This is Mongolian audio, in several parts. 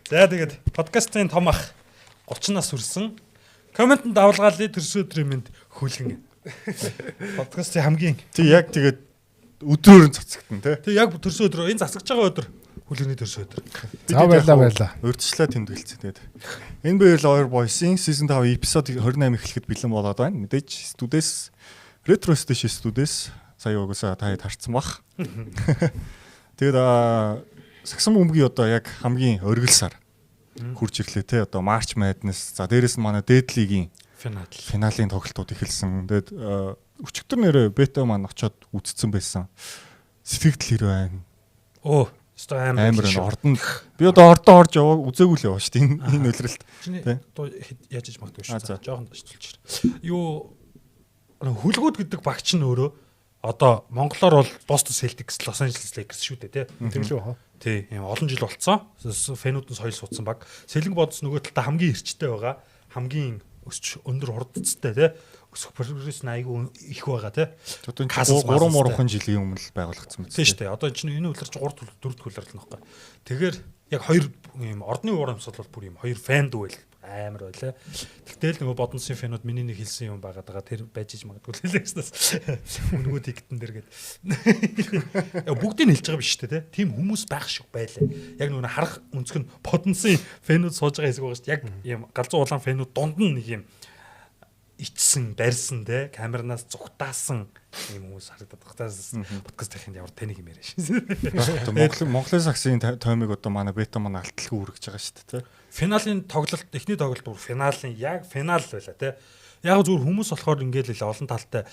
За тэгээд подкастын том ах 30 нас хүрсэн. Комментэнд давалгаалъя төрсөн өдрийн мэнд хүлгэн. Подкастын хамгийн тий яг тэгээд өдрөөр нь цацагтана тий. Тэг яг төрсөн өдөр энэ засагч байгаа өдөр хүлгэний төрсөн өдөр. За баярлаа. Урьдчилаа тэмдэглэсэн тэгээд. Энэ баярл хоёр бойсын season 5 episode 28 эхлэхэд бэлэн болоод байна. Мэдээж студиэс Retro Station студиэс сая угсаа таад харцсан бах. Тэгээд Сагсан бөмбөгийн одоо яг хамгийн оргил сар хурж ирлээ те одоо March Madness за дээрэс нь манай Dead League-ийн финалийн тоглолтууд эхэлсэн. Тэгээд өчигдөр нэрээ бета маань очиод үзсэн байсан. Сэтгэл хэрэг байна. Оо, өстой амар ордонд би одоо орж яваа үзээгүй л яваа шүү дээ энэ үлрэлт. Тэ. Одоо яаж иж магадгүй шүү. Жохон дашчулчих. Юу хүлгүүд гэдэг багч нь өөрөө одоо монголоор бол Boston Celtics, Los Angeles Lakers шүү дээ тийм л үү. Тий, ийм олон жил болцсон. Фэнүүд нь соёл суудсан баг. Сэлэнг бодос нөгөө талдаа хамгийн эрчтэй байгаа. Хамгийн өсч өндөр хурдцтай тий. Өсөх прогресс нь айгүй их байгаа тий. Одоо 3 жилийн өмнө л байгуулагдсан мэт. Тий шүү дээ. Одоо энэ үлэрч 3 4 төлөрлөл нөхгүй. Тэгэхээр яг хоёр ийм ордны урамсал бол бүр ийм хоёр фэнд үйл амар байлаа. Тэгтэл нөгөө бодонсын фэнүүд миний нэг хэлсэн юм байгаа даа тэр байж иж магадгүй хэлээснээс нөгөө тэгтэн дэр гээд бүгдийг хэлж байгаа биш үү те. Тим хүмүүс байх шиг байлаа. Яг нөгөө харах өнцг нь бодонсын фэнүүд сууж байгаа хэсэг байгаа шүү дээ. Яг ийм галзуу улаан фэнүүд дунд нь нэг юм ичсэн, барьсан те камернаас зүгтаасан юм хүмүүс харагдаад багтаас подкаст хийхэд ямар таних юм яриа шин. Монголын саксын тоймыг одоо манай бета маань алталгүй үргэж байгаа шүү дээ те. Финалийн тоглолт эхний тоглолт бүр финалийн яг финал байла те. Яг зүгээр хүмүүс болохоор ингээл л олон талтай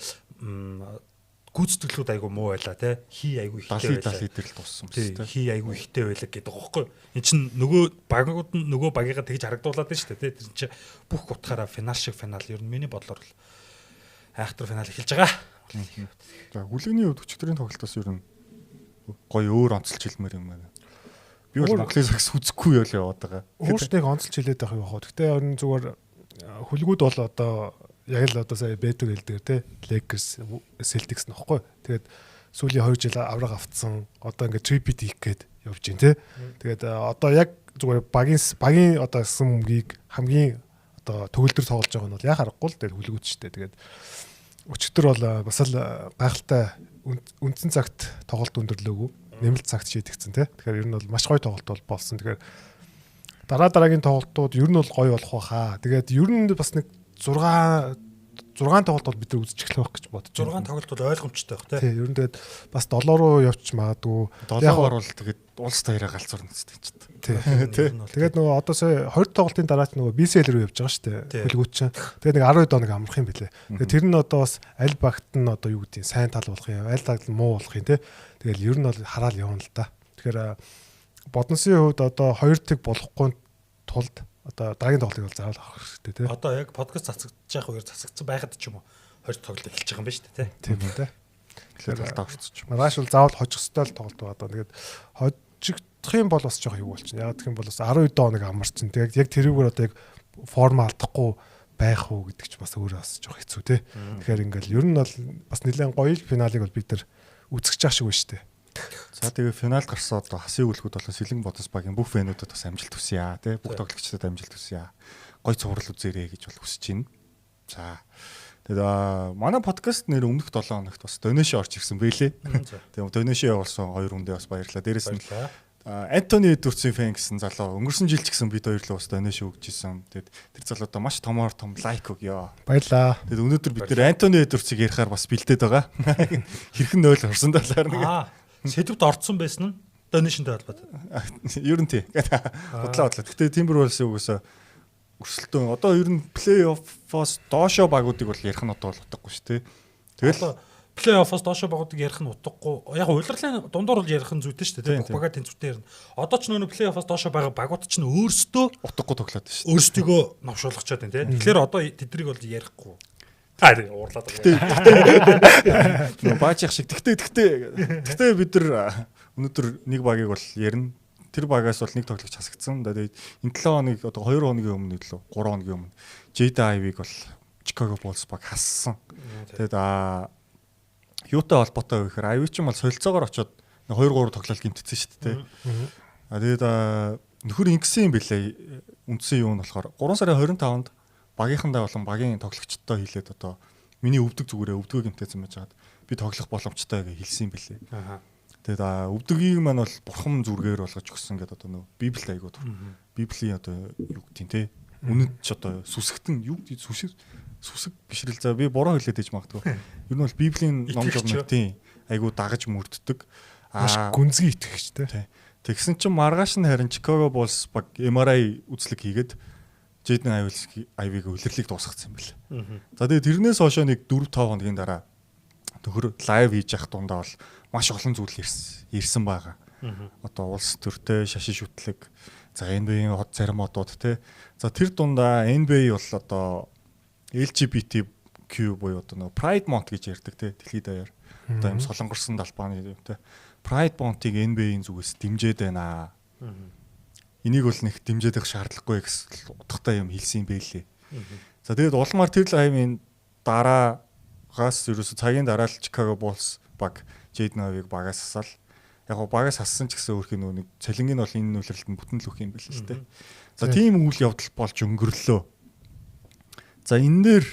гүйцэтгэлүүд айгу муу байла те. Хий айгу ихтэй байла. 70 литр л туссан байна те. Хий айгу ихтэй байла гэдэг байгаа байхгүй. Энд чинь нөгөө багууд нь нөгөө багийгаа тэгж харагдуулаад байна шүү дээ те. Тэр чинь бүх утгаараа финал шиг финал ер нь миний бодлоор л айхтар финал эхэлж байгаа. За хүлээний хувьд өчигдрийн тоглолтоос ер нь гоё өөр онцлж хэлмээр юм байна. Би бол Монголын сакс үзэхгүй яваад байгаа. Өөрсдөө онцлж хэлээд байх юм аа. Гэхдээ энэ зүгээр хүлгүүд бол одоо яг л одоо сая бетер хэлдэг те. Lakers, Celtics нөхгүй. Тэгээд сүүлийн 2 жил авраг автсан. Одоо ингээд tripit хийх гээд явж байна те. Тэгээд одоо яг зүгээр багийн одоо гэсэн мөмгийг хамгийн одоо төгөлдөр тоглож байгаа нь бол яг харахгүй л дээр хүлгүүд шүү дээ. Тэгээд өчигдөр бол бас л гайхалтай үндсэн цагт тоглолт өндөрлөөгүй. Нэмэлт цагт шийдэгцэн тий. Тэгэхээр ер нь бол маш гоё тоглолт болсон. Тэгэхээр дараагийн тоглолтууд ер нь бол гоё болох байхаа. Тэгээд ер нь бас нэг 6 тоглолт бол бид нар үзэж эхлэх байх гэж бодож байна. 6 тоглолт бол ойлгомжтой байх тий. Тий, ер нь тэгээд бас 7 руу явчих магадгүй. 7-оор бол тэгээд улс таяараа галзуурна гэдэг чинь. Тий. Тэгээд нөгөө одоо сая 20 тоглолтын дараа ч нөгөө BCL руу явж байгаа шүү дээ. Хөлгүүч чинь. Тэгээд нэг 12 доног амрах юм бэлээ. Тэгээд тэр нь одоо бас аль багт нь одоо юу гэдэг сайн тал болох юм, аль тал нь муу болох юм тий. Тэгэл ер нь бол хараал явна л да. Тэгэхээр бодонсын хувьд одоо 2 тэг болохгүй тулд одоо дараагийн тоглолтыг бол заавал авах хэрэгтэй тий. Одоо яг подкаст цацагдж явах үеэр цацагдсан байхад ч юм уу 20 тоглолт эхэлж байгаа юм байна шүү дээ тий. Тийм үү тий. Тэгэхээр талтаа орцож. Маргааш бол заавал хожих ёстой л тоглолт байгаа. Тэгээд хожигдох юм бол бас жоох юу болчихно. Яг гэх юм бол бас 12 доног амарчин. Тэгээд яг тэрүүгээр одоо яг форма алдахгүй байх уу гэдэг ч бас өөрөө бас жоох хэцүү тий. Тэгэхээр ингээл ер нь бол бас нэлээд гоё финалыг бол бид нар үзэж байгаа шиг байна шүү дээ. За тэгээ финал гарсан одоо хасыг үлгүүд болон Сэлэнг бодос багийн бүх фэнүүдэд бас амжилт хүсье аа тий. Бүх тоглогчдод амжилт хүсье аа. Гоё цуврал үзээрэй гэж бол хүсэж байна. За тэгээд манай подкаст нэр өмнөх 7 хоногт бас донеши орж ирсэн байлээ. Тэгээд донеши явуулсан хоёр хүндээ бас баярлалаа. Дээрээс нь Антони Эдвардсын фэн гэсэн залуу өнгөрсөн жил ч гэсэн бид хоёрлоо бас донеши өгч ирсэн. Тэгээд тэр залуудаа маш том лайк өгье. Баярлалаа. Тэгээд өнөөдөр бид нэр Антони Эдвардсыг ярихаар бас бэлдээд байгаа. Хэрхэн 0 орсон талаар нэг сэдвд орцсон байсан нь донешинтэй холбоотой. Ер нь тий. Бодлоо. Гэхдээ Timberwolves угсаа өрсөлдөөн. Одоо ер нь плей-оффоос доошоо багуудыг бол ярих нь одоо бол утгагүй шүү дээ. Тэгэл плей-оффоос доошоо багуудыг ярих нь утгагүй. Яг улирлын дундуур бол ярих нь зүйтэй шүү дээ. Бүх бага тэнцвэртэй ярина. Одоо ч нөгөө плей-оффоос доошоо байгаа багууд ч өөрсдөө утгагүй тоглоод шүү дээ. Өөрсдөө навшуулгачаад байна тий. Тэгэхээр одоо тэднийг бол ярихгүй. Уурлаад байгаа. Баачих шиг. Тэгтээ бид нар өнөөдөр нэг багийг бол ярина. Тэр багаас бол нэг тоглогч хасагдсан. Тэгээд энэ 7 хоног одоо 2 хоногийн өмнө лөө 3 хоногийн өмнө Jada Ivy-г бол Chicago Bulls баг хассан. Тэгээд юутай холбоотой вэ гэхээр Ivy ч юм бол солилцоогоор очоод 2-3 тоглолт гимтсэн шүү дээ. Тэгээд нөхөр ингэсэн юм бэлээ. Үндсэн юу нь болохоор 3 сарын 25-нд багийнхандаа болон багийн тоглогчдод хэлээд одоо миний өвдөг зүгээрээ өвдгөө гэмтээсэн байж хаад би тоглох боломжтой гэж хэлсэн юм бэлээ. Аа. Тэгээд өвдгийг маань бол бурхан зүргээр болгож өгсөн гэдэг одоо нөө Библи айгуу тур. Библийн одоо юу гэдэг те үнэнд ч одоо сүсгтэн юу гэдэг сүсэг бишрэл за би буруу хэлээд иж магадгүй. Ер нь бол Библийн ном журнал тийм айгуу дагаж мөрддөг. Маш гүнзгий итгэгчтэй. Тэгсэн чинь маргааш нь харин Chicago Bulls баг MRI үзлэг хийгээд Jaden Ivey-г үлрэлийг дуусгацсан юм байна. За тэгээд тэрнээс хойш нэг 4-5 хоногийн дараа төхөр лайв хийж явах дундаа бол маш олон зүйл ирсэн байгаа. Одоо улс төртэй шашин шүтлэг, за NBA-ийн хот церемониуд те. За тэр дундаа NBA бол одоо LGBTQ буюу одоо Pride Month гэж ярьдаг те дэлхийд даяар. Одоо юм солонгорсон талбааны юм те. Pride Month-ыг NBA-ийн зүгээс дэмжиж байна. Энийг бол нэг дэмжиж явах шаардлагагүй гэсэн утгатай юм хэлсэн юм байлээ. За тэгээд улмаар тэр лайвын дараагаас ерөөсө цагийн дараа л Chicago Bulls баг Jaden Ivey-г багаас асаал. Яг го багаас ассан ч гэсэн өөрхийн нэг цалингийн бол энэ нөлөөлөлтөнд бүтэн л өгөх юм байл л те. За тийм үйл явдал болж өнгөрлөө. За энэ дээр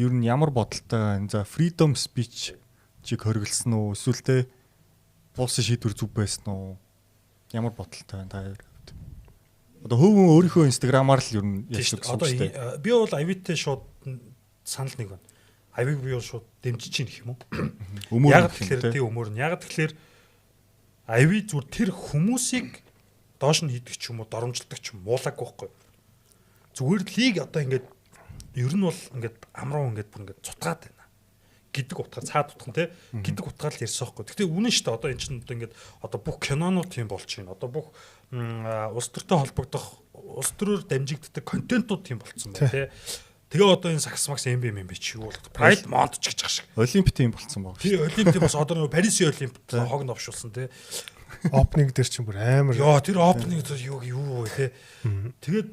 ер нь ямар бодолтой байна? За freedom speech чиг хориглосон уу? Эсвэл те Bulls-ийн шийдвэр зүв байсан уу? Ямар бодолтой байна та хоёр? Одоо хөвгөн өөрийнхөө инстаграмаар л ер нь одоо би бол Ivy-тэй шууд санал нэг байна. Ivy-г би бол шууд дэмжиж чинь гэх юм уу? Яг тэгэхээр тийм өмөр нь. Яг тэгэхээр Ivy зүгээр тэр хүмүүсийг доош нь хийдэг ч юм уу, доромжилдаг ч юм муулаагүй байхгүй. Зүгээр лиг одоо ингээд ер нь бол ингээд амруу ингээд бүр ингээд цутгаад байна гэдэг утгаар цаад утхан те гэдэг утгаар л ярьсан байхгүй. Гэхдээ үнэн шүү дээ. Одоо эн чинь одоо ингээд одоо бүх кинонууд тийм болж байна. Одоо бүх улс төртэй холбогдох, улс төрөөр дамжигддаг контентууд тийм болцсон байна те. Тэгээ одоо энэ саксмакс MBM чи юу бол Pride Month ч гэж ах шиг. Олимп тийм болцсон баг. Тий, Олимп тийм бас одоо нөгөө Парисын Олимп хог новшуулсан те. Opening дээр чинь бүр амар. Яа, тэр opening юу вэ те. Тэгээд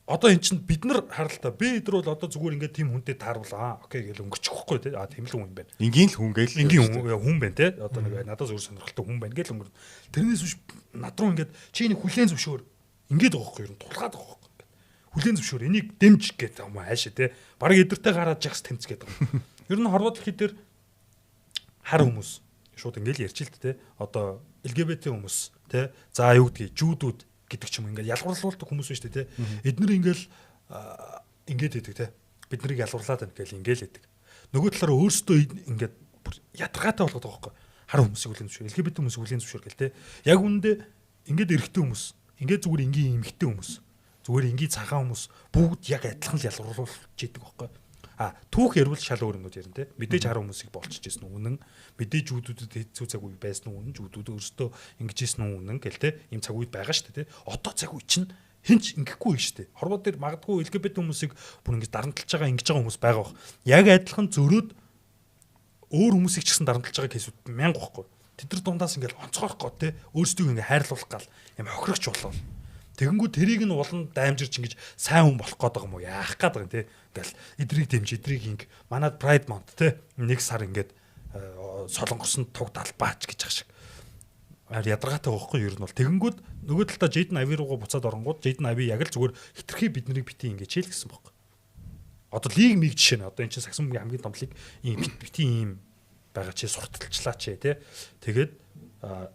одоо эн чинь бид нар харалтаа бид нар бол одоо зүгээр ингээд тийм хүнтэй тааруулаа. Окей гэл өнгөрчих واخгүй те. Тийм л хүн юм байна. Энгийн л хүн гээл. Энгийн хүн байна те. Одоо нэг надад зүгээр сонирхолтой хүн байна гэл өнгөр. Тэрнээс биш над руу ингээд чи энийг хүлээн зөвшөөр. Ингээд байгаа واخгүй юу? Тулгаад байгаа واخгүй. Хүлээн зөвшөөр. Энийг дэмж гэдэг юм аашаа те. Бараг эдэртэй гараад жагс тэмц гэдэг юм. Ер нь хорвоо дэлхий дээр хар хүмүүс шууд ингээд ярьж л те. Одоо LGBT хүмүүс те. За юу гэдгийг жүүдүүд гэдэг ч юм ингээд ялгуурлуулдаг хүмүүс байна шүү дээ те. Эднэр ингээд хийдэг те. Бид нарыг ялгуурлаад байна гэл ингээд л хийдэг. Нөгөө талаараа өөрсдөө ингээд ядаргаатай болгоод байгаа байхгүй. Хар хүмүүсийг хүлээн зөвшөөр, LGBT хүмүүсийг хүлээн зөвшөөр гэл те. Яг үүндээ ингээд эрэгтэй хүмүүс, ингээд зүгээр энгийн эмэгтэй хүмүүс, зүгээр энгийн цагаан хүмүүс бүгд яг адилхан л ялгуурлуулж идэг байхгүй. Түүх ярил шал өөр юмнууд ярина те. Мэдээж хар хүмүүсийг болчихж ирсэн үнэн. Мэдээж жүүдүүдэд хэцүү цаг үе байсан үнэн. Жүүдүүд өөрсдөө ингэж ирсэн үнэн гэл те. Ийм цаг үед байгаа шүү дээ те. Одоо цаг үе чинь хинч ингэхгүй шүү дээ. Хорвоо дээр магадгүй LGBT хүмүүсийг бүр ингэж дарамтлаж байгаа ингэж байгаа хүмүүс байгаа бох. Яг адилхан зөрөөд өөр хүмүүсийг ч гэсэн дарамтлаж байгаа кейсүүд мянга байхгүй. Тэд нар дундаас ингэж онцгоох гоо те. Өөрсдөө ингэ хайрлуулах гал юм хохирогч болов. Тэгэнгүү тэрийг нь улан даймжирч ингэж сайн хүн болох гээд байгаа юм уу? Яах гээд байгаа юм те. Ингээл эдрийг дэмж эдрийг инг манад Pride Month те. Нэг сар ингээд солонгосон туг талбаач гэж ах шиг. Ядаргаатай байхгүй юу ер нь бол. Тэгэнгүүт нөгөө талдаа Jaden Ivey руугаа буцаад оронгууд Jaden Ivey яг л зүгээр хитрхи биднийг бити ингэж хэл гэсэн байхгүй. Одоо лиг миг жишээ нь одоо энэ чинь Саксумгийн хамгийн том лиг ийм бити ийм байгаа чи сурталчлаа чи те. Тэгээд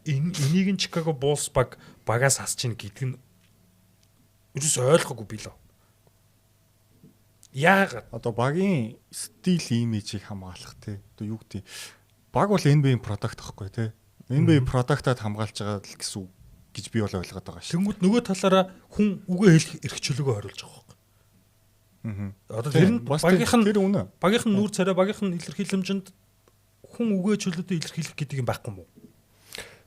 энийг нь Chicago Bulls багаас хасч ийн гэдэг нь юус ойлгоогүй би л. Яагаад одоо багийн стил имижийг хамгаалах те. Одоо юу гэдэг баг бол NBA product гэхгүй те. NBA product-ад хамгаалж байгаа л гэсэн үг гэж би бол ойлгоод байгаа шүү. Тэнгүүд нөгөө талаараа хүн үгээ хэлэх эрх чөлөөгөө хариулж байгаа байхгүй. Одоо тэр нь багийнх нь нүүр царай багийнх нь илэрхийлэмжинд хүн үгээ чөлөөдөө илэрхийлэх гэдэг юм байхгүй юм уу?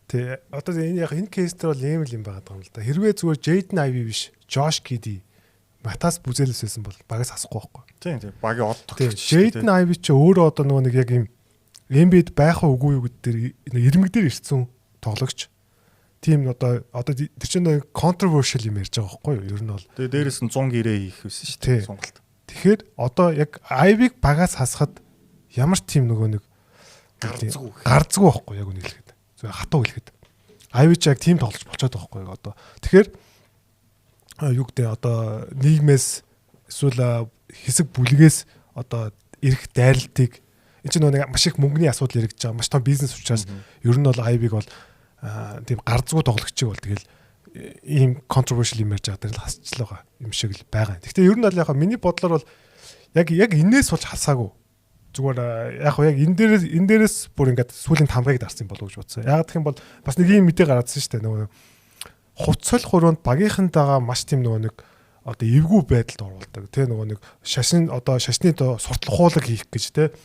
Тэ одоо энэ яг энэ кейс дээр бол ийм л юм байгаа юм л да. Хэрвээ зүгээр Jaden Ivey биш, Josh Giddey, Матас Бүзэлэс байсан бол багаас асахгүй байхгүй. Тийм тийм. Багийн од тогтчих. Jaden Ivey ч өөрөө одоо нөгөө нэг яг юм NBA-д байх үгүй юу гэдэг дээр ирмэг дээр ирсэн тоглогч. Тийм одоо тэр чинь controversial юм ярьж байгаа байхгүй юу? Ер нь бол. Тэгээ дээрээс нь 100 гэрээ хийх байсан шүү дээ сонголт. Тэгэхээр одоо яг Ivey-г багаас хасахад ямар тийм нөгөө нэг гарцгүй байхгүй яг үнэ хэлэхэд. Хатуу хэлэхэд. Ivey ч яг тийм тоглож болчиход байгаа байхгүй юу одоо. Тэгэхээр юу гэдэг одоо нийгмээс эсвэл хэсэг бүлгээс одоо ирэх дайралтыг энэ чинь нэг маш их мөнгөний асуудал эргэж байгаа. Маш том бизнес учраас ер нь бол IB-г бол тийм гарцгүй тоглогчиг бол тэгэл ийм controversial юм ярьж байгаа даа л хасчлаа байгаа юм шиг л байгаа. Гэхдээ ер нь бол яг миний бодлоор бол яг энээс болж хасаагүй. Зүгээр яг энэ дээрээс бүр ингээд сүүлийн тамгыг дарсан болов уу гэж бодсон. Яг гэх юм бол бас нэг юм мэдээ гараадсан шүү дээ. Нөгөө хувцал хуруунд багийнхантайгаа маш тийм нөгөө нэг одоо эвгүй байдалд оруулдаг. Тэ нөгөө нэг шашны суртал хуулаг хийх гэж тэ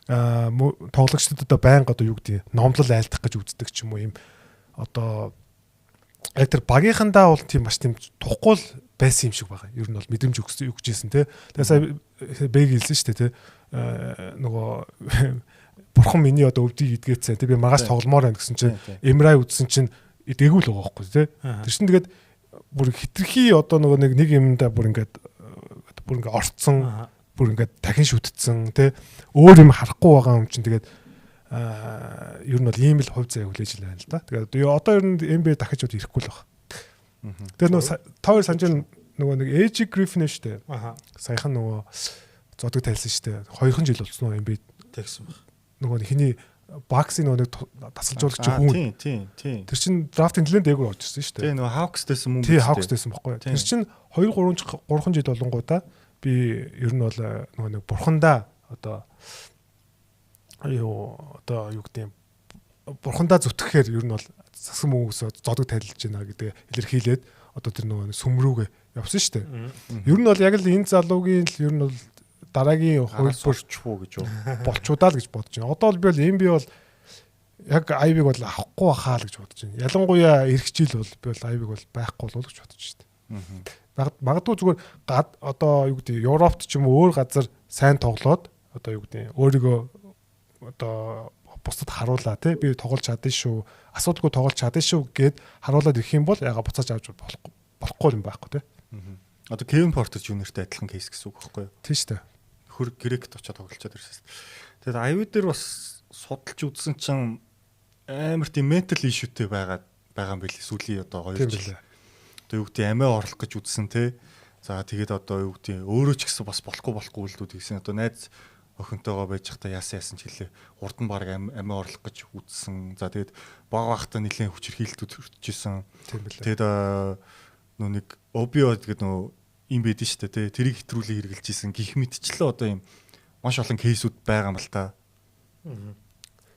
тоглогчдод одоо байнга одоо юу гэдэг номлол айлтах гэж үздэг ч юм уу юм одоо яг тэр багийнхандаа бол тийм маш тийм тухгүй байсан юм шиг байгаа. Ер нь бол мэдрэмж өгчээсэн тэ. Тэгээ сая бэг хэлсэн шүү дээ тэ. Нөгөө бурхан миний одоо өвдгийг идгээцсэн. Тэ би магаас тогломоор байна гэсэн чинь эмрай үдсэн чинь эдгээгүү л байгаа байхгүй тэ. Тэр чинь тэгээд бүр хитрхи одоо нөгөө нэг юмдаа бүр ингээд орцсон бүр ингээд дахин шүтцсэн тэ өөр юм харахгүй байгаа юм чинь тэгээд ер нь бол ийм л хувь заяа хүлээж л байна л да. Тэгээд одоо ер нь NBA дахиж ud ирэхгүй л баг. Тэгээд нөгөө тоор санжин нөгөө нэг AJ Griffin шүү дээ. Саяхан нөгөө зодог тайлсан шүү дээ. 2 жил болсон уу NBA тэгсэн баг. Нөгөө хиний баксийн нөгөө тасалжуулагч хүн. Тийм. Тэр чин драфтын нэлээд дээгүүр орж ирсэн шүү дээ. Тийм нөгөө Hawks-дэсэн мөн. Тийм Hawks-дэсэн баггүй. Тэр чин 2 3 жил болонгуудаа би ер нь бол нөгөө нэг бурхандаа одоо юу гэдэг юм бурхандаа зүтгэхээр ер нь бол засаг мөнгөөсөө зодог тайлж байна гэдэг илэрхийлээд одоо тэр нөгөө сүмрүүгээ явсан шүү дээ. Ер нь бол яг л энэ залуугийн л ер нь бол дараагийн хөлбөрчвүү гэж болчудаа л гэж бодож байна. Одоо бол би бол NBA бол яг IB-г бол авахгүй хаа л гэж бодож байна. Ялангуяа эх жил бол би бол IB-г бол байхгүй болов гэж бодож байна. Магадгүй зүгээр одоо юу гэдэг Европт ч юм уу өөр газар сайн тоглоод одоо юу гэдэг өөрийгөө одоо бусдад харуулаа тий би тоглож чадсан шүү. Асуудалгүй тоглож чадсан шүү гэд харуулад ирэх юм бол яга буцааж авч болохгүй юм байхгүй тий. Одоо Kevin Porter Jr-тэй адилхан кейс гэсэн үг байхгүй юу? Тийм шүү дээ. Хөр грект очоод тоглолцоод ирсэн. Тэгээд IB дээр бас судалж үзсэн чинь амар тийм ментал ишүүтэй байгаа юм байли сүүлийн одоо 2 жил. Одоо юу гэдэг амиа орлох гэж үзсэн те. За тэгээд одоо юу гэдэг өөрөө ч гэсэн бас болохгүй үйлдэлүүд хийсэн. Одоо найз охинтойгоо байж захта яасан ч хэлээ. Урд нь баг амиа орлох гэж үзсэн. За тэгээд баг багтаа нэлээд хүчирхийлэлтүүд төрчихсэн. Тэгээд нөө нэг опиод гэдэг нөө юм байдэн шүү дээ тий. Тэрийг хэтрүүлээ хэрэгжилж исэн гих мэтчлээ одоо юм маш олон кейсүүд байгаа юм л та.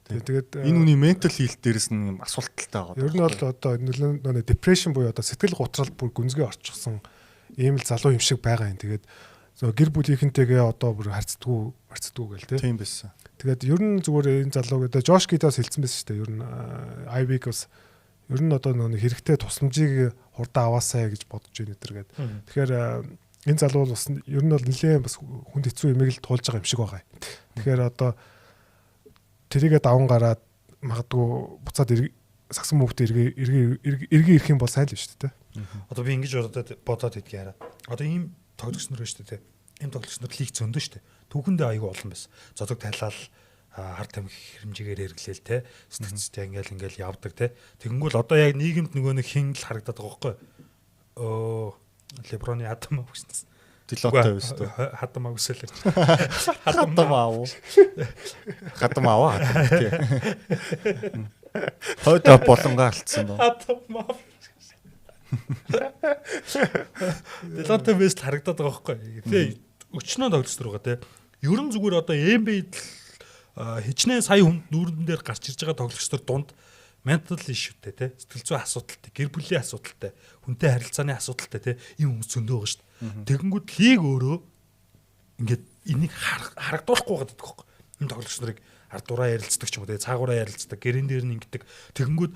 Тэгээд энэ үний ментал хилт дээрээс нь юм асуулталтай байгаа. Ер нь бол одоо нөлөө депрешн буюу одоо сэтгэл готрал бүр гүнзгий орчихсон ийм л залуу юм шиг байгаа юм. Тэгээд гэр бүлийнхэнтэйгээ одоо бүр харьцдаггүй гээл тий. Тийм байсан. Тэгээд ер нь зүгээр энэ залуу гэдэг Жош Гидаас хэлсэн байсан шүү дээ. Ер нь IB-г бас ер нь одоо нэг хэрэгтэй тусламжийг хурдан аваасаа гэж бодож байна гэдэргээд. Тэгэхээр энэ залуу бас ер нь бол нэлээд бас хүнд хэцүү юмыг л туулж байгаа юм шиг байгаа. Тэгэхээр одоо тэрийгээ даван гараад магадгүй буцаад сагсан мөвд эргээ ирэх юм бол сайн л шүү дээ. Одоо би ингэж бодоод идэх яриа. Одоо ийм тоглогч нар шүү дээ. Ийм тоглогч нар лиг зөндөө шүү дээ. Түүхэндээ аягүй олон байсан. Зодог тайлал хард тамхи хэмжээгээр эргэлээл те сэтгцтэй ингээл явдаг те тэгэнгүүл одоо яг нийгэмд нөгөө нэг хин л харагдаад байгаа байхгүй леброны хатам авснаас Делонтой байсан тоо хатам авсэлэр хатам аваа тий хойдоо болонгаа алдсан доо хатам ав Делонтой байсан харагдаад байгаа байхгүй тий өчнөө тоглож байгаа те ерөн зүгээр одоо NBA хичнээн сая хүнд нүүрэн дээр гарч ирж байгаа тоглогчдор дунд ментал ишүүтэй те сэтгэл зүйн асуудалтай гэр бүлийн асуудалтай хүнтэй харилцааны асуудалтай те ийм хүмүүс зөндөө байгаа шүү дээ. Тэгэнгүүт лиг өөрөө ингээд энийг харагдуулахгүй байгаа гэдэг байхгүй. Энэ тоглогч нарыг ардураа ярилцдаг ч юм уу те цаагаараа ярилцдаг гэрэн дээр нь ингээд тэгэнгүүт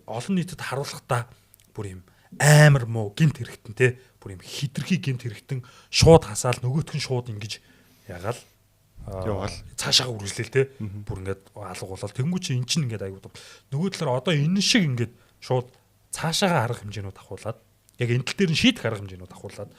олон нийтэд харуулахдаа бүр юм амар муу гинт хэрэгтэн те бүр юм хитрхи гинт хэрэгтэн шууд хасаал нөгөөтг нь шууд ингэж ягаал яваал цаашаа үргэлжлээл те бүр ингээд алга болол тэнгуү чи эн чинь ингээд аягүй нөгөө талаар одоо энэ шиг ингээд шууд цаашаага арга хэмжээнүүд авахуулаад яг энэ тал дээр нь шийдэх арга хэмжээнүүд авахуулаад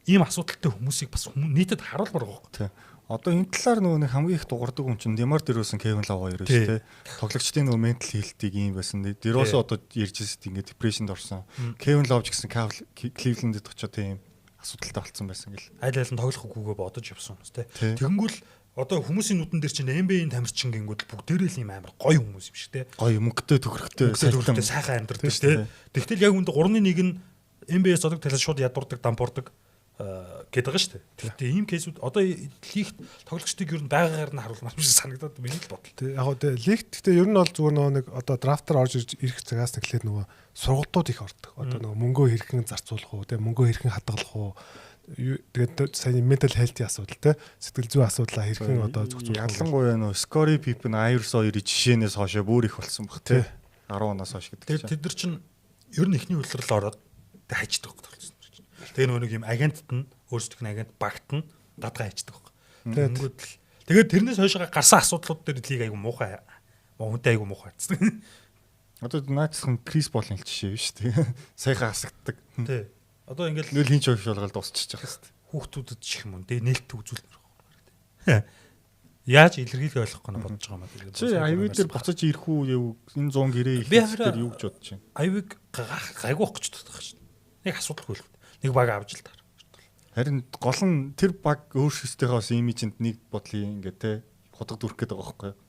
ийм асуудалтай хүмүүсийг бас нийтэд харуулмаар байгаа байхгүй. Одоо энэ талаар нөгөө нэг хамгийн их дуурдаг хүн чинь Демар Дерозен, Кевин Лав хоёр шүү дээ. Тоглогчдын нөгөө ментал хэлтийг ийм байсан. Дерозен одоо ярьж ирсэн ингээд депрешнд орсон. Кевин Лав ч гэсэн Кливлендэд очиод тийм асуудалтай болсон байсан гэл. Аль аль нь тоглохгүйгээ бодож явсан хүмүүс те. Тэгэнгүүл одоо хүмүүсийн нүдэн дээр чинь NBA-ийн тамирчин гингүүд бүгдээрээ л ийм амар гоё хүмүүс юм шиг те. Гоё мөнгөтэй төгрөгтэй сайхан амьдрдаг те. Тэгтэл яг үүнд 3-1 нь NBA-с зодог талаас шууд ядуурдаг, дампуурдаг гэдэг байгаа шүү дээ. Тэгтээ ийм кейсүүд одоо лигт тоглогчдыг ер нь байгаагаар нь харуулмаар биш санагдаад миний л бодол. Тэг яг одоо лигт гэхдээ ер нь бол зүгээр нэг одоо драфтаар орж ирэх цагаас эхлээд нөгөө сургалтууд их ордог. Одоо нөгөө мөнгөө хэрхэн зарцуулах уу, тэг мөнгөө хэрхэн хадгалах уу. Тэгээд сайн ментал хэлтийн асуудал те сэтгэл зүйн асуудлаа хэрхэн одоо зохицуулах. Ялангуяа нөгөө Scottie Pippen, Iverson хоёрын жишээнээс хойшоо бүр их болсон баг те. 10 оноос хойш гэдэг чинь. Тэд нар чинь ер нь ихний улирал ороод тэг хайчдаг байхгүй. Тэгээ нөгөө нэг юм агентт нь өөрсдөх нь агент багт нь дадгаа хайчдаг байхгүй. Тэгээд тэрнээс хойшоо гарсан асуудлууд дээр лиг айгу муухай. Хүнтэй айгу муухай харцдаг. Одоо наацхан Крис Болын жишээ биш үү? Саяхан хасагддаг. Тий. Одоо ингээл нөл хинч хөвшөлгөл дуусчих байгаа шүү дээ. Хүүхдүүдэд ч юм уу дээ нээлттэй үзүүлмээр байна. Яаж илэрхийлэх ойлгохгүй нь бодож байгаа юм аа. Чи Айви дээр буцаж ирэх үү юу? Энэ 100 гэрээ их дээр юу гэж бодож байна? Айвиг гайгүй болох гэж боддог шүү дээ. Нэг асуудалгүй л. Нэг баг авч л таар. Харин гол нь тэр баг өөрсдийнхоос имижэнд нэг бодлын ингээ те худаг дүрх гээд байгаа байхгүй юу?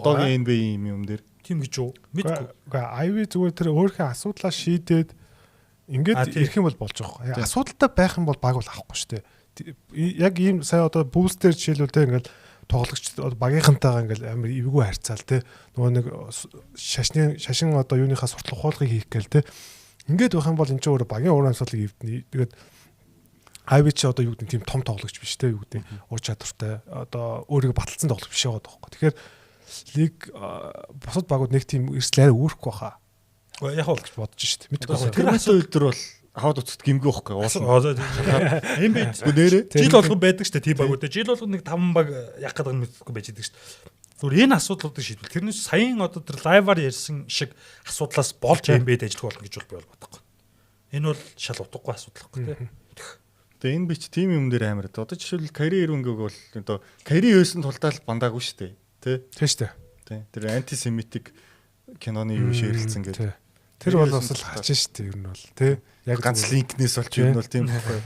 Одоогийн NBA юм дээр тийм гэж юу? Мэдгүй. Үгүй Айви зүгээр тэр өөрийнхөө асуудлаа шийдээд ингээд ирэх юм бол болж байгаа юм. Асуудалтай байх юм бол баг бол авахгүй шүү дээ. Яг ийм сая одоо бүүстер жишээлбэл те ингээд тоглогч багийнхантайгаа ингээл амар эвгүй харьцаал те нөгөө нэг шашин одоо юуныхаа суртлах ухаалгыг хийх гээл те ингээд байх юм бол энэ ч өөрөө багийн уурын асуудлыг эвдэнэ. Тэгээд Айви ч одоо юу гэдэг тийм том тоглогч биш те юу гэдэг ур чадвартай одоо өөрийгөө баталсан тоглогч биш байгаа байхгүй. Тэгэхээр лиг бусад багууд нэг тийм эрсдлээр үүрэхгүй баха. Яг бол гэж бодож шít. Мэдгүй. Тэр асуулт дээр бол хаваад уцад гимгүй байхгүй уулна. NBA жил болгон байдаг шүү дээ тийм багууд. Жил болгон нэг 5 баг явах гэдэг нь мэдгүй байж байдаг шүү дээ. Зүгээр энэ асуудлуудыг шийдвэл тэрнээс саяхан одоо тэр лайваар ярьсан шиг асуудлаас болж NBA-д ажиллах болно гэж бол би бол бодохгүй. Энэ бол шал утгагүй асуудал байхгүй тийм. Тэгээ энэ бич тим юм дээр амар. Одоо жишээл Кари Ирвингийг бол одоо Кари Юусэн тултаа л бандаагүй шүү дээ. Тийм шүү дээ. Тийм. Тэр антисемитик киноны юу ширэлцэн гэдэг. Тэр бол бас л хачин шүү дээ ер нь бол тий. Яг ганц линкнээс болж ер нь бол тийм байхгүй.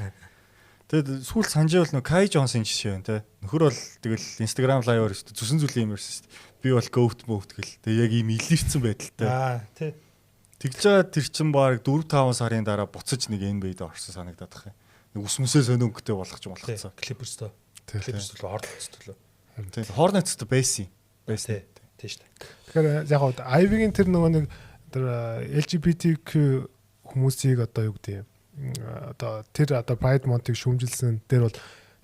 Тэгээд сүүл сандживэл нөө Кай Джонсын жишээ байна тий. Нөхөр бол тэгэл Instagram live-аар шүү дээ. Зүсэн зүйлийн юм ярьсан шүү дээ. Би бол goat mode гэл. Тэгээ яг ийм илэрсэн байдалтай. Тий. Тэгж байгаа тэр чин баг 4-5 сарын дараа буцаж нэг NBA-д орсон санагдаад байна. Нэг ус мүсээ сонирхолтой болгож болгоцсон. Clippers-той. Clippers бол Hornets-той лөө. Тий. Hornets-той байсан. Тий шүү дээ. Тэгэхээр яг гоо Ivy-гийн тэр нөгөө нэг тэр LGBTQ хүмүүсийг одоо юу гэдэг юм одоо тэр одоо Pride Month-ыг шүүмжилсэн дээр бол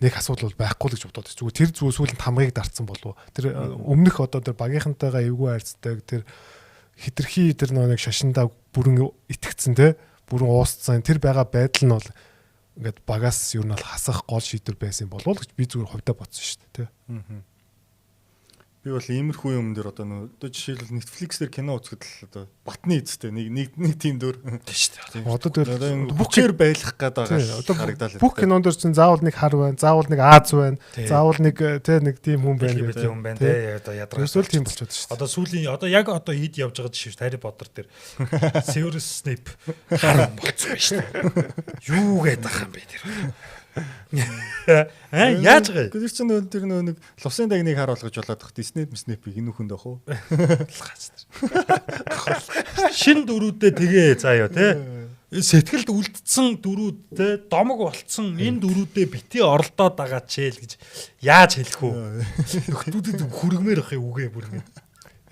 нэг асуудал бол байхгүй л гэж бодоод байна. Зүгээр тэр зүйл сүүлд хамгаыг дарцсан болов. Тэр өмнөх одоо тэр багийнхантайгаа эвгүй харьцдаг тэр хитрхи тэр нэг шашиндаа бүрэн итгэцэн те бүрэн уусцсан тэр байгаа байдал нь бол ингээд багаас юу нь бол хасах гол шийдвэр байсан болов гэж би зүгээр хувьдаа бодсон шүү дээ те. Би бол иймэрхүү юм дээр одоо нөө жишээлбэл Netflix дээр кино үзэхэд л одоо батны эзтэй нэг тийм дөр тийм шүү дээ. Одоо тэгэл бүхээр байлах гэдэг харагдал. Бүх кинонд дэр чинь заавал нэг хар байна, заавал нэг Аз байна, заавал нэг нэг тийм хүн байна гэдэг юм байна те. Одоо ядраа. Эсвэл тийм болчиход шүү дээ. Одоо сүүлийн одоо яг одоо хэд явж байгаа жишээ шүү Harry Potter дээр Severus Snape хар болцсон байна шүү дээ. Юу гэдэг юм бэ тэр. Яаж гээ? Тэр чинь тэр нэг лусын дагныг харуулгаж болоод тах Снэп-ийг энэ хүнд ах уу? Шин дөрүүдээ тэгээ заяа те. Сэтгэлд үлдсэн дөрүүд те домог болцсон энэ дөрүүдээ бити оролдоод байгаа ч гэж яаж хэлэх үү? Нөхдүүдэд хүргмээр ах юм үгээ бүр ингэ.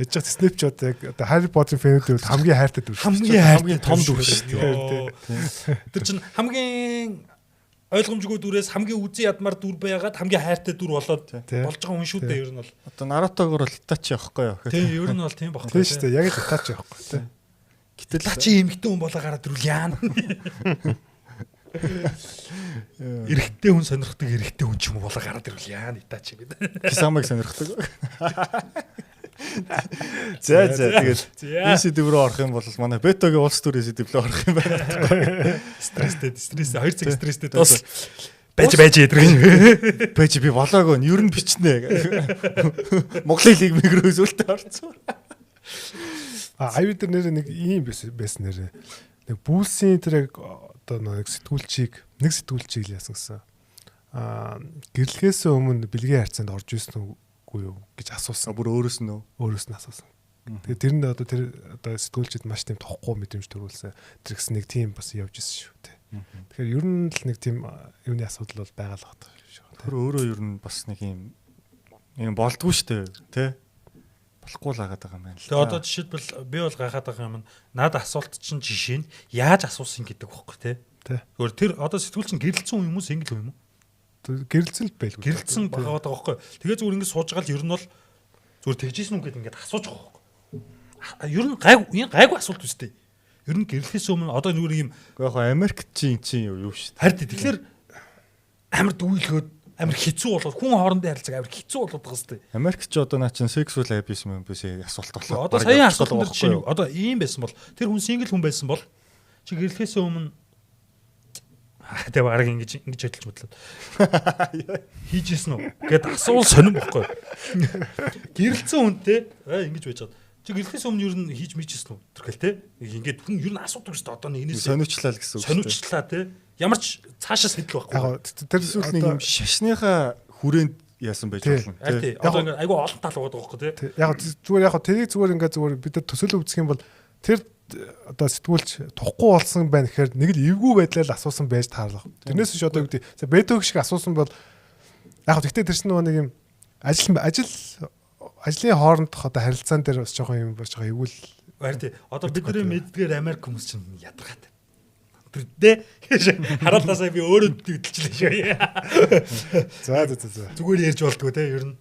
Яж чад Снэп ч одоо яг Harry Potter-ийн фэнүүд хамгийн хайртай дүр. Хамгийн том дүр шүү дээ. Тэр чинь хамгийн ойлгомжгүй дүрээс хамгийн үзий ядмар дүр байгаад хамгийн хайртай дүр болоод болж байгаа хүн шүү дээ ер нь бол. Одоо Нарутогоор л Итачи явахгүй юу? Тийм ер нь бол тийм багхгүй. Тийм шүү дээ. Яг л Итачи явахгүй тийм. Гэтэл Итачи эмэгтэй хүн болоо гараад ирвэл яана. Эрэгтэй хүн сонирхдаг эрэгтэй хүн ч юм уу болоо гараад ирвэл яана Итачи гэдэг. Кисамыг сонирхдаг. За тэгээд энэ сэдв рүү орох юм бол манай Бетогийн улс төрийн сэдв рүү орох юм байна. Стресстэй 2 цаг стресстэй тус. байж эдэр гэж. Байж би болоогүй. Ер нь бичнэ. Монголын лиг мэгрөө зөвлөлтөд орцсон. Аюу дээр нэр нэг ийм байсан нэр. Нэг бүүсийн тэр яг одоо нэг сэтгүүлчийг л яасан гэсэн. Гэрлэхээс өмнө бэлгийн харьцаанд орж ирсэн үгүй юу гэж асуусан. Бүр өөрөөс нь асуусан. Тэгээд тэр нь одоо сэтгүүлчид маш тийм тохгүй мэдрэмж төрүүлсэн. Тэр гэсэн нэг тийм бас явж исэн шүү те. Тэгэхээр ер нь л нэг тийм юуны асуудал бол байгаа л байна шүү. Тэр өөрөө ер нь бас нэг юм болдгоо шүү те. Болохгүй л агаад байгаа юм байна л. Тэгээ одоо жишээлбэл би бол гайхаад байгаа юм. Наад асуулт чинь жишээ нь яаж асуусан гэдэг багхгүй те. Зүгээр тэр одоо сэтгүүлч нь гэрэлцсэн хүмүүс ингэл юм уу? Гэрэлцэл байлгүй. Гэрэлцсэн байгаа байхгүй. Тэгээ зүгээр ингэ сууж байгаа л ер нь бол зүгээр тэгжсэн үг гэдэг ингээд асууж байгаа байхгүй. Ер нь гайгүй асуулт үстэй. Ер нь гэрлэхээс өмнө одоо зүгээр юм яг Америкт чинь юу шүү дээ. харин тэгэхээр амар дүүлгөөд амар хэцүү болоод хүн хоорондын харилцааг амар хэцүү болоод байгаа сте. Америкч одоо наа чин sexual abuse юм биш асуулт болоо. Одоо саяхан асуулт дээр чинь одоо ийм байсан бол тэр хүн сингл хүн байсан бол чи гэрлэхээс өмнө тэгээ бараг ингэж хөдөлж бодлоо. Хийжсэн үү гэд асуул сонирн бохгүй. Гэрэлцсэн хүнтэй ингэж байж байгаа. Чи гэрлэхээс өмнө юу н хийж мичсэн үү тэрхэл те. Ингээд хүн юу н асуудаг шүү дээ. Одоо нэг энэс сониучлаа л гэсэн үг. Сониучлаа те. Ямар ч цаашаа сэтэл байхгүй. Яг тэр эсвэл нэг юм шашныхаа хүрээнд яасан байж болно тий. Одоо ингээд айгүй олон тал байгаа байхгүй тий. Яг зүгээр тэрийг зүгээр ингээд зүгээр бид нар төсөөлө үзэх юм бол тэр одоо сэтгүүлч тухгүй болсон байна гэхээр нэг л эвгүй байдлаар асуусан байж таарлах. Тэрнээс биш одоо гэдэг бэтөг шиг асуусан бол яг гэхдээ тэр чинь нэг юм ажлын хоорондох одоо харилцаан дээр бас жоохон юм болж байгаа эвгүй л байна тий. Одоо бидний мэддгээр Америк хүмүүс чинь ядаргаатай. Тэрдээ хараалаасаа би өөрөө төгөлчлээ шүү. За. Зүгээр ярьж болдгоо те ер нь.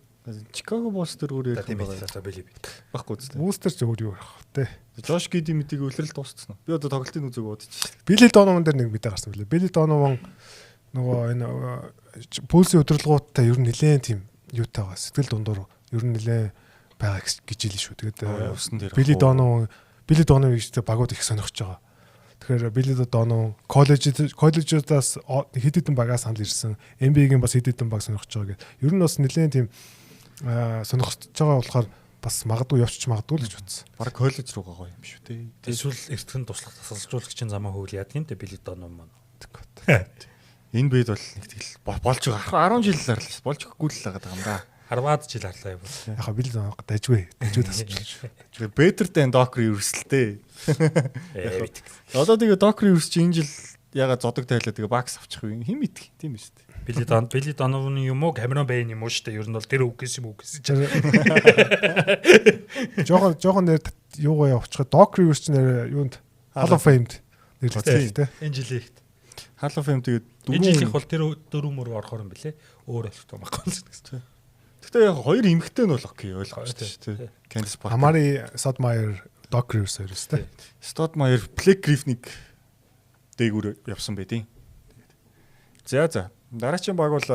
Чикаго Булс тэр өөр ярьж байгаа. Баггүй зү. Бүүстер ч өөр юу байх те. Жош Гиди мэдийг үлрэл дууссан. Би одоо тоглолтын үзег бодчих. Билли Донован дээр нэг мэдээ гарсан билээ. Билли Донован нөгөө энэ пүүлсийн удирдлагуудтай ер нь нэлээд тийм юутай байгаа. Сэтгэл дундуур ер нь нэлээд байгаа гэж хэлсэн шүү. Тэгээд Билли Донован ихтэй багууд их сонирхож байгаа. Тэгэхээр Билли Донован коллежуудаас хэд хэдэн багаас санал ирсэн. NBA-гийн бас хэд хэдэн баг сонирхож байгаа гэдэг. Ер нь бас нэлээд тийм сонирхож байгаа болохоор бас магадгүй явчих магадгүй л гэж бодсон. Бараг коллеж руу байгаа юм шүү дээ. Эсвэл эртхэн туслах тасалжуулагчийн замаа хөвөл яадаг юм те Билли Донован маань. Энэ бид бол нэг тэгэл болж байгаа. 10 жил арлаа. Болж өгөхгүй л байгаа юм да. 10-аад жил арлаа юм. Яг Билли Донован дажгүй тасалж. Тэгээ Better than Docker ерөөсөлтэй. Одоо тэгээ Docker ерөөс чи энэ жил яга зодог тайлаа тэгээ бакс авчих юм. Хэн мэдэх тийм шүү дээ. Билли Донованы юм уу Камерон Бэйн юм уу шүү дээ. Ер нь бол тэр үгээс юм үгээс. Жохон нэр юугаа явуучих. Docker ерөөс чи нэр юунд Hall of Fame-д нэрлэгдсэн тий. Энэ жилийнх. Hall of Fame тэгээд энэ жилийнх бол тэр дөрөв орохоор юм бэлээ. Өөр болох юм байхгүй гэсэн. Гэхдээ яг хоёр эмэгтэй нь бол окей ойлгож байна шүү дээ. Candice Parker. Amari Stoudemire Docker ерөөс тий. Stoudemire Blake Griffin-ыг дээгүүр явсан байдیں۔ За. Дараагийн баг бол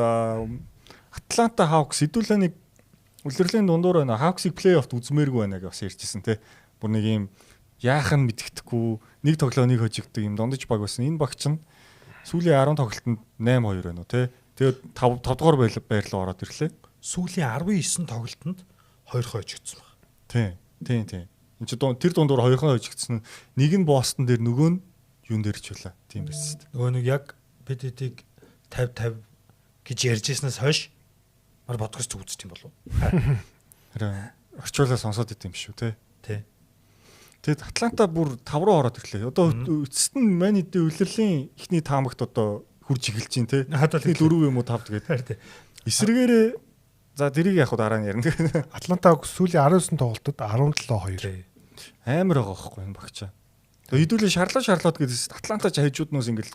Atlanta Hawks хэдүүлээ нэг үлрэлийн дундуур байна. Hawks-ыг плей-оффт үзмээргүй байна гэж бас ярьжсэн тий. Бүр нэг юм яахан мэдгэдэггүй нэг тоглоомыг хожигддаг юм дундаж баг байсан. Энэ багч нь сүүлийн 10 тоглолтод 8-2 байна уу тий. Тэгээд 5 дугаар байрлал ороод ирлээ. Сүүлийн 19 тоглолтод 2 хожигдсон баг. Тийм. Энд чи тэр дундуур 2 хожигдсон. Нэг нь Бостон дээр нөгөө нь юун дээр ч байлаа. Тийм байсан. Нөгөө нэг яг BDD-г 50 гэж ярьжсэнээс хойш мар подкаст үздэг юм болов. Харин орчуулаа сонсоод идэм шүү те. Тий. Тэгэд Атланта бүр 5 руу ороод ирлээ. Одоо эцэст нь мань эдийн үлрэлийн ихний таамагт одоо хурж эхэлж байна те. 4 юм уу 5 тэгээд. Эсвэргээрээ за дэрийг яг дараа нь ярина. Атланта сүүлийн 19 тоглолтод 17-2. Амар байгаа байхгүй энэ багчаа. Тэгээ хэдүүлээ шарлаад гэдээс Атланта ч хажууднаас ингээл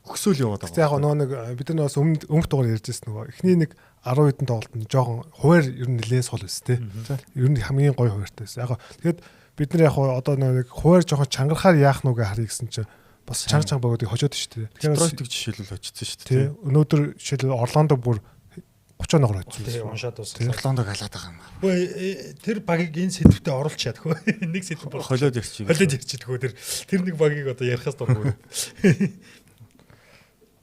өгсөөл яваад байгаа. Тэгээ яг нөгөө нэг бид нар бас өмнөх дугаар ярьжсэн нөгөө эхний нэг 10 хэдэн тоглолт нь жоохон хуваар ер нь нэлээд сул өс тээ. Ер нь хамгийн гоё хуваартай байсан. Яг тэгэд бид нар яг одоо нэг хуваар жоохон чангарахаар яах нүгэ харъя гэсэн чинь бас чанга богоодыг хожоод шүү дээ. Тэгэхээр Детройт жишээлбэл очсон шүү дээ. Өнөөдөр жишээлбэл Орландо бүр 30 ногоор очсон. Тэгээ уншаад дууссан. Орландог халаад байгаа юм аа. Үгүй тэр багийг энэ сэдвтэ оруулах чадахгүй. Нэг сэдв бол холиод ярьчих. Тэр нэг багийг одоо ярихаас дургүй.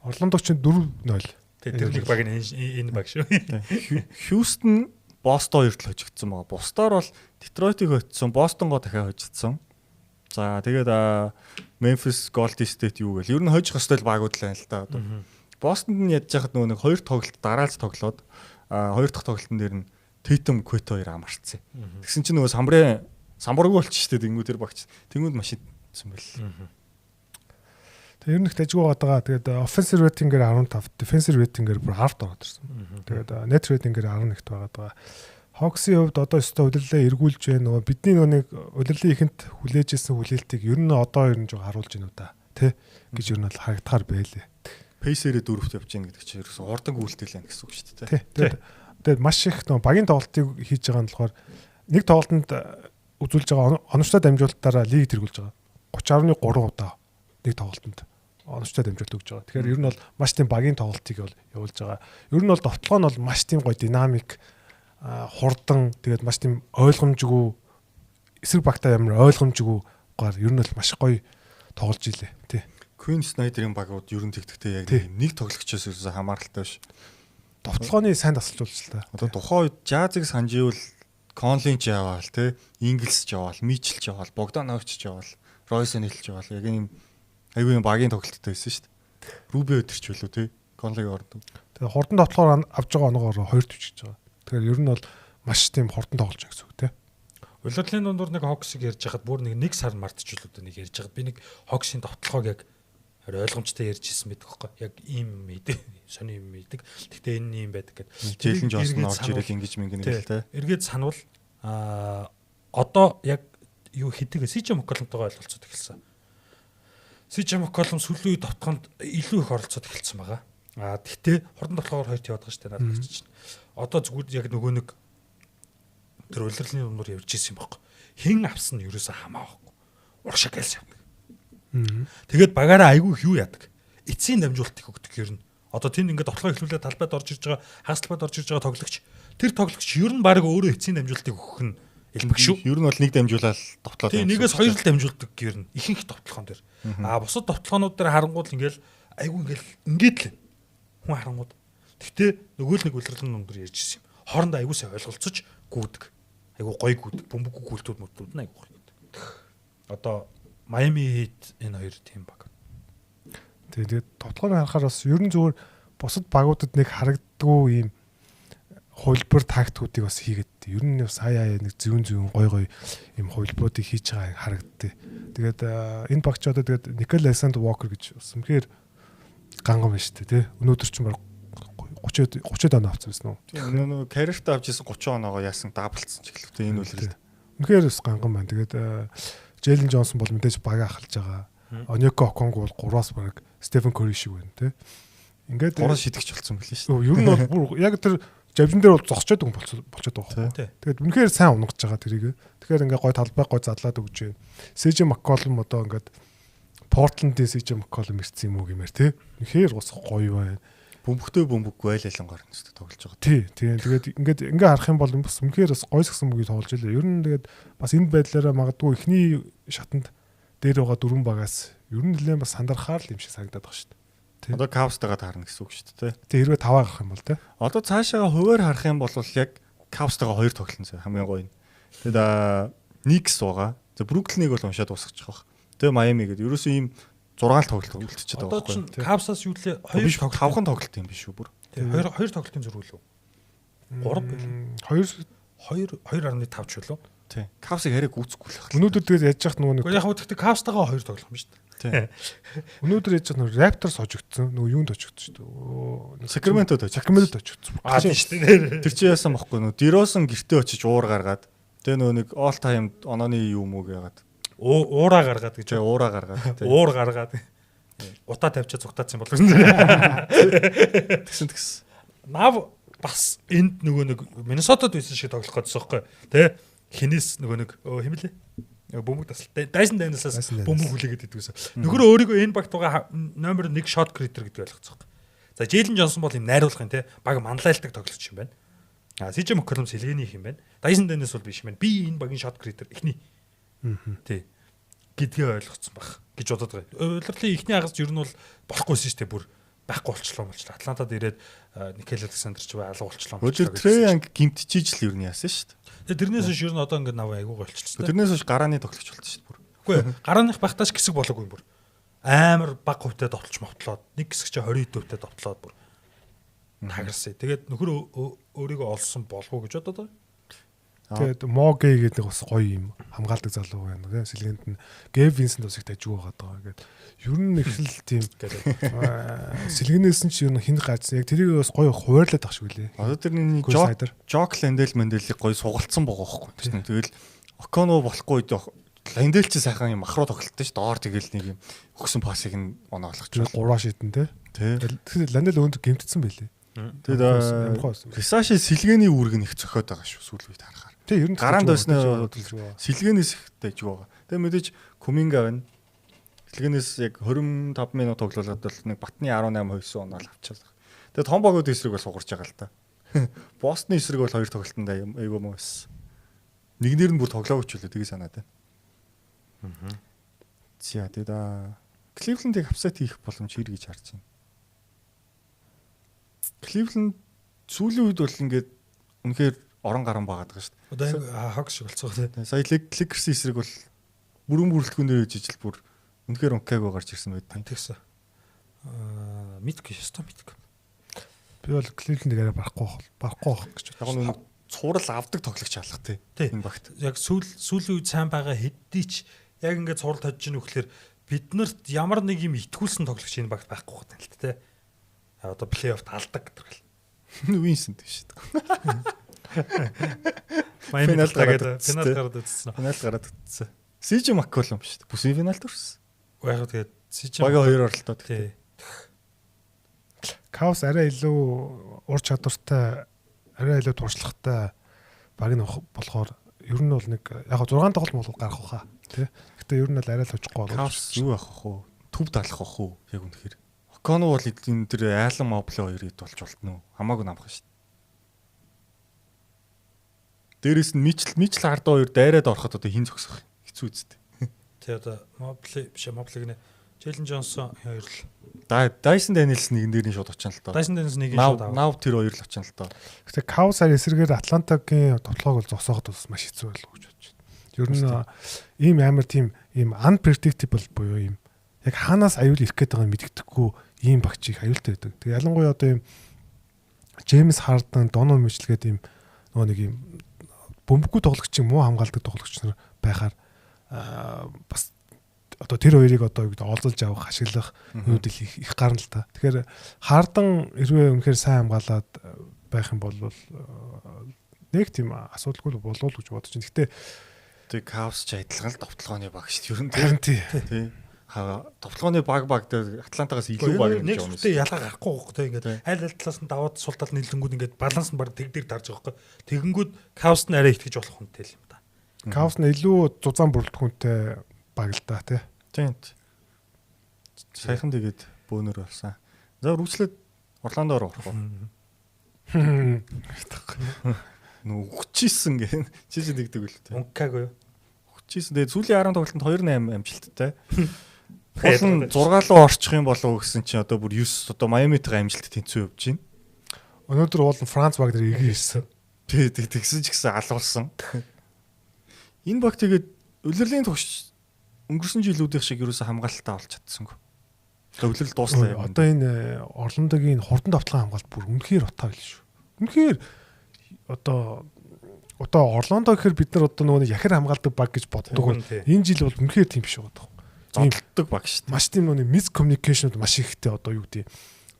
Орлондоо чинь 4-0. Тэр нэг баг энэ баг шүү. Хьюстон Бостон 2-т хожигдсон байгаа. Бусдаар бол Детройтыг хоцсон, Бостонгоо дахиад хожигдсон. За тэгээд Memphis Golden State юу гээл. Ер нь хожих хөстэй багууд л байна л да. Бостонд нь ядж хахад нөгөө нэг 2 тоглолт дараалж тоглоод 2 дахь тоглолтын дээр нь Tatum Quet 2 амарцсан. Тэгсэн чинь нөгөө самбаргүй болчих штэ тэнгүүд тэр багч. Тэнгүүд машинсан байл. Тэгээ ер нь их дажгүй байгаа. Тэгээд offensive rating-ээр 15, defensive rating-ээр бүр 10 ороод ирсэн. Тэгээд net rating-ээр 11-т байгаа. Hawks-ийн хувьд одоо өстө удирлаа эргүүлж байна. Нөгөө бидний нэг удирлын ихэнд хүлээж исэн хүлээлтийг ер нь одоо ер нь жоо харуулж байна уу да. Тэ гэж ер нь бол харагдахаар байлээ. Pacer-ээр 4-т явж гин гэдэг чинь ерөөсө урдан гүйлтэл байна гэсэн үг шүү дээ. Тэгээд маш их нөгөө багийн тоглолтыг хийж байгаа нь болохоор нэг тоглолтод үзүүлж байгаа оновчтой дамжуулалтаараа лиг тэргүүлж байгаа. 30.3 удаа нэг тоглолтод оновчтой дамжуулалт өгж байгаа. Тэгэхээр ер нь бол маш тийм багийн тоглолтыг бол явуулж байгаа. Ер нь бол товтлогоо нь бол маш тийм гоё динамик хурдан тэгээд маш тийм ойлгомжгүй эсрэг багтаа ямар ойлгомжгүй гоор ер нь бол маш гоё тоглож илээ. Тий. Queen Snyder-ийн багууд ер нь тэгтгтэй яг нэг тоглогчоос ерөөсө хамааралтай биш. Товтлогооны сайн тасалж л та. Одоо тухайн үед Jazz-ыг сандживэл Conley ч яваал те, Ingles ч яваал, Mitchell ч яваал, Bogdanovic ч яваал, Royce O'Neal ч яваал. Яг ийм айгүй багийн тоглолттой байсан шүү дээ. Rubio өдөрч билүү те, Conley-гийн ордог. Тэгээ хурдан товтлогоор авч байгаа оноогоор 2 төвчж байгаа. Тэгэхээр ер нь бол маш тийм хурдан тоглож байгаа гэсэн үг те. Улирлын дундуур нэг Hawks-ыг ярьж хахад бүр нэг сар мартчихлоо нэг ярьж хахад би нэг Hawks-ийн товтлогоог яг ойлгомжтой ярьж ирсэн байдаг хөөхгүй. Яг ийм мэдээ, сони юм мэддэг. Гэхдээ энэ юм байдаг гэдэг. Jalen Johnson орж ирэл ингэж мингэн нэг л те. Эргээд санвал одоо яг юу хэдийгээ CJ McCollum-тойгоо ойлголцоод эхэлсэн. CJ McCollum сүүлийн үед товтлогонд илүү их оролцоод эхэлсэн байгаа. Гэхдээ хурдан товтлогоор хоёрт яваад байгаа шүү дээ надад гэж чинь. Одоо зүгээр яг нөгөө нэг тэр улирлын дундуур явж ирсэн юм байхгүй. Хэн авсан нь ерөөсөө хамаахгүй. Урагшаа гэлс явна. Тэгээд багаараа айгүй их юу яадаг. Эцсийн дамжуултыг өгдөг ер нь. Одоо тэнд ингээд товтлогоо эхлүүлээд талбайд орж ирж байгаа, хагас талбайд орж ирж байгаа тоглогч. Тэр тоглогч ер нь баг өөрөө эцсийн дамжуултыг өгөх нь элмэг шүү. Ер нь бол нэг дамжуулаад товтлоод. Тийм нэгээс хоёр л дамжуулдаг ер нь. Ихэнх товтлогоон дээр. Бусад товтлогоонууд дээр харангуул ингээл айгүй ингээд л хүн харангууд. Гэхдээ нөгөө л нэг улирлын дундуур ярьж ирсэн юм. Хоорондоо айгүй сайн ойлголцож гүйдэг. Айгүй гоё гүйдэг. Бөмбөггүй гүйлтүүд мөтлүүд нь айгүй гоё. Одоо Miami Heat энэ хоёр тим баг. Тэгээд товтлогоо харахаар бас ер нь зүгээр бусад багуудад нэг харагддгүй ийм хувилбар тактикуудыг бас хийгээд ер нь сая нэг зүүн гой ийм хувилбаруудыг хийж байгаа харагдтыг. Тэгээд энэ багч одоо тэгээд Nickel Alexander Walker гэж бас үнэхээр ганган байна шүү дээ тий. Өнөөдөр ч баг 30 оноо авсан байсан уу? Тийм нөгөө карьерт авчихсан 30 оноогоо яасан даблцсан ч гэлээ энэ үлрэлт. Үнэхээр бас ганган байна. Тэгээд Jalen Johnson бол мэдээж баг ахалж байгаа. Onyeka Okongwu бол 3-аас баг Stephen Curry шиг байна тий. Ингээд 3 шидэгч болсон билээ шүү. Ер нь бол бүр яг тэр жавжин дээр бол зогсчод байгаа болчиход байгаа хөө. Тэгээд үнэхээр сайн унгаж байгаа тэрийг. Тэгэхээр ингээ гой талбай гой задлаад өгч байна. CJ McCollum одоо ингээд Portland-ийн CJ McCollum ирсэн юм уу гэмээр тий. Үнэхээр ус гоё байна. Бөмбөгтэй бөмбөггүй айлалангаар нэстэ тоглож байгаа. Тий. Тэгээд ингээ харах юм бол бас үнэхээр бас гоё сагсан мөгийг тоглож илээ. Ер нь тэгээд бас энэ байдлаараа магадгүй ихний шатанд дээр байгаа дөрвөн багаас ер нь нэлээд бас сандархаар л юм шиг санагдаад байгаа шүү дээ. Одоо Cavs-тайгаа таарна гэсэн үг шүү дээ. Тэг хэрвээ таваа гарах юм бол те. Одоо цаашаа хуваар харах юм бол яг Cavs-тайгаа 2 тоглолцсон хамгийн гоё нь. Тэгээд Knicks байгаа. За Brooklyn-ыг бол уншаад дуусгачих واخ. Тэгээ Miami гэдэг ерөөсөө ийм 6 тоглолт үлдчихэж байгаа байхгүй. Одоо Cavs-аас юу лээ 2 тоглолт 5хан тоглолт юм биш үү бүр. Тэгээ 2 тоглолтын зөрүү лөө. 3 2.5 ч үлээ. Тий. Cavs-ыг хараа гүцэхгүй л байна. Өнөөдөр тэгээд яаж яах нөгөө нэг яг хөө тэгтээ Cavs-тайгаа 2 тоглох юм шүү дээ. Тий. Өнөөдөр яаж яах нөгөө Raptors хожигдсон. Нөгөө юунд очигдсон шүү дээ. Sacramento-д очигдсон. Тийм шүү дээ. Тэр чи яасан бохгүй нөгөө DeRozan гэртээ очиж уур гаргаад тэгээ нөгөө нэг all time онооны юм уу гэгаад уураа гаргаад гэж уура гаргаад уур гаргаад утаа тавьчаа цугтаацсан болов. Тэгсэн. Нав бас энд нөгөө нэг Миннесотад байсан шиг тоглох гэсэн байхгүй тий. Хинээс нөгөө нэг хэмлээ. Бөмбөг тасалтай. Dyson Daniels-аас бөмбөг хүлээгээд идвэсэн. Нөхөр өөрийгөө энэ багтугаа номер 1 shot creator гэдэг ойлгоцсон. За Jalen Johnson бол юм найруулах юм тий. Баг манлайлдаг тоглогч юм байна. CJ McCollum сэлгээний юм байна. Dyson Daniels бол биш юм байна. Би энэ багийн shot creator эхний. Тий. Гэдгээ ойлгоцсон баг гэж бодоод байгаа. Улирлын ихний хагас ер нь бол болохгүйсэн шүү дээ бүр. байхгүй болчлоо. Атлантад ирээд Никел Александр ч бай алга болчлоо. Roger Trey анги гимтчихийж л юу яасан шүү дээ. Тэрнээс хойш ер нь одоо ингээд наваа айгуугаа болчихсон. Тэрнээс хойш гарааны тоглогч болсон шүү дээ бүр. Үгүй гарааных багтааш хэсэг болоогүй бүр. Амар баг хувьтай довтлж мовтлоод нэг хэсэг чи 20 хувьтай довтлоод бүр тагарсан. Тэгээд нөхөр өөрийгөө олсон болов уу гэж бодоод байгаа. Тэгээд Могэ гэдэг нэг бас гоё юм хамгаалдаг залуу байна тийм сэлгэнд нь Гэв Винсент бас их дажиг байгаад байгаа. Ингээд ер нь их л тийм сэлгэнээс нь ч ер нь хин гацсан. Яг тэрийг бас гоё хуваарлаад ах шиг үлээ. Одоо тэрний Жок Ландел Мэнделийг гоё сугалцсан байгаа байхгүй. Тэгэл Оконо болохгүй үед Ландел ч сайхан юм махруу тоглолттой ш. Доор тэгэл нэг юм өгсөн пассыг нь оноолгож байна. 3 шидэн те. Тэгэхээр Ландел өөнд гэмтсэн байлээ. Тэгээд Рисаши сэлгээний үүрэг нь их цохиод байгаа шүү сүүл үед харахаар. Тэг ер нь гараанд байснаа сэлгээнээс их дайж байгаа. Тэгээ мэдээж Куминга байна. Сэлгээнээс яг 25 минут тоглолоод бол нэг Батны 18 хойсон оноол авчихлаа. Тэгээ том богод эсрэг бас угарч байгаа л та. Бостны эсрэг бол 2 тоглолтонд айгүй муу байсан. Нэгнэр нь бүр тоглоогүй ч үлээ тгий санаад байна. За тэгээд Кливлендийг апсет хийх боломж хэр гэж харж байна. Кливленд сүүлийн үед бол ингээд үнэхээр орон гарan байгаад байгаа шүү дээ. Одоо хог шиг болцоо тий. Сая Ликерс эсрэг бол бүрэн бүрэлдэхүүнээр жижил бүр үнэхээр ункааг гарч ирсэн байдаг. Тэгсэн. Мэдгүй ёстой мэдгүй. Би бол Кливлендийг арай барахгүй байх гэж байна. Яг нь цуврал авдаг тоглогч алах тий. Энэ багт. Яг сүүлийн үед сайн байгаа хэдий ч яг ингээд цуврал тожж ийн үхлээр биднэрт ямар нэг юм итгүүлсэн тоглогч энэ багт байхгүй байна л тий. Одоо плей-оффт алдаг гэдэг л. Винсент биш үү? Финал гараад утсан. Финал гараад утсан. Сижи Макколом биш үү? Бүсийн финалд хүрсэн. Яг тэгээд Сижи багийн 2 оролтоод тий. Каус арай илүү ур чадвартай, арай илүү туршлагатай баг нь болохоор ер нь бол нэг яг 6 тоглолт мол гарах واخа тий. Гэтэ ер нь бол арай л очихгүй болов. Каус юу авах вэ? Төв далах واخ уу? Яг үнэхээр. Оконо бол энэ тэр Айлан Мобле хоёрыг болж болтно. Хамаагүй намхан шүү дээ. Дээрээс нь Мичл Хардо хоёр дайраад ороход одоо хин зогсох хэцүү үсттэй. Тэ одоо Мобле биш Моблег нэ Джейлен Джонсон хоёр л. Дайсон Даниэлс нэгэн дээр нь шууд очино л доо. Дайсон Даниэлс нэг шууд аваа. Нав тэр хоёр л очино л доо. Гэтэ Каусаар эсрэгээр Атлантагийн тоглоог бол зогсооход бас маш хэцүү байлгүй гэж бодож байна. Ер нь ийм амар тийм ийм unpredictable буюу ийм яг хаанаас аюул ирэх гээд байгааг мэддэхгүй ийм багч их аюултай байдаг. Тэгээ ялангуяа одоо ийм Джеймс Харден, Доноvan Mitchell гэдэг ийм нөгөө нэг ийм бөмбөггүй тоглогчийн муу хамгаалдаг тоглогч нар байхаар бас одоо тэр хоёрыг одоо юу гэдэг олзолж авах, ашиглах үед их гарна л та. Тэгэхээр Харден хэрвээ үнэхээр сайн хамгаалаад байх юм бол нэг тийм асуудалгүй болов уу гэж бодож байна. Гэтэ тэг Каус ч адилхан л товтлогооны багш шүү. Ер нь харин тий. Товтлогооны баг дээр Атлантагаас илүү баг нэг зүгтээ ялгаа гарахгүй байхгүй те ингээд аль талаас нь даваад сул тал нийлэнгүүд ингээд баланс нь баг тэг дээр дарж байгаа байхгүй. Тэгэнгүүт Каус нь арай итгэж болох хүнтэй л юм да. Каус нь илүү зузаан бүрэлдэхүүнтэй баг л да тий. Тийм. Сайхан тэгээд бөөнөр болсон. За үргэлжлээд Орландоор орох уу? Нүгчээсэн гэх чи нэгдэг үл тээ. Ункаагүй юу? Хүчээсэн. Тэгээд сүүлийн 10 тоглолтод 2-8 амжилттай. Уул нь 6 руу орчих юм болов уу гэсэн чинь одоо бүр 9 одоо Майамитайгаа амжилт тэнцүү явж байна. Өнөөдөр уул нь Франц баг дээр эгийн ирсэн. Тий, тэгсэн ч гэсэн алуулсан. Энэ баг тэгээд улирлын тогш өнгөрсөн жилүүдийн шиг юусэн хамгаалалтаа олж чадсангүй. Өвлөл дууслаа. Одоо энэ Орландогийн хурдан давталгаа хамгаалт бүр үнэхээр утаа байл шүү. Үнэхээр одоо Орландо гэхээр бид нар одоо нөгөө яхаар хамгаалдаг баг гэж боддог бол энэ жил бол үнэхээр тийм биш байгаа даа. Зодтолдог баг шүү дээ. Маш тийм нөгөө мискоммуникейшнуд маш ихтэй одоо юу гэдэг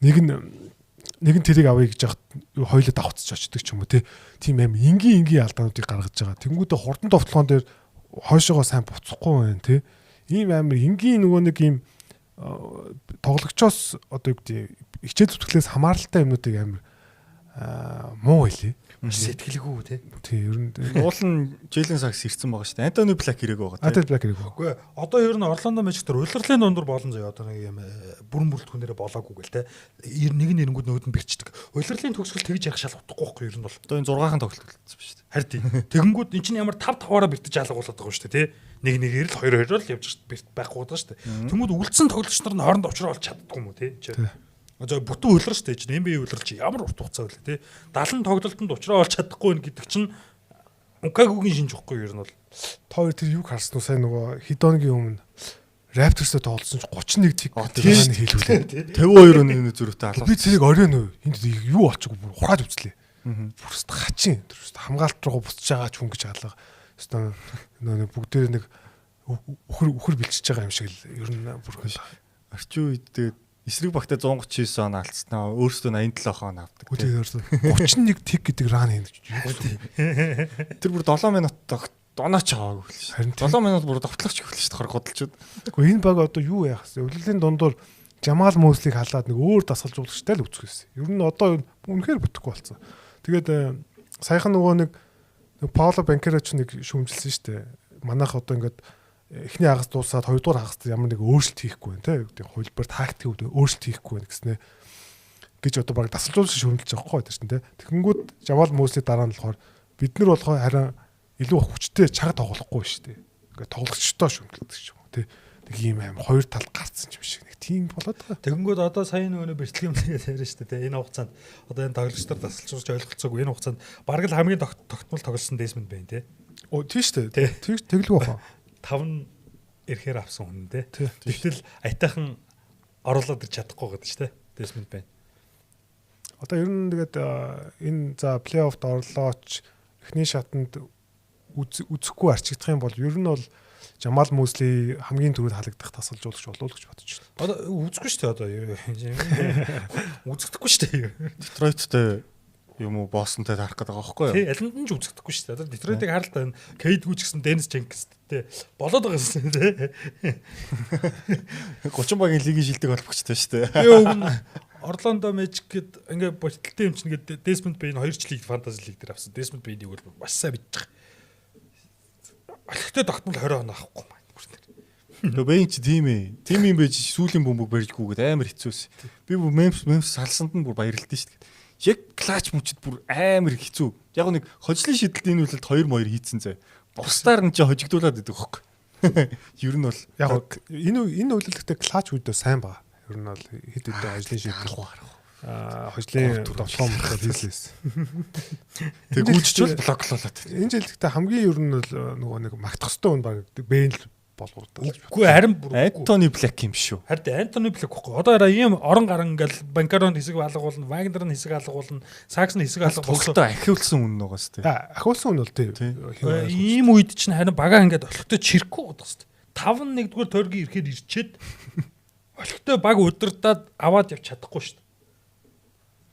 нэг нь тэрийг авъя гэж яхад хоёулаа давхцаж очдөг ч юм уу тийм аим энгийн алдаануудыг гаргаж байгаа. Тэнгүүдээ хурдан давталгаан дээр хойшоогоо сайн буцахгүй байна тий. Ийм амар энгийн нөгөө нэг ийм тоглогчоос одоо юу гэдэг хичээл зүтгэлээс хамааралтай юмнуудыг амар муу хэлээ. Сэтгэлгүй тий. Тий, ер нь уул нь Джейлен Сакс ирсэн байгаа шүү дээ. Антони Блак ирэх байгаа. Антони Блак ирэх байгаа. Үгүй одоо ер нь Орландо Мэжиктер улирлын дундуур болон зөө одоо нэг юм бүрэн бүрэлдэхүүнээрээ болоогүй гэл те. Нэг нь нэрэнгүүд нөгөөд нь бэрчдэг. Улирлын төгсгөл тэгж яах шал утгагүй байхгүй ер нь бол. Одоо энэ 6-хан тоглолт болсон шүү дээ. Харин тий. Тэгэнгүүт эн чинь ямар 5-5-аараа бэртэж алгуулдаг байгаа шүү дээ те. Нэг-нэгээр л 2-2-оор л явж байхгүй байгаа шүү дээ. Тэнгүүд үлдсэн тоглогч нар нь хооронд уучраа олж чаддгүй юм уу те. За бүтэн хөлөр шүү дээ. NBA хөлөр чи ямар урт хугацаа вэ те. 70 тоглолтод учраа олж чадахгүй нэ гэдэг чинь Укагугийн шинж واخгүй ер нь бол. Тоор тэр юг харсан уу сайн нөгөө Хидоногийн өмнө Raptors-тэй тоглосон чинь 31 тик тийм хэлүүлээ. 52 оны зөрүүтэй алуу. Би зэрэг оройн үү. Энд юу болчихгүй бүр хураад үцлээ. Бүрст хачин. Тэр хамгаалт руу буцаж байгаа ч хүн гэж алга. Өстө нөгөө бүгдээр нэг өхөр бэлчиж байгаа юм шиг л ер нь бүр орчин үед тэгээд эсрэг багтаа 139 он алдснаа өөрөөсөө 87 он авдаг. Тэгээд 31 тик гэдэг ран юм. Тэр бүр 7 минут донооч аваагүй л шүү. 7 минут бүр довтлогч эхэлж шүү дээ годолчод. Гэхдээ энэ баг одоо юу яах вэ? Өвлөлийн дундуур Жамал Мөслийг халаад нэг өөр дасгалжуулагчтай л үзэх байсан. Ер нь одоо үнэхээр бүтэхгүй болсон. Тэгээд саяхан нөгөө нэг Пауло Банкероч нэг шүүмжилсэн шүү дээ. Манайх одоо ингээд эхний хагас дуусаад хоёрдугаар хагаст ямар нэг өөрчлөлт хийхгүй байна те. Хөлбөр тактик өөрчлөлт хийхгүй байна гэснээр гэж одоо баг дасгалжуулагч шүүмжилж байгаа хгүй тэр чинь те. Тэгэнгүүт Жамал Мөслийн дараа нь болохоор бид нар болохоо харин илүү хүчтэй чаг тоглохгүй шүү дээ. Ингээд тоглогчтой шүүмжилдэг ч юм уу те. Нэг юм аим хоёр тал гарцсан юм шиг нэг тийм болоод байгаа. Тэгэнгүүт одоо сая нөгөө бэртлэг юм тэгээд яриа шүү дээ. Энэ хугацаанд одоо энэ тоглогчдод дасгалжуулж ойлголцоогүй энэ хугацаанд бараг л хамгийн тогтмол тоглосон Desmond байна те. Оо тийм шүү дээ. Тэглгүй баха. 5 ирэхээр авсан хүн те. Тэгтэл аятайхан оруулаад ирч чадахгүй гэдэг ч те. Desmond байна. Одоо ер нь тэгээд энэ за плей-оффд орлооч эхний шатанд үзэхгүй арчигдах юм бол ер нь бол Жамал Мөсли хамгийн түрүүд халагдах тасалжуулагч болов уу гэж бодож байна. Одоо үзэхгүй шүү дээ одоо. Үзэхдэггүй шүү дээ. Детройттэй юм уу Бостонтэй тарах гэдэг байгаа байхгүй юу? Тий, алинд нь ч үзэхдэггүй шүү дээ. Одоо Детройтыг харалтаа Кейдгүй ч гэсэн Денис Женкинстэй болоод байгаа юм тий. 30 багийн лигийн шилдэг холбогчтой шүү дээ. Юу гэн Орландо Мэжик гэд ингээ болтолтой юм чинь ингээд Desmond Bain 2 жилийн фэнтези лиг дээр авсан. Desmond Bain-ийг бол маш сайн бичиж байгаа. Олигтой тогтмол 20 он авахгүй маань. Нөө Bain ч тийм ээ. Тим юм байж сүүлийн бөмбөг барьжгүйгээд амар хэцүүс. Би бүр Memphis салсанд нь бүр баярлалтай шүү дээ. Яг клач мөчд бүр амар хэцүү. Яг нэг хожлын шидэлт энэ үлэлд 2-2 хийцэн зэ. Бусдаар нь ч хожигдуулаад идэг хөөх. Ер нь бол яг энэ үлэлттэй клач үүдээ сайн баа. Ер нь бол хэд хэдэн ажлын шийдэл хожлын тоглоом хийлээс. Тэг гүйчж блоклуулаад. Энэ жилдээ хамгийн ер нь бол нөгөө нэг магтах хэвээр хүн баг Бэйл болгоордог. Үгүй харин бүр Антони Блэк юм шүү. Харин Антони Блэк гэхгүй. Одоо ийм орон гарan ингээл Банкаронд хэсэг алгуулна, Вагнер нь хэсэг алгуулна, Сакс нь хэсэг алгуулна. Тоглолтоо ахиулсан үн нугаас тээ. Ахиулсан үн бол тийм. Ийм үед чинь харин багаа ингээд олигтой чирхгүй бодох хэвээр. 5-1-р тойргийн ирэхээр ирчээд олигтой баг удирдаад аваад явж чадахгүй шүү дээ.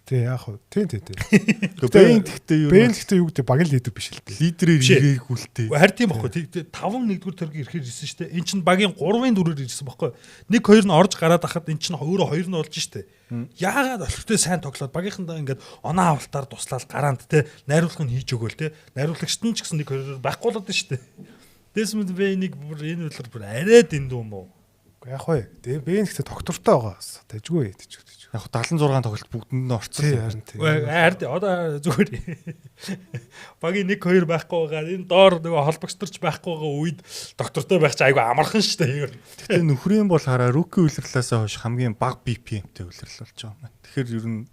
Тий яг хөө. Тий. Бэйн гэхдээ юу гэдэг баг лидер биш л дээ. Лидерээр ирээгүй л тээ. Харин тийм байхгүй. 5-1-р тойргийн ирэхээр ирсэн шүү дээ. Эн чинь багийн 3-ын 4-ээр ирсэн байхгүй. 1-2 нь орж гараад ахад эн чинь өөрөө 2 нь болж шүү дээ. Яагаад олигтой сайн тоглоод багийнхандаа ингээд оноо авалтаар туслаад гараанд те найруулга нь хийж өгөөл те. Найруулагчт нь ч гэсэн 1-2-оор байхгүй болоод шүү дээ. Desmond Bain-ийг бүр энэ үлэр бүр арай дэндүү юм уу? Яг вэ. Bain гэхдээ доктортой байгаа. Тэжгүй тийч. Яг 76 тоглолт бүгдэнд нь орцсон. Харин одоо зүгээр багийн 1-2 байхгүй байгаа. Энэ доор нөгөө холбогчторч байхгүй байгаа үед доктортой байх чи айгүй амархан шүү дээ. Гэтэ нөхрийн бол хараа руки үлрэлээсээ хойш хамгийн бага BPM-тэй үлрэл болж байгаа юм. Тэгэхээр ер нь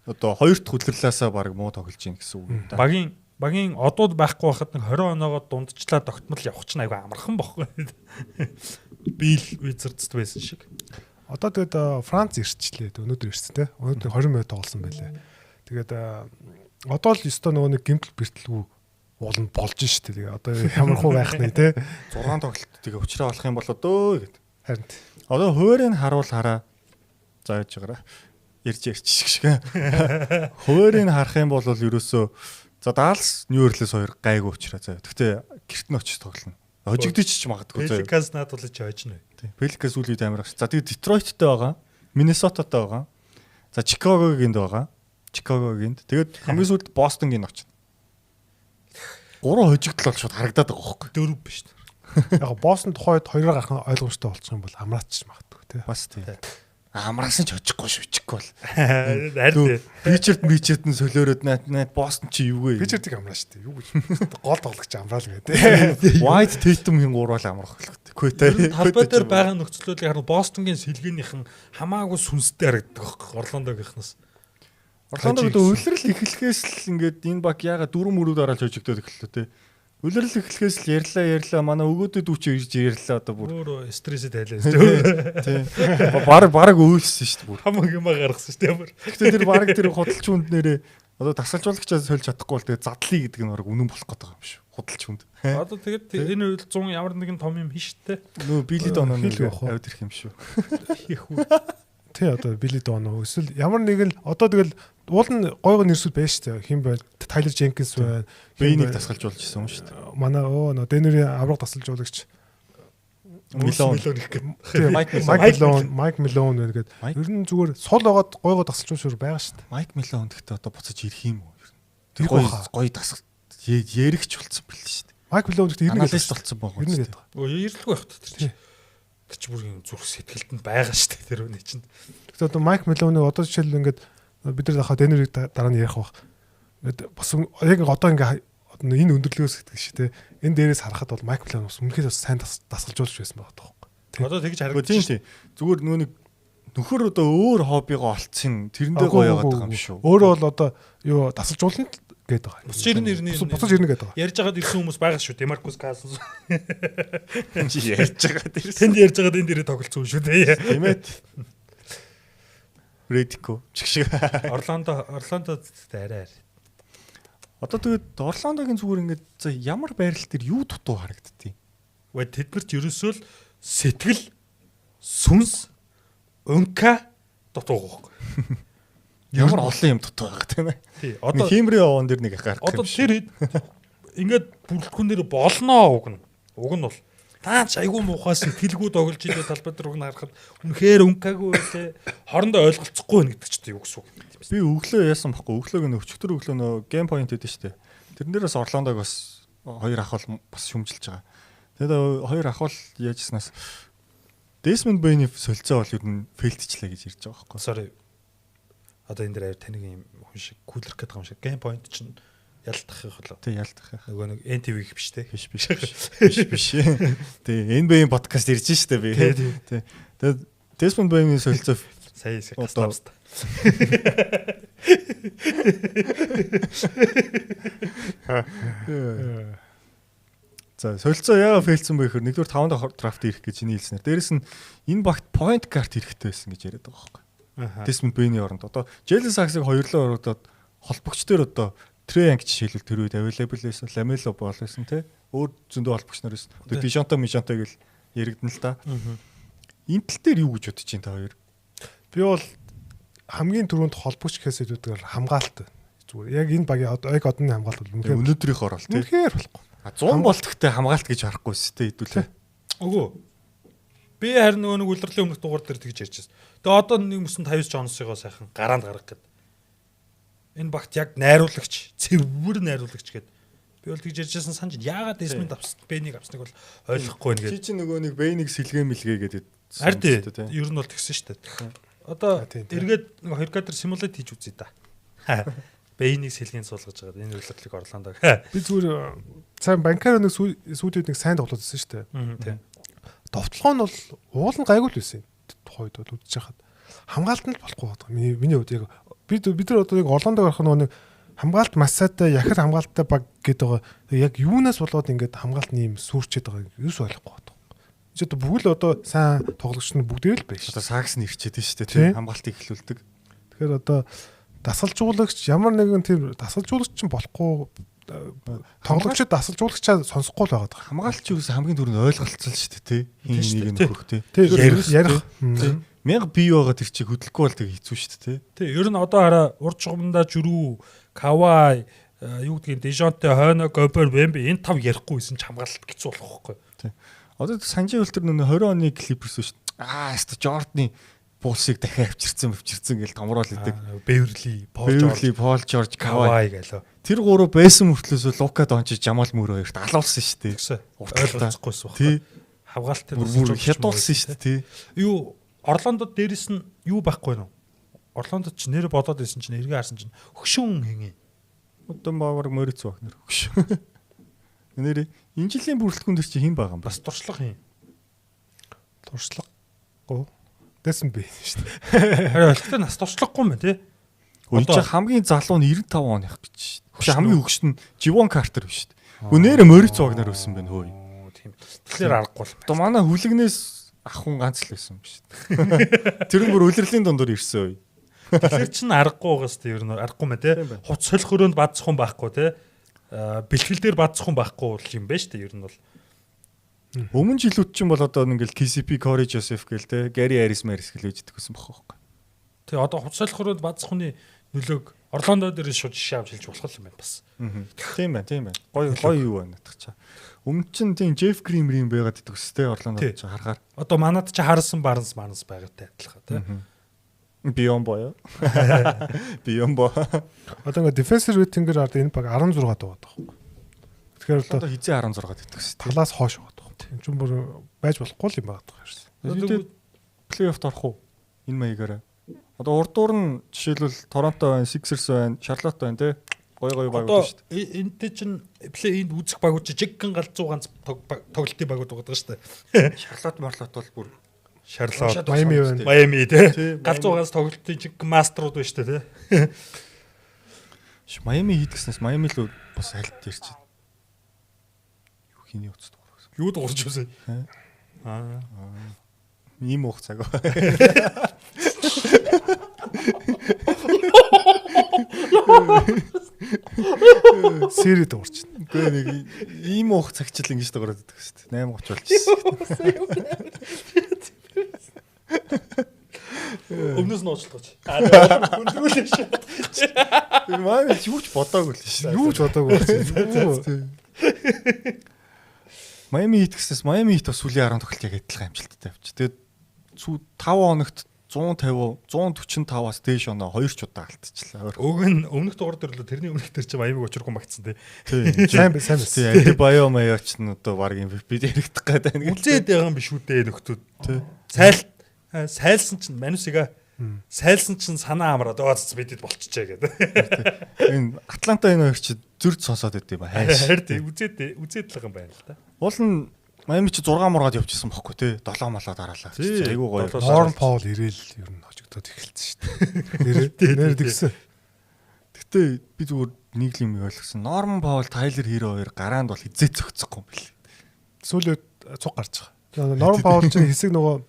одоо хоёр дахь үлрэлээсээ баг муу тоглож гин гэсэн үг юм да. Багийн одууд байхгүй байхад нэг 20 оноогоо дундчлаа тогтмол явах чинь айгүй амархан бохгүй. Бил Wizards байсан шиг. Одоо тэгээд Франц ирчлээ. Өнөөдөр ирсэн те. Өнөөдөр 20 минут тоглосон байлаа. Тэгээд одоо л өстой нөгөө нэг гэмтэл бэртэлгүй ууланд болж штэ. Тэгээ одоо ямар хуу байх нэ те. 6 тоглолт тэгээ учраа олох юм бол одоо гэд. Харин одоо хуурийг харуул хараа. За яаж байгаараа. Ирж шиг. Хуурийг харах юм бол ерөөсөө за Даллас Нью-Орлеанс 2 гайгүй учраа заяа. Гэхдээ гэрт нь очиж тоглоно. Хожигдчих ч магадгүй заяа. Пеликанс наадуулж хожно. Пеликанс үл үед амар. За тэгээ Детройттэй байгаа. Миннесотатай байгаа. За Чикагогинд байгаа. Чикагогинд. Тэгээд хамгийн сүүлд Бостонгийн очно. 3 хожигдол бол шууд харагдаад байгаа хөөхгүй. 4 биш. Яг Бостон тухайд 2-оор гарах ойлгомжтой болчих юм бол амраач магадгүй тий. Бас тий. Амраасан ч очихгүй шүү чихгүй бол. Харин Ричард нь солиороод найд Бостон чи юу вэ? Ричардыг амраа шүү дээ. Юу гэж гол тоглогч амраал гэдэг. White Tatum-ийн гурвал амрах хэрэгтэй. Квэтэй. талбай дээр байгаа нөхцөлүүдийг харах Бостонгийн сэлгэнийхэн хамаагүй сүнстэй харагддаг байхгүй Орландогийнхнаас. Орландо гэдэг үлрэл эхлэхээс л ингээд энэ баг яга 4 мөрөд ороод хожигдоод эхэллээ те. Үлрэл эхлэхээс л ярьлаа манай өгөөдөд үуч ирж ярьлаа одоо бүр Өөр стрессэд хайлаа шүү дээ. тий. Бараг өөлсөн шүү дээ бүр. Хамаг юм гаргасан шүү дээ бүр. Гэхдээ тэр бараг тэр худалч хүнд нэрээ одоо тасалжуулагчаас сольж чадахгүй бол тэгээ задлаа гэдэг нь бараг үнэн болох гэдэг юм шүү. Худалч хүнд. Одоо тэгээд энэ үед 100 ямар нэгэн том юм хийн штэ. Нөө билет оноо Хийх байх уу? авд ирэх юм шүү. Хийх үү. Тий одоо Билли Доно эсвэл ямар нэгэн одоо тэгэл уул нь гойго нэрсүүд байж штэ хин байл Тайлер Дженкинс байна. Бэйнийг тасгалжуулж ирсэн юм шүү дээ. Манай Денерийн авраг тасалжуулагч Милон их гэх. Майк Милон байна гэдэг. Ер нь зүгээр сул байгаад гойго тасалжуулж байгаа штэ. Майк Милон гэхдээ одоо буцаж ирэх юм уу? Тэр гоё тасгал яригч болцсон бэл шүү дээ. Майк Милон гэхдээ Аналист болцсон байгаа. Ирнэ гэдэг. Ирлгүй байх та тэр чинь. Тэр чинь бүр зүрх сэтгэлд нь байгаа шүү дээ тэр үний чинь. Тэгэхээр одоо Майк Милоныг одоо жишээл ингээд бид нар дахиад Денерийг дараа нь ярих бах. Ингээд бас яг одоо ингээд энэ өндөрлөгөөс гэдэг шүү дээ. Энэ дээрээс харахад бол Майк Милон бас үнэхээр сайн дасгалжуулж байсан байгаа тоххой. Одоо тэгж харагдаж Тийм. Зүгээр нэг нөхөр одоо өөр хоббигоо олцсон тэрэндээ гоё яваад байгаа юм шүү. Өөрөө бол одоо юу дасгалжуулна гэдэг байгаа. буцаж ирнэ Буцаж ирнэ гэдэг байгаа. ярьж байгаад ирсэн хүмүүс байгаа шүү. Демаркус Касс. Чи ярьж байгаа дээрс. Тэнд ярьж байгаад энэ дээрээ тоглолцсон шүү дээ. Тийм ээ. Редико чиг шиг. Орландо арай. Одоо тэгээд Орландогийн зүгээр ингээд за ямар байрал дээр юу дутуу харагддгийг. Вэ тэднэрт ерөөсөө л сэтгэл сүнс өнка дутуу байхгүй. Ямар олон юм дутуу байгаа тийм ээ. Тий. Одоо Химри овон дэр нэг гарах одоо юм шиг. тэр ингээд бүрэлдэхүүнээр болноо уг нь. Уг нь бол таач айгүй муухай сэтгэлгүй тоглож идэх талбай дээр уг нь харахад үнэхээр өнкаагүй байлээ. Хорондоо ойлголцохгүй байна гэдэг чинь юу гэсэн үг. Би өглөө яасан баггүй. Өглөөг нь өчтөр өглөө нөө гейм пойнт гэдэг шүү дээ. Тэрнээрээс Орландог бас хоёр ахвал бас шүмжилж байгаа. Тэгээд хоёр ахвал яажснаас Desmond Bain-ий солилцоо бол ер нь фейлтчлээ гэж ярьж байгаа байхгүй. Sorry. Одоо энэ дээр таныг юм хүн шиг кулер гэдэг юм шиг гейм пойнт чинь ялтах их болоо. Тий ялтах их. Нөгөө нэг NTV их биш те. Биш. Тий NBA подкаст ирж штэ би. Тий. Тэгээд Desmond Bain-ий солилцоо сая кастамст. За солилцоо яагаад фейлсэн бэ гэхээр нэгдүгээр 5 дахь драфт ирэх гэж чиний хэлснээр. Дээрэс нь энэ багт point guard хэрэгтэй байсан гэж яриад байгаа байхгүй. Desmond Bain-ийн оронд одоо Jalen Suggs-ыг хоёрлоо ороод холбогч дээр одоо Trey Young жишээлбэл тэр үед available байсан, Lamelo Ball байсан тий. Өөр зөндөө холбогч нар байсан. Одоо Dijonte гэл яригдана л да. Энэ тал дээр юу гэж бодож чинь та хоёр? Би бол хамгийн түрүүнд холбогч гэхээс илүүтэйгээр хамгаалалт. Зүгээр яг энэ багийн яг одны хамгаалалт бол үнэхээр Өнөөдрийнх орол тий. үнэхээр болохгүй. 100 болт гэхдээ хамгаалт гэж харахгүй шүү дээ хэдүүлээ. Үгүй. Би харин нөгөө нэг үлрэлийн өмнөх дугаар дээр тэгж ярьж байсан. Тэгээ одоо нэг мөсөн 50 Джонсыгоо сайхан гараанд гаргах гээд. Энэ багт яг найруулагч, цэвэр найруулагч гээд. Би бол тэгж ярьжсэн санаж яагаад Desmond Bain-ийг авсныг бол ойлгохгүй байна Чи гээд. чи нөгөө нэг Bain-ийг сэлгээ мэлгээ гэдэг. Харин тий. Ер нь бол тэгсэн шүү дээ. Одоо Тийм. эргээд нэг 2 кадр симулят хийж үзье да. Bain-ийг сэлгийн суулгаж байгаа. Энэ үлрэрлийг Орландог. Би зүгээр сайн банкар нэг сүйдүүд нэг сайн тоглоод байсан шүү дээ. Тий. Довтлогоо нь бол уул нь гайгүй л байсан. Тухайд бол үдчихэж хахад хамгаалт нь л болохгүй байгаа. Миний хувьд яг бид нар одоо яг Орландог гарах нэг хамгаалт массаатай яхад хамгаалттай баг гэдэг байгаа. Яг юунаас болоод ингээд хамгаалтны юм сүрчээд байгааг юус ойлгохгүй байна. Чи одоо бүгд л одоо сайн тоглогч нь бүгдээ л байж. Одоо Сакс нь ирчээд шүү дээ тийм хамгаалтыг эхлүүлдэг. Тэгэхээр одоо дасгалжуулагч ямар нэгэн тэр дасгалжуулагч чинь болохгүй тоглогчд дасгалжуулагчаа сонсохгүй л байгаа. Хамгаалч юу гэсэн хамгийн түрүүнд ойлголцсон шүү дээ тий. Хин нэг нөхөх тий. Ярих 1000 бий байгаа тэр чиг хөдлөхгүй бол тэг хэцүү шүү дээ тий. Тий, ер нь одоо хараа урд чугамдаа Жүрүү, Кавай, юу гэдгийг Дежонте, Хойно, Гобер, Бэмби энэ тав ярихгүй байсан ч хамгаалалт хэцүү болох байхгүй. Тий. Одоо Санжи үлтер нөө 20 оны Clippers шүү дээ. Яста Жордны пулсыг дахиад авчирсан гэж томрол идэг. Beverly, Paul George, Kawhi гэлөө. Тэр гурав байсан мөртлөөс Лука Дончич, Жамал Мөрөө хоёрт алуулсан шүү дээ. Ойлгоцгойсэн баг. Тий. Хамгаалалтын бүр хядуулсан шүү дээ тий. Юу Орландод дээрэс нь юу байхгүй нөө. Орландод ч нэр бодоод байсан чинь эргээ харсан чинь хөшүүн хингээ. Одоо баагаар Мориц Вагнер өгш. Нэр энэ жилийн бүрэлдэхүүн дээр чи хэн байгаа юм бэ? Бас туршлага юм. Туршлагагүй. Дэсэн бэ шүү дээ. Харин олигтой нас туршлагагүй юм тий. Үгүй чи хамгийн залуу нь 95 оных гэж шүү дээ. Чи хамгийн өгшт нь Живон Картер биш шүү дээ. Үгүй нэрэ Мориц Вагнер өссөн байна хөөе. Тийм. Тэгэхээр аргагүй л. Одоо манай хүлэгнээс ахын ганц л байсан юм биш үү? Тэр нь бүр үлрэлийн дундуур ирсэн үе. Тэгэхээр чин аргагүй байгаас тий ер нь аргагүй мэ тий. Хуц солих хөрөөнд бадцах хүн байхгүй тий. Бэлтгэл дээр бадцах хүн байхгүй юм байна шүү дээ ер нь бол. Өмнө жилүүд чинь бол одоо ингээл KCP Corey Joseph гээл те Gary Harris Maris гээл үждэг гэсэн бохоо. Тий одоо хуц солих хөрөөнд бадцах хүний нөлөөг Орландо дээр шууд жишээ авч хэлж болох юм байна бас. Тийм байна. Гоё юу байна гэх чаа. Өмнө чинь тийм Jeff Green байгаад иддэг өстэй Орландод ч харахаар. Одоо манад ч харсан барнс байгаатай адилхан тий. Биомбо. Биомбо. Одоо ингээ defensive rating-ээр энэ баг 16 дуугаад байгаа. Тэгэхээр одоо хизээ 16-д иддэг өстэй. Талаас хоош байгаа. Энэ ч бүр байж болохгүй юм байна гэсэн. Одоо плей-оффт орох уу? Энэ маягаараа. Одоо урдуур нь жишээлбэл Торонто байна, Sixers байна, Charlotte байна те. Гоё багууд шүү дээ. Энтэй чинь плей-энд үзэх багууд чи жиггэн галзуу ганц тоглолтын багууд байгаа шүү дээ. Charlotte Marlotte бол бүр Charlotte, Miami байна. Miami те. Галзуу ганц тоглолтын жиггэн мастерууд байна шүү дээ те. Miami хийдгснээс Miami л бас хальт ирч. Юу хийний уцд юу дуурч юусаа. Ийм уух цаг. Сэри дуурч. Үгүй нэг ийм уух цагчил ингэж дуурайд байдаг шүү дээ. 8:30 болчихсон. Өмнөөс нь уучлаач. Хүндрүүлээ шүү. Тэр маань юу ч бодоогүй л шүү. Юу ч бодоогүй. Miami Heat гэснээс Miami Heat бас сүүлийн 10 тоглолт яг адилхан амжилттай явж. Тэгээд 5 хоногт 145-145-аас дээш оноо 2 ч удаа алдчихлаа. Уг нь өмнөх дугаар дэрлөө тэрний өмнөх дээр чи Miami-г учрахгүй магтсан тий. Сайн байсан. Тий, Bio Mayo-ч нь одоо баг MVP дэрэгдэх гээд байна. Үзээд байгаа юм биш үү дээ нөхдүүд. Тий. Сайлсан чинь Манусига сайлсан чинь санаа амраад ооц бидэд болчихжээ гэдэг. Энэ Атланта энэ хоёр чи зүрд сонсоод байд юм аа. Харин үзээд л байгаа юм байна л да. Уул нь Miami чи 6 мургаад явчихсан бохоггүй тий. 7 малаа дараалаа. Айгуу гоё. Norm Powell ирээл ер нь хожигдоод эхэлсэн шүү дээ. Нэр дэгсэн. Гэтэ би зүгээр нэг юм ойлгосон. Norman Powell, Tyler Hero хоёр гараанд бол хизээ зөгцөхгүй юм бэл. Сүүлд цуг гарч байгаа. Norman Powell чинь хэсэг нөгөө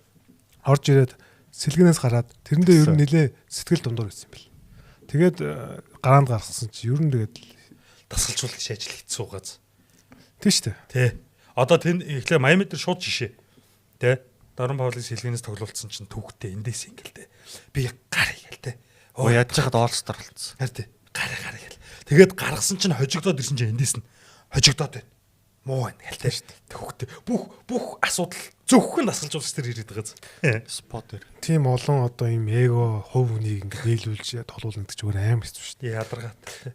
орж ирээд сэлгэнээс гараад тэрэндээ ер нь нилээ сэтгэл дундуур гэсэн юм бэл. Тэгээд гараанд гаргасан чи ер нь тэгээд дасгалжуулагч ажил хийцүү газ. Тийм шүү дээ. Тэ. Одоо тэн ихлэ Miami дээр шууд жишээ. Тэ. Norman Powell-ыг сэлгэнээс тоглуулсан чинь түүхтэй эндээс ингээл тэ. Би гар игээл тэ. Оо яаж яхад All-Star болсон. Харин тэ. Гар игээл. Тэгээд гаргасан чинь хожигдоод ирсэн чинь эндээс нь хожигдоод байна. Муу байна гэлтэй шүү дээ. Түүхтэй. Бүх асуудал зөвхөн дасгалжуулагч дээр ирээд байгаа. Спот дээр. Тийм олон одоо ийм эго хувь хүнийг ингээд нийлүүлж тоглуулна гэдэг зүгээр аим хэцүү шүү дээ. Ядаргаатай.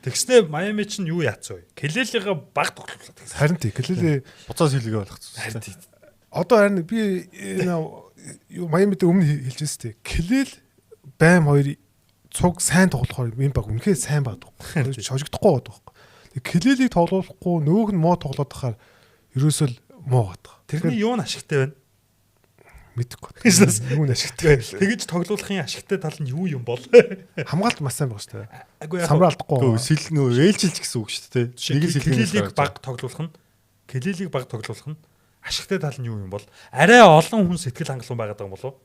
Тэгснэ Miami чинь юу яацсан вэ? Келелига баг тоглуулаад. Харин тий, Келели буцаас хэлгээ болгоцсон. Харин тий. Одоо харин би Miami дээр өмнө хэлжсэн тий. Келел байм хоёр цуг сайн тоглохоор энэ баг үнэхээр сайн байдаг. Шожигдохгүй байдаг. Тэг Келелийг тоглуулахгүй нөгөөх нь муу тоглоод тахаар ерөөсөө муу гадаг. Тэрний юу нь ашигтай байна? Мэдэхгүй. Юу нь ашигтай байна? Тэгэж тоглуулахын ашигтай тал нь юу юм бол? Хамгаалт маш сайн байгаа шүү дээ. Агүй яа. Самраалдахгүй. Сэл нөө ээлжилж гэсэн үг шүү дээ. Нэг Келелийг баг тоглуулах нь ашигтай тал нь юу юм бол? Арай олон хүн сэтгэл хангалуун байгаад байгаа юм болов?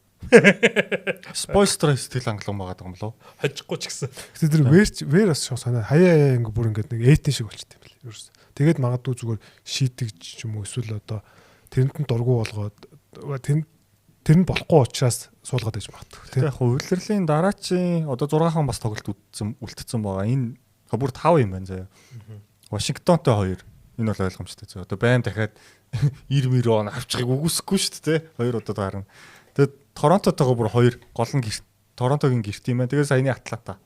Спойстра сэтгэл хангалуун байгаад байгаа юм болов? Хожихгүй ч гэсэн. Гэтэ тэр вэр бас санаа хаяа ингээ бүр ингээ нэг эйтэн шиг болчихсон юм бэл. Ерөөс. Тэгээд магадгүй зүгээр шийдэгч ч юм уу эсвэл одоо тэрэнд нь дургу болгоод тэр нь болохгүй учраас суулгаад байж магадгүй. Тэг яг үйлрлийн дараачийн одоо 6 хан бас тоглолт үлдсэн байгаа. Энэ бүр 5 юм байна заяа. Вашингтонтой 2. Энэ бол ойлгомжтой зөө. Одоо байм дахиад 90 он авчихыг үгүйсэхгүй шүү дээ. 2 удаа гарна. Тэгээд Торонтотойгоо бүр 2 гол нь Торонтогийн гэрт юм байна. Тэгээд саяны Атланта.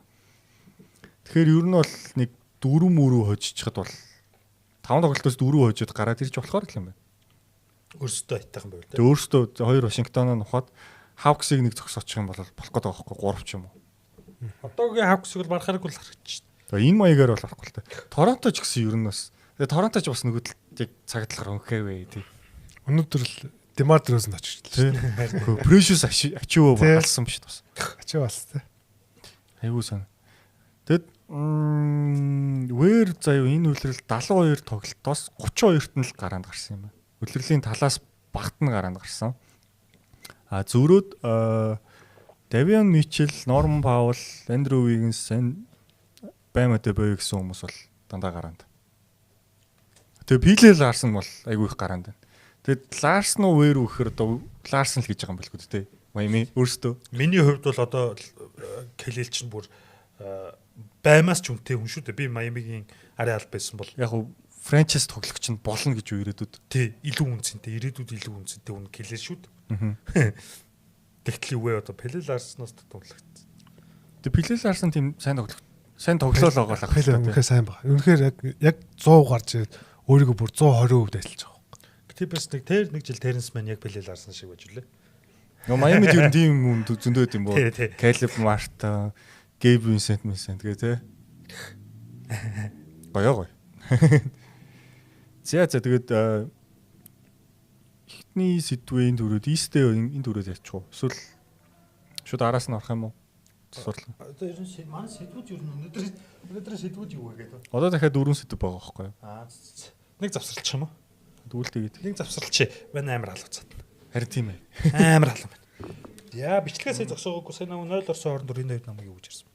Тэгэхээр ер нь бол нэг 4 мөрөө хожчиход бол 5 тоглолтоос 4 хожоод гараад ирж болохоор л юм байна. Өөрсдөө айтайхан байвал. Тэгээ өөрсдөө хоёр Вашингтоноо нухаад Hawks-ыг нэг зогсоочих юм бол болох гэдэг байхгүй 3 ч юм уу. Одоогийн Hawks-ыг бол барахааргүй л харагдаж байна. Тэгээ энэ маягаар бол болохгүй л та. Торонто ч гэсэн ер нь бас. Тэгээ Торонто ч бас нөгөө яг цагтлахаар өнхөөвэ тий. Өнөөдөр л Демар Дрозен очиж тий. Precious ачив алсан биш бас. Ачив алсан. Айгуу сан. Тэгэд вэр заяа энэ үлрэл 72 тоглолтоос 32-т нь л гараанд гарсан юм байна. Үлрэлийн талаас багт нь гараанд гарсан. Зөрөөд Davion Mitchell, Norman Powell, Andrew Wiggins, Bam Adebayo гэсэн хүмүүс бол дандаа гараанд. Тэгээ PJ Larson бол айгүй их гараанд байна. Тэгээд Larson уу вэр үхэхээр одоо Larson л гэж байгаа юм билгүй дээ. Miami өөртөө. Миний хувьд бол одоо Келэл чинь бүр баймаас ч үнэтэй хүн шүү дээ. Би Miami-гийн арай аль байсан бол Яг уу франчайз тоглогч нь болно гэж ирээдүйд. тий илүү үнцэнтэй ирээдүйд илүү үнцэнтэй хүн Келэл шүү дээ. Тэгтэл юу вэ одоо Келэл Larson-оос тоглогч. Тэгээ PJ Larson тийм сайн тоглоол байгаа л Хэлээ үнэхээр сайн байна. Үнэхээр яг 100 гарч ирээд өөрийгөө бүр 120% дайлж байгаа. Гэтэ бас нэг жил Terrence Mann яг Келэл Larson шиг байж үлээ. Miami-д юу тийм хүн зөндөө юм боо. Тий. Caleb Martin, Gabe Vincent тэгээ тий. Гоё. За тэгээд ихний сэдвийн дөрөд East-тэй энэ дөрөд яачих вэ? Эсвэл шууд араас нь орох юм уу? Сурлаа. Одоо ер нь манай сэдвүүд ер нь өнөөдөр сэдвүүд юу вэ гэдэг. Одоо дахиад 4 сэдв байгаа байхгүй юу? Нэг завсралчих юм уу? Дүүлтэйгээд. Нэг завсралчих. Манай амар халууцаад. Харин тийм ээ. Амар халуун байна. Яа бичлэгээсээ зогсоогоогүй сайн 0 орсон хооронд 42 намайг юу гэж ирсэн.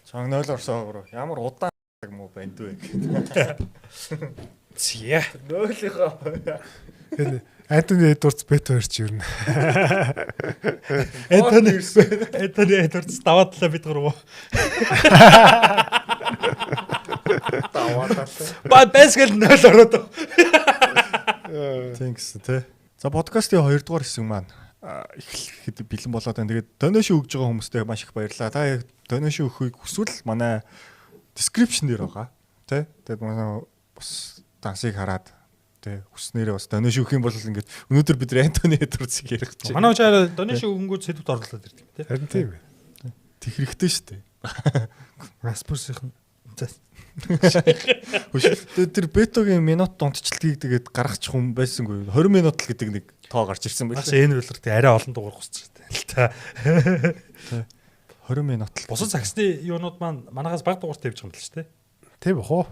Чанга 0 орсоогоор ямар удаан юм уу банд вэ? Зя. 0-ийнхаа. Энэ Антони Эдвардс бет хоёр ч юу нэ. Антони Эдвардс даваадлаа бид гурав. Даваадлаа. Баскетбол 0 ороод. Thanks тий. За подкастын 2 дугаар хэсэг маань эхлэхэд бэлэн болоод байна. Тэгээд донешн өгж байгаа хүмүүстээ маш их баярлалаа. Та яг донешн өгөхийг хүсвэл манай description дээр байгаа. Тэ? Тэгээд манай бас дансыг хараад тэ хүснээрээ бас донешн өгөх юм бол ингээд өнөөдөр бид Антони Эдвардсыг ярих гэж. Манай очоор донешн өгөнгөө сэдвд орлоод ирдэг тий. Харин тийм ээ. Тэг хэрэгтэй шүү дээ. Распурсийн Тэр Бетогийн минут дундчлалгийг тэгээд гаргачих хүн байсангүй 20 минут л гэдэг нэг тоо гарч ирсэн байх. Бас энэ үлрэлт арай олон дугаар гусч байгаа л та. 20 минут л. Бусад загсны юунууд маань манагаас баг дугаартай явж байгаа юм л шүү дээ. Тийм бах уу?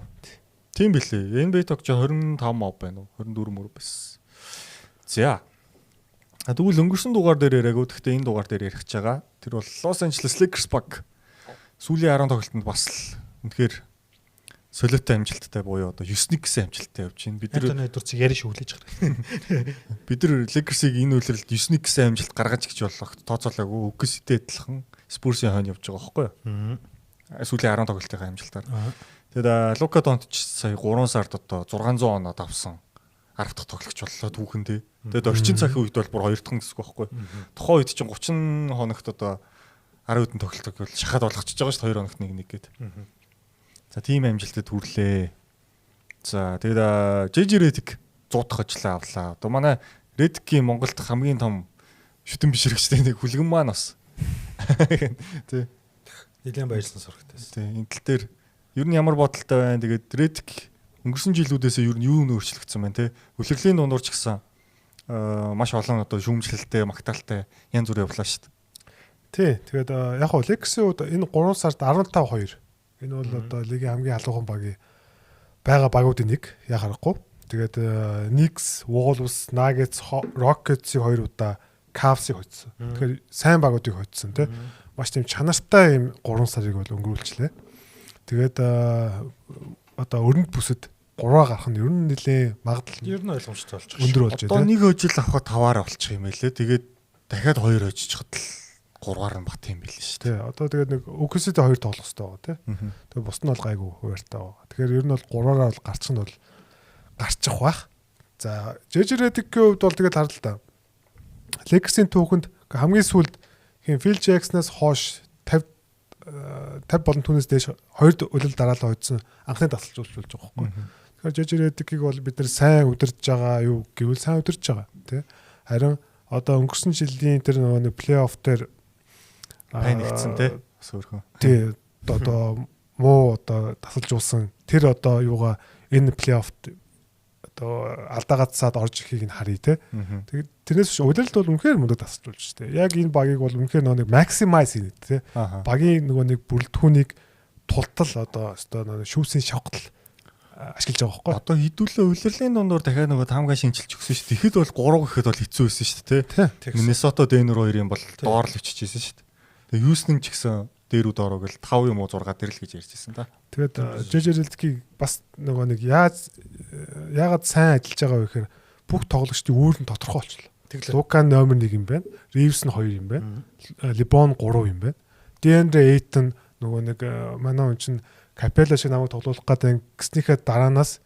Тийм билээ. Энэ Бетог ч 25 мав байна уу? 24 мөр байсан. За. Тэгвэл өнгөрсөн дугаар дээр яриаггүй. Гэхдээ энэ дугаар дээр ярих гэж байгаа. Тэр бол Los Angeles Lakers баг сүүлийн 10 тоглолтод бас л үнэхээр солиотой амжилттай буюу одоо 9-1 гэсэн амжилттай явж байна. Бид Антони Эдвардсыг яриа шүглэж гараа. Бид нар Lakers-ыг энэ үйлрэлд 9-1 гэсэн амжилт гаргаж гэж болох тооцоолоогүй. OKC-тэй адилхан Spurs-ийн хойно явж байгаа байхгүй юу? Сүүлийн 10 тоглолтын амжилтаар. Тэгээд Лука Донтич сая 3 сард одоо 600 оноод авсан 10 дахь тоглогч боллоо түүхэндээ. Тэгээд орчин цагийн үед бол бүр 2 дахь гэсэн үг байхгүй юу? Тухайн үед чинь 30 хоногт одоо 10 хэдэн тоглолтог бол шахаад болгочихж байгаа шүү 2 хоногт нэг гээд. За тийм амжилтад хүрлээ. За тэгээд JJ Redick 100 дахь ажлаа авлаа. Одоо манай Redick-ийн Монголд хамгийн том шүтэн бишрэгчтэй нэг хүлгэн маань бас. Тэ. Нэлээд баярлсан сурагтайс. Тэ. Энэ тал дээр ер нь ямар бодолтой байна. Тэгээд Redick өнгөрсөн жилүүдээс ер нь юу өөрчлөгдсөн байна те. Үлрэлийн дундуур ч гэсэн маш олон одоо шүүмжлэлтэй, магтаалтай янз бүр явлаа шүү дээ. Тий. Тэгээд яг хоо Lakers-ийн үед энэ 3 сард 15-2. Энэ бол одоо лигийн хамгийн халуухан багийн байгаа багуудын нэг яа харахгүй. Тэгээд Knicks, Wolves, Nuggets, Rockets-ийг 2 удаа Cavs-ийг хоцсон. Тэгэхээр сайн багуудыг хоцсон тий. Маш тийм чанартай юм 3 сарыг бол өнгөрүүлчлээ. Тэгээд одоо өрөнд бүсэд 3-аа гарах нь ер нь нэлээ магадлал ер нь ойлгомжтой болж байгаа. Өндөр болж байна. Одоо нэг хожил авахад 5-аар болчих юм байлээ. Тэгээд дахиад 2 хожижхад л 3-аар нь бат юм байл шүү дээ. Тий. Одоо тэгээд нэг OKC-тэй 2 тоглох хэрэгтэй байгаа тий. Тэгээд бус нь бол гайгүй хуваартай байгаа. Тэгэхээр ер нь бол 3-аараа бол гарчих нь бол гарчих байх. За JJ Redick-ийн хувьд бол тэгээд хараа л та. Lakers-ийн түүхэнд хамгийн сүүлд хин Phil Jackson-аас хойш 50 болон түүнээс дээш 2 үлэл дараалал хоцсон анхны тасалж болж байгаа байхгүй. Тэгэхээр JJ Redick-ийг бол бид нэр сайн удирдах байгаа юу гэвэл сайн удирдах байгаа тий. Харин одоо өнгөрсөн жилийн тэр нөгөө плей-офф дээр Пайн нэгдсэн тий. Бас өөрхөн. Тий одоо муу одоо тасалжуулсан тэр одоо юугаа энэ плей-оффт одоо алдаа гацсаад орж ирэхийг нь харъя те. Тэгээд тэрнээс биш удирдалт бол үнэхээр мундаг тасалжуулж штэ. Яг энэ багийг бол үнэхээр нэг максимайз хийнэ те. Багийн нөгөө нэг бүрэлдэхүүнийг тултал одоо нөгөө шүүсийн шавхтал ашиглаж байгаа байхгүй. Одоо хідүүлээ улирлын дундуур дахиад нөгөө таамгаа шинжилж өгсөн шүү. Тэгэхэд бол 3 гэхэд бол хэцүү байсан шүү дээ. Миннесота Денвер 2-ын бол доор л өччихсэн шүү дээ. Тэгээ Юстон ч гэсэн дээрүүд ороог л 5 юм уу 6 дээр л гэж ярьжсэн та. Тэгээд JJ Redick-ийг бас нөгөө нэг яагаад сайн ажиллаж байгаа вэ гэхээр бүх тоглогчдын үүр нь тодорхой болчихлоо. Лука номер 1 юм байна. Ривс нь 2 юм байна. Лебон 3 юм байна. Деандре Эйтон нөгөө нэг манай хүн чинь Капелла шиг намайг тоглуулах гэдэг гэснийхээ дараанаас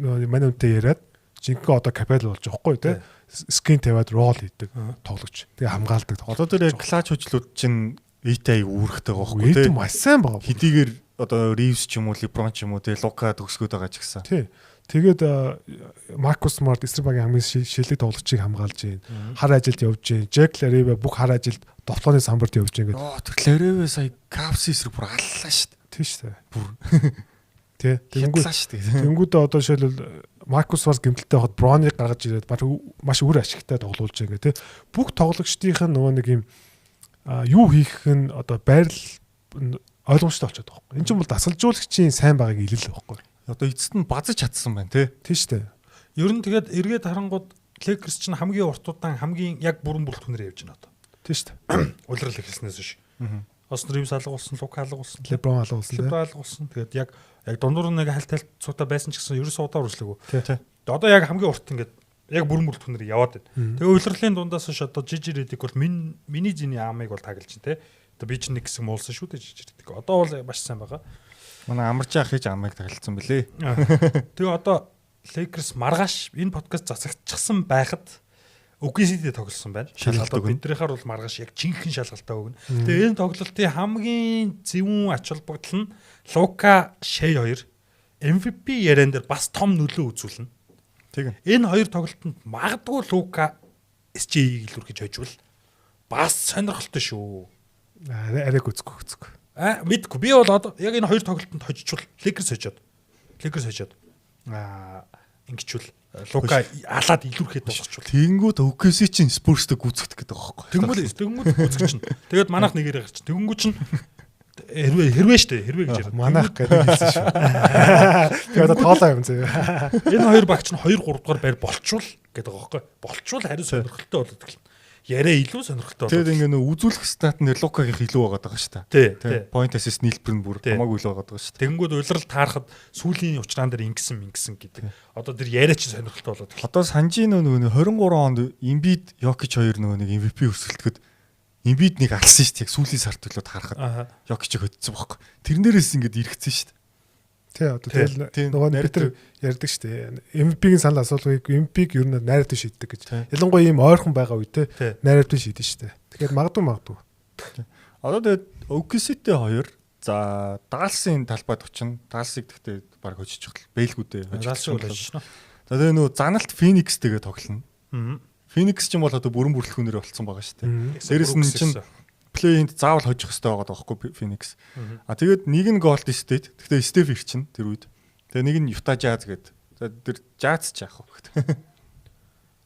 нөгөө манай үнтэй яриад жинхэнэ одоо Капелла болж байгаа хгүй тий. Скрин тавиад рол хийдэг тоглогч. Тэгээ хамгаалдаг. Одоо тэр яг клач хүчлүүд чинь Эйтэй үүрэгтэй байгаа хгүй тий. Маш сайн байгаа. Хэдийгээр одоо Ривс ч юм уу Леброн ч юм уу тий Лука төгсгөөд байгаа ч гэсэн. Тий. Тэгээд Маркус Смарт Эсребагийн хамгийн шилдэг тоглогчийг хамгаалж байна. Хар ажилд явж байна. Жек Лареве бүх хар ажилд довтлооны самбарт явж байна гэдэг. Тэр Лареве сая Кавс эсрэг бүр аллаа шүү дээ. Тий шүү дээ. Бүр тий. Тэнгүүдээ одоо жишээлбэл Маркус Смарт гэмтэлтэй хад Броныг гаргаж ирээд маш үр ашигтай тоглуулж байгаа тий. Бүх тоглогчдын нөгөө нэг юм юу хийх нь одоо байрал ойлгомжтой болчиход байгаа байхгүй. Энд чинь бол дасгалжуулагчийн сайн байгааг илэл байхгүй. Одоо эцэст нь базаж чадсан байна тий. Тий шүү дээ. Ер нь тэгээд эргээд харангууд Lakers чинь хамгийн урт удаан хамгийн яг бүрэн бүрэлдэхүүнээр явж байна одоо. Тий шүү дээ. Улирал эхэлснээс биш. Осн Ривс алга болсон, Лука алга болсон, Леброн алга болсон. Леброн алга болсон. Тэгээд яг дундуур нэг хальталт цугтаа байсан ч гэсэн ерөөсөө удаа үргэлжлэв. Тий. Одоо яг хамгийн урт ингээд яг бүрэн бүрэлдэхүүнээр яваад байна. Тэгээ улирлын дундаас ш одоо JJ Redick бол миний зэний аамыг бол таглаж чинь те. Одоо би ч нэг хэсэг муулсан шүү дээ JJ Redick. Одоо бол маш сайн байгаа. Манай амарч яах хийж аамыг таглалцсан бэлээ. Тэгээ одоо Lakers маргааш энэ подкаст засагдчихсан байхад OKC-д тоглосон байна. Шалгалт биднийхаар бол маргааш яг жинхэнэ шалгалтаа өгнө. Тэгээ энэ тоглолтын хамгийн зөвүүн ач холбогдол нь Лука Шей 2 MVP яриан дээр бас том нөлөө үзүүлнэ. Тэгээ. Энэ хоёр тоглолтод магадгүй Лука SJ-ийг илүүрхэж хожвол бас сонирхолтой шүү. Арай гүцгүй. Мэдгүй. Би бол одоо яг энэ хоёр тоглолтод хожичвол Lakers хожоод. Ингэчвэл Лука алаад илүүрхэд болгочвол. Тэгэнгүүт OKC чинь Spurs-тэй гүцэхдэг гэдэг байгаа байхгүй. Тэгэнгүүт гүцэх чинь. Тэгээд манайх нэгээрээ гарч. Тэгэнгүүт чинь хэрвээ штэ хэрвээ гэж яриад. Манайх гэдэг хэлсэн шүү. Тэгээд одоо тоолоо юм зөө. Энэ хоёр багч нь 2 3 дугаар байр болчвол гэдэг байгаа байхгүй. Болчвол хариу сонирхолтой болоод эхэлнэ. Яриа илүү сонирхолтой болоод. Тэгээд ингээ нөө үзүүлэх стат нь Лукагийн илүү байгаад байгаа шүү дээ. Тий. Point assist нийлбэр нь бүр хамаагүй илүү байгаад байгаа шүү. Тэгэнгүүт улирал таарахад сүүлийн учраан дээр ингэсэн гэдэг. Одоо тэр яриа ч сонирхолтой болоод. Одоо Санжино нөгөө 23 онд Embiid Jokic хоёр нөгөө нэг MVP өсөлтгöd Embiid нэг алсан шүү дээ. Сүүлийн сард төлөө таарахад Jokic хөдсөн байхгүй. Тэрнээрээс ингээд ирэхсэн шүү дээ. Тий, одоо тэгэл нөгөө бид ярьдаг шүү дээ. MVP-ийн санал асуулгыг MVP-г ер нь найраад шийддэг гэж. Ялангуяа ийм ойрхон байгаа үед те найраад шийдэж шүү дээ. Тэгэхээр магадгүй. Одоо тэгээд OKC-тэй хоёр за Далласын талбайд очино. Далласыг гэхдээ баг хожиж чадвал бэлгүүдээ хожиж. За тэгээд нөгөө заналт Phoenix-тэйгээ тоглоно. Phoenix ч юм бол одоо бүрэн бүрэлдэхүүнээр болцсон байгаа шүү дээ. Дээрэс нь чинь плей-инд заавал хожих хэрэгтэй байгаа байхгүй Phoenix. Тэгээд нэг нь Golden State. Гэхдээ Steph ирчин тэр үед. Тэгээ нэг нь Utah Jazz гээд. За тэр Jazz ч яах вэ?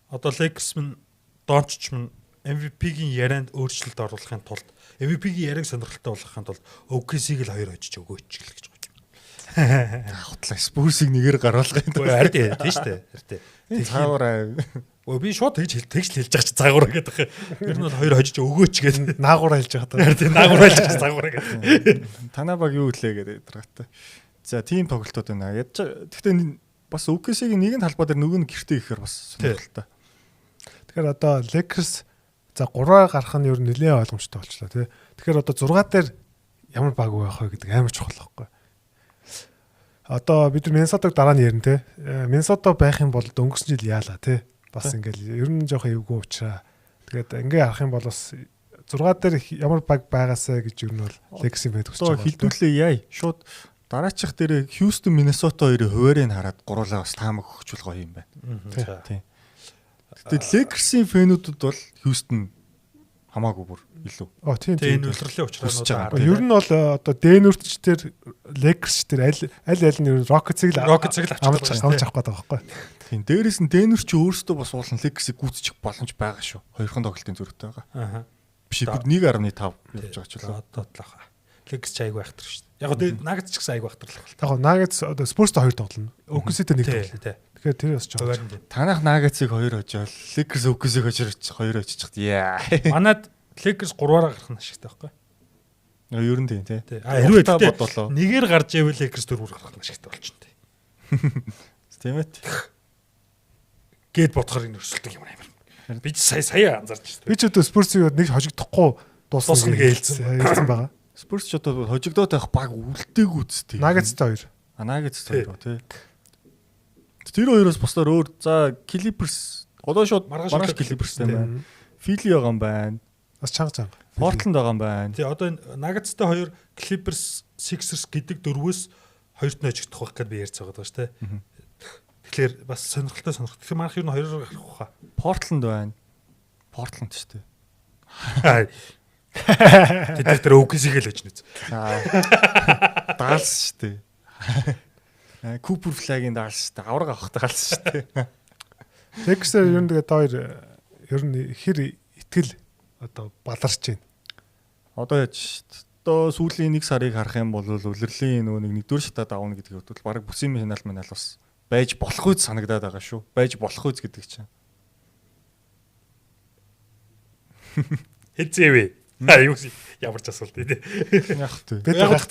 Одоо Lakers мэн Doncic мэн MVP-гийн ярианд өөрчлөлт оруулахын тулд MVP-гийн яриаг сонирхолтой болгохын тулд OKC-г л хоёр хожиж өгөөч гэж байна. Хутлаа Spurs-ыг нэгээр гаргуулах юм. Харин тийм шүү дээ. Тэр цаагаараа би шууд тэгж хэлж байгаа чи загвараа гэдэг. Ер нь бол хоёр хожиж өгөөч гэдэг. Наагураа хэлж байгаа. Тийм наагураа хэлж загвараа гэдэг. Танаа баг юу хэлээ гэдэг дараатай. За тийм тоглолтууд байна. Гэхдээ бас OKC-гийн нэгэн талбай дээр нөгөө нь гэртээ ихээр бас сонирхолтой. Тэгэхээр одоо Lakers за 3 гарах нь ер нь нэлээд ойлгомжтой болчлаа тий. Тэгэхээр одоо 6 дээр ямар баг байх вэ гэдэг амар чухал байхгүй. Одоо бид нар Minnesota-г дараа нь ярина тий. Minnesota байх юм бол өнгөрсөн жил яалаа тий. Бас ингээл ер нь жоохон эвгүй уучраа. Тэгээд ингээ харах юм бол бас 6 дээр ямар баг байгаасаа гэж ер нь бол Lakers-ийн байд хүсэж байгаа. Хилдүүлээ яа. Шууд Дараачих дээр Хьюстон, Миннесота хоёрын хуваарийг хараад гурлаа бас таамаг өгчүүл гоё юм байна. Тийм. Гэтэл Lakers-ийн фэнүүдүүд бол Хьюстон хамаагүй бүр илүү. Тийм нөлөөллийн учраас ер нь бол одоо Денверч дээр Lakers дээр аль нь Rockets-ыг авч авах гээд байгаа байхгүй. Тийм. Дээрээс нь Денвер ч өөрсдөө бас уулын Lakers-ыг гүйцэтгэх боломж байгаа шүү. Хоёрхан тоглолтын зөрүүтэй байгаа. Биш 1.5 явж байгаа ч үлээ. Одоо талах. Lakers ч айгүй ахтар шүү. Яг гоо Nuggets ч гэсэн айгүй ахтарлах байна. Яг Nuggets одоо Spurs-тэй 2 тоглоно. OKC-тэй 1 тоглоно. Тэгэхээр тэр бас жоо. Танах Nuggets-ыг 2 хожоод Lakers OKC-ыг хожирч 2 хожчихд. Яа. Манад Lakers 3-аараа гарах нь ашигтай байхгүй. Ер нь тийм тий. Хэрвээ бодлоо. Нэгээр гарч ивэл Lakers 4-өр гарах нь ашигтай болчихно тий. Тийм ээ. Гээд бодохоор энэ өрсөлдөг юм амар. Би ч сая анзаарч байна. Би ч одоо Spurs-ийг нэг хожигдохгүй дуусгах нэг хэлсэн байгаа. Spurs ч одоо хожигдоод байх баг үлдээг үсттэй. Nuggets-тэй 2. Nuggets-тэй 2 тий. Тэр хоёроос бусдаар өөр за Clippers одоо шууд маргааш Clippers-тэй байна. Philly байгаа юм байна. Бас чанга. Portland байгаа юм байна. Тий одоо Nuggets-тэй 2 Clippers, Sixers гэдэг дөрвөөс хоёрт нь хожигдох байх гэдээ би ярьж байгаа шүү дээ. Тэгэхээр бас сонирхолтой. Тэгэхээр манайх юу н хоёроор гарах واخа. Portland байна. Portland шүү дээ. Тэд тэр OKC-г л очно. Даалс шүү дээ. Cooper Flag-ийн даалс шүү дээ. Авраг авах даалс шүү дээ. Lakers-ээр ер нь тэгээд хоёр ер нь хэр итгэл одоо баларч байна. Одоо яаж одоо сүүлийн 1 сарыг харах юм бол улирлын нөгөө нэгдүгээр шатаад авна гэдгийг бодвол баг бүсийн финал манал бас байж болох үз санагдаад байгаа шүү. Байж болох үз гэдэг чинь. Хэзээвэ? Юу ямар ч асуулт тий. Яг тий. Яг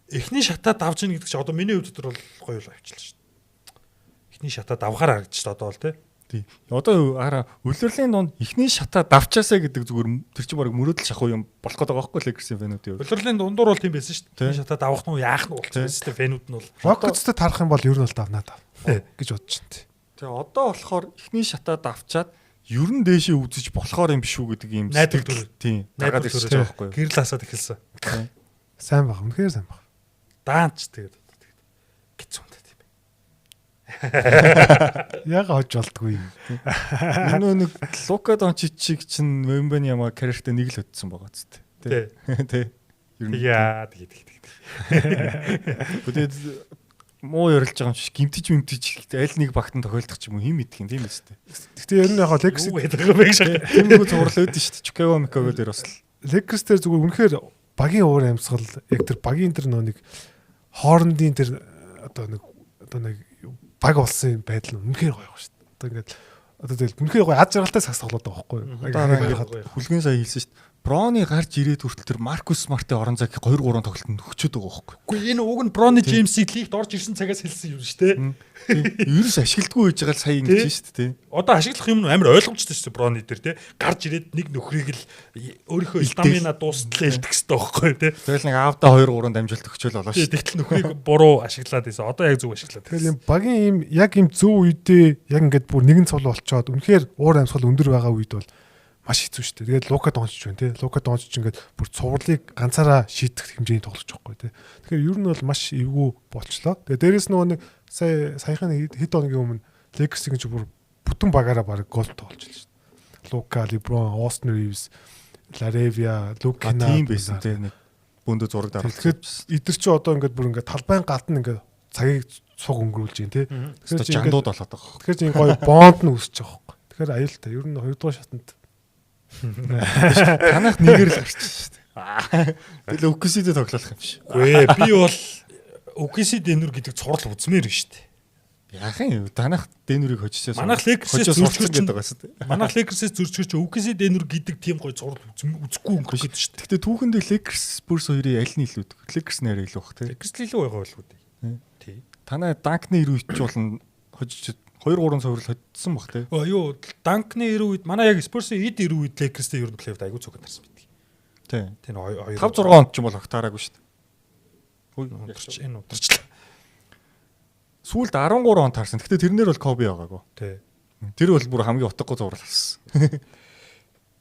эхний шатаад авч ийн гэдэг чинь одоо миний хувьд бол гоё л авчлаа шүү. Эхний шатаад авахаар харагдчих шүү одоо бол тий. Тий. Одоо хараа улирлын донд эхний шатаад авчаасаа гэдэг зүгээр тэр чинь баг мөрөөдөл шахуу юм болох гэдэг байгаа байхгүй Lakers-ийн фэнүүдийн. Улирлын дундуур бол тийм байсан шүү дээ. Эхний шатаад авах нь яах нь болчихсон шүү дээ фэнүүд нь бол. Rockets-тэй тарах юм бол ер нь бол давнаад гэж бодож байна. Тэгээ одоо болохоор эхний шатаад авчаад ер нь дээшээ үзэж болохоор юм биш үү гэдэг юм сэтгэл тийм дагаад ирж байгаа байхгүй юу. Гэрэл асаад эхэлсэн. Сайн баг. Үнэхээр сайн баг. Даанч тэгээд гिच үнтэй тийм. Яг хож болдгүй юм. Энэ нэг Лука Дончич шиг чинь Вембани яма карьертэй нэг л өдсөн байгаа зү. Тий. Тий. Ер нь яа тэгээд. Тэгээд муу ярилж байгаа юм шиг гимтэж аль нэг багтан тохиолдох ч юм уу хим идэх юм тийм ээ. Гэхдээ ер нь яг Lakers тиймгүй зурлаад өгдөн шүү дээ. Chicago Chicago дээр бас Lakers дээр зүгээр үнэхээр багийн уур амьсгал яг тэр багийн тэр нэг хоорондын тэр одоо нэг баг болсон байдал үнэхээр гоё байгаа шүү дээ. Одоо ингээд одоо тэгэл үнэхээр гоё аз жаргалтай сакс тоглоод байгаа байхгүй юу? Хүлгэн сая хэлсэн шүү дээ. Броны гарч ирээд хүртэл тэр Маркус Смартын орон зайг 2 3 тоглолтод өгчөөд байгаа байхгүй. Үгүй энэ уг нь Броны Джеймсийг лигт орж ирсэн цагаас хэлсэн юм шүү дээ. Ерөөс ашигладгүй байж байгаа л сая ингэж шүү дээ. Одоо ашиглах юм амар ойлгомжтой шүү дээ Броны дээр тий. Гарч ирээд нэг нөхрийг л өөрийнхөө стамина дуустлаа илтгэх хэрэгтэй байхгүй тий. Тэгэл нэг аавда 2 3 дамжуулт өгчөөл болоо шүү. Тэгтэл нөхрийг буруу ашиглаад байсан. Одоо яг зөв ашиглаад. Тэгэл юм багийн юм яг юм зөв үедээ яг ингээд бүр нэгэн цол болчоод үнэхээр уур амьсгал өндөр байгаа үед бол маш хэцүү шүү дээ. Тэгээд Лука Дончич байна тий. Лука Дончич ингээд бүр цувралыг ганцаараа шийдэх хэмжээний тоглож байгаа байхгүй тий. Тэгэхээр ер нь бол маш эвгүй болчлоо. Тэгээд дээрэс нөгөө нэг саяхан хэд хоногийн өмнө Lakers гэж бүр бүтэн багаараа баг гол тоглож байлаа шүү дээ. Лука, Леброн, Austin Reeves, Laravia, Luka тийм байсан тий. Нэг бөөндө зураг дараад. Тэгэхээр эдгэр чи одоо ингээд бүр ингээд талбайн гад нь ингээд цагийг цуг өнгөрүүлж байна тий. Тэгэхээр жандууд болоод байгаа. Тэгэхээр чинь гоё бонд нь үсэж байгаа байхгүй. Тэгэхээр аюултай. Ер нь 2 дугаар шатанд танах нэгээр л гарчих шүү дээ. Тэгэл OKC-д тоглох юм шиг. Үгүй би бол OKC Denver гэдэг цуврал үзмээр шүү дээ. Яахан юу? Танах Denver-ийг хожисээс. Манайх Lakers-ээс зөрчгөж гэдэг байгаа шүү дээ. Манайх Lakers-ээс зөрчгөж OKC Denver гэдэг тийм гоё цуврал үзэхгүй өнгөрөх гэдэг шүү дээ. Гэхдээ түүхэндээ Lakers Spurs хоёрын аль нь илүү дэх? Lakers нэрээ илүү бах тий. Lakers илүү байгаа болов уу? Тий. Танай Dunk-ны 90 үеч болно хожиж 2 3 цуврал hodсон бах тий. Юу Dunk-ны 90 үед манай яг Spurs-ийн 90 үед Lakers-тэй ер нь плей-офф аягүй цуг тарсан байдаг. Тий. Тэр 2 5 6 онд ч юм бол огтаараагүй шүү дээ. Хөөе энэ удирчлаа. Сүүлд 13 он таарсан. Гэхдээ тэрнэр бол Kobe байгаагүй. Тий. Тэр бол бүр хамгийн утгагүй зураг авсан.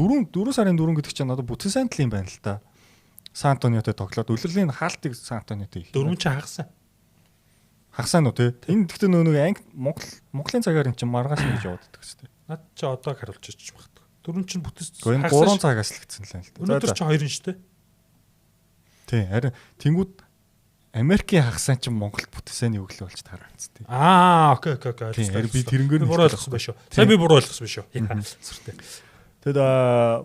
4 сарын 4 гэдэг чинь одоо бүтэн сайн тал юм байна л та. Сан Антониотой тоглоод үлрэлийн хаалтыг Сан Антониотой хийх. 4 чинь хагасан. Хагасаа нү те. Энэ гэхдээ нэг Монголын цагаар эн чинь маргааш ингэж яваад байдаг шүү дээ. Над чи одоо харуулж ич багт. 4 чинь бүтэс. Гэхдээ 3 цагаас л гэсэн л юм л да. Өнөөдөр чи 2 шүү дээ. Тий, харин тэнгууд Америкийн хагасаа чинь Монголд бүтээсэний өглөө болж таарсан тий. Окей. Тий, би тэрнгээр буруу ойлгосон байх шүү. Сайн би буруу ойлгосон байх шүү. Сүртэй. Тэгэд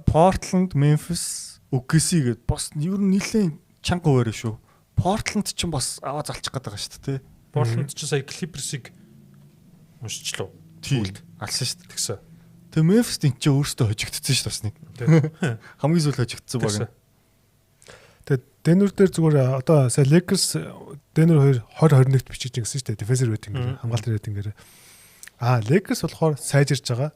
Portland, Memphis, OKC гэд бас ер нь нэлээд чанга хуваарь шүү. Portland ч бас аваа залчих гээд байгаа шүү дээ тий. Portland ч сая Clippers-ыг уншчлаа. Тий, алсан шүү дээ. Тэгсэн. Тэгээ Memphis энэ ч өөртөө хожигдсон шүү бас нэг. Хамгийн сүүл хожигдсон баг. Тэгээд Denver дээр зүгээр одоо сая Lakers Denver 20-21-т бичиж ингэсэн шүү дээ. Defensive rating хамгаалт рейтингээр. Lakers болохоор сайжирж байгаа.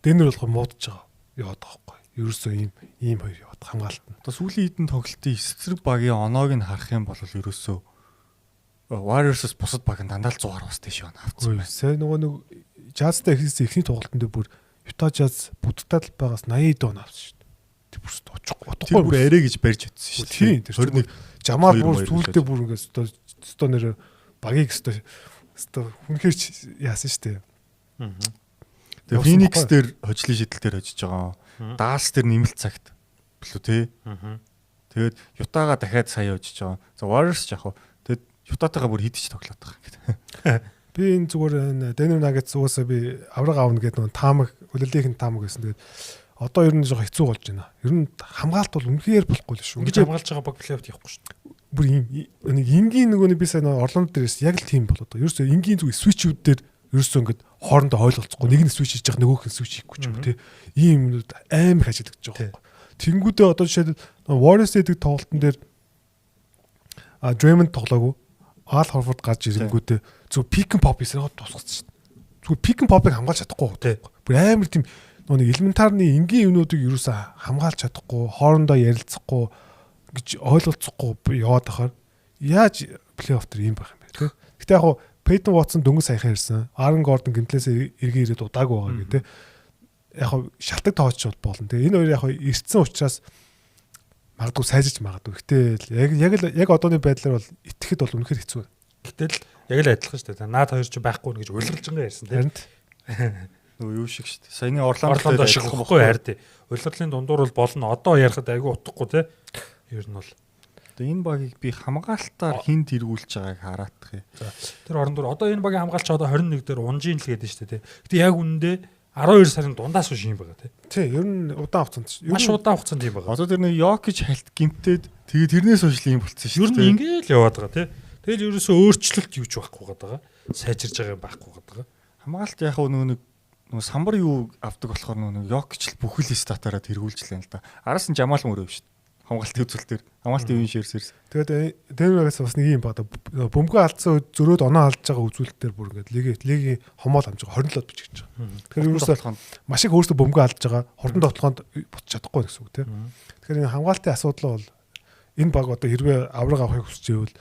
Denver болохоор муудаж байгаа. Яваад байгаа байхгүй. Ерөөсөө ийм хоёр яваад хамгаалт нь. Одоо сүүлийн хэдэн тоглолтын эсрэг багийн оноог нь харах юм бол ерөөсөө Warriors-с бусад баг нь дандаа л 100 гаруй дэш явна авцсан байна. Сая нөгөө нэг Jazz-тай ихний тоглолтын дээр бүр Utah Jazz будагдал байгаас 80 дон авсан шүү дээ. Тэр бүр очихгүй. Тэр бүр арай гэж барьж утсан шүү дээ. Тийм. 21 Жамал бүр сүүлдээ бүр ингээд өстө нэр багийг өстө хүнхээр яасан шүү дээ. Тэгээ Phoenix дээр хожлын шидэл дээр хожиж байгаа. Dallas дээр нэмэлт цагт билүү те. Тэгээд Utah-га дахиад сая хожиж байгаа. За Warriors ч яг хаа тэгээд Utah-тайгаа бүр хидэж тоглоод байгаа гэдэг. Би энэ зүгээр энэ Denver Nuggets угаасаа би авраг аавна гэдэг нэг таамаг хөлөөлийнх нь таамаг гэсэн. Тэгээд одоо ер нь жоо хэцүү болж байна. Ер нь хамгаалт бол үнэхээр болохгүй л шүү. Ингэж хамгаалж байгаа баг плей-оффт явахгүй шүү. Бүр нэг энгийн нөгөө би сайн Орландо дээрээс яг л тийм болоод байгаа. Ерөөсөө энгийн зүг свичүүд дээр ерөөсөө ингээд хоорондоо ойлголцохгүй нэг нь свич хийж байгаа нөгөөх нь свич хийхгүй ч юм уу тий. Ийм юмнууд амар их ажиллаж байгаа байхгүй. Тэнгүүдээ одоо жишээлбэл Warriors гэдэг тоглолтын дээр Draymond тоглоогүй. Al Horford гарч ирэнгүүтээ зөв pick and pop хийсээр тусгацсан шүү дээ. Зүгээр pick and pop-ыг хамгаалж чадахгүй тий. Бүр амар тийм нэг элементарны энгийн юмнуудыг ерөөсөө хамгаалж чадахгүй, хоорондоо ярилцахгүй гэж ойлголцохгүй яваад байхаар яаж плей-офф төр юм байх юм бэ тий. Гэтэ яг хуу Peyton Watson дөнгөж саяхан ирсэн. Aaron Gordon гэмтлээсээ эргээ ирээд удаагүй байгаа гэдэг. Яг хуу шалтгаан тооч болно. Тэгээ энэ хоёр яг хуу ирсэн учраас магадгүй сайжиж магадгүй. Гэтэл яг одооны байдлаар бол итгэхэд бол үнэхээр хэцүү. Гэтэл яг л адилхан шүү дээ. Наад хоёр ч байхгүй нэ гэж улирлжингаа ярьсан тийм. Нөгөө юу шиг шүү дээ. Саяны Орландо шиг байхгүй харь тий. Улирлын дундуур бол болно. Одоо ярихад айгүй утгагүй тий. Ер нь бол. Тэгээ энэ багийг би хамгаалтаар хин тэргүүлж байгааг хараадах юм. За тэр орон дээр одоо энэ багийн хамгаалч одоо 21 дээр унжийн л гэдэг шүү дээ тий. Гэтэ яг үнэндээ 12 сарын дундаас үш юм байгаа тий. Тий, ер нь удаан хугацаанд шүү. Маш удаан хугацаанд юм байгаа. Одоо тэр нэг Jokic хальт гимтээд тэгээ тэрнээс хойш л юм болчихсон шүү дээ. Ер нь ингээл яваад байгаа тий. Тэгэл ерөөсөө өөрчлөлт юуч байхгүй байгаа. Сайжирж байгаа юм байхгүй байгаа. Хамгаалт яг нөгөө самбар юу авдаг болохоор нөгөө Jokic л бүхэл статаараа тэргүүлж лээ л да. Араас нь Жамал мөрөө шүү дээ. Хамгаалтын үзүүлэлтээр хамгаалтын үеийн ширсэрс. Тэгээд Denver-аас бас нэг юм бада бөмбөгөө алдсан зөрөөд оноо алдж байгаа үзүүлэлтээр бүр ингээд лигийн хомоол амж байгаа 27-д бичиж байгаа. Тэгэхээр ерөөсөө маш их өөрсдөө бөмбөгөө алдж байгаа хурдан тоглоход бутж чадахгүй гэсэн үг тийм. Тэгэхээр энэ хамгаалтын асуудал бол энэ баг одоо хэрвээ авраг авахыг хүсэж байвал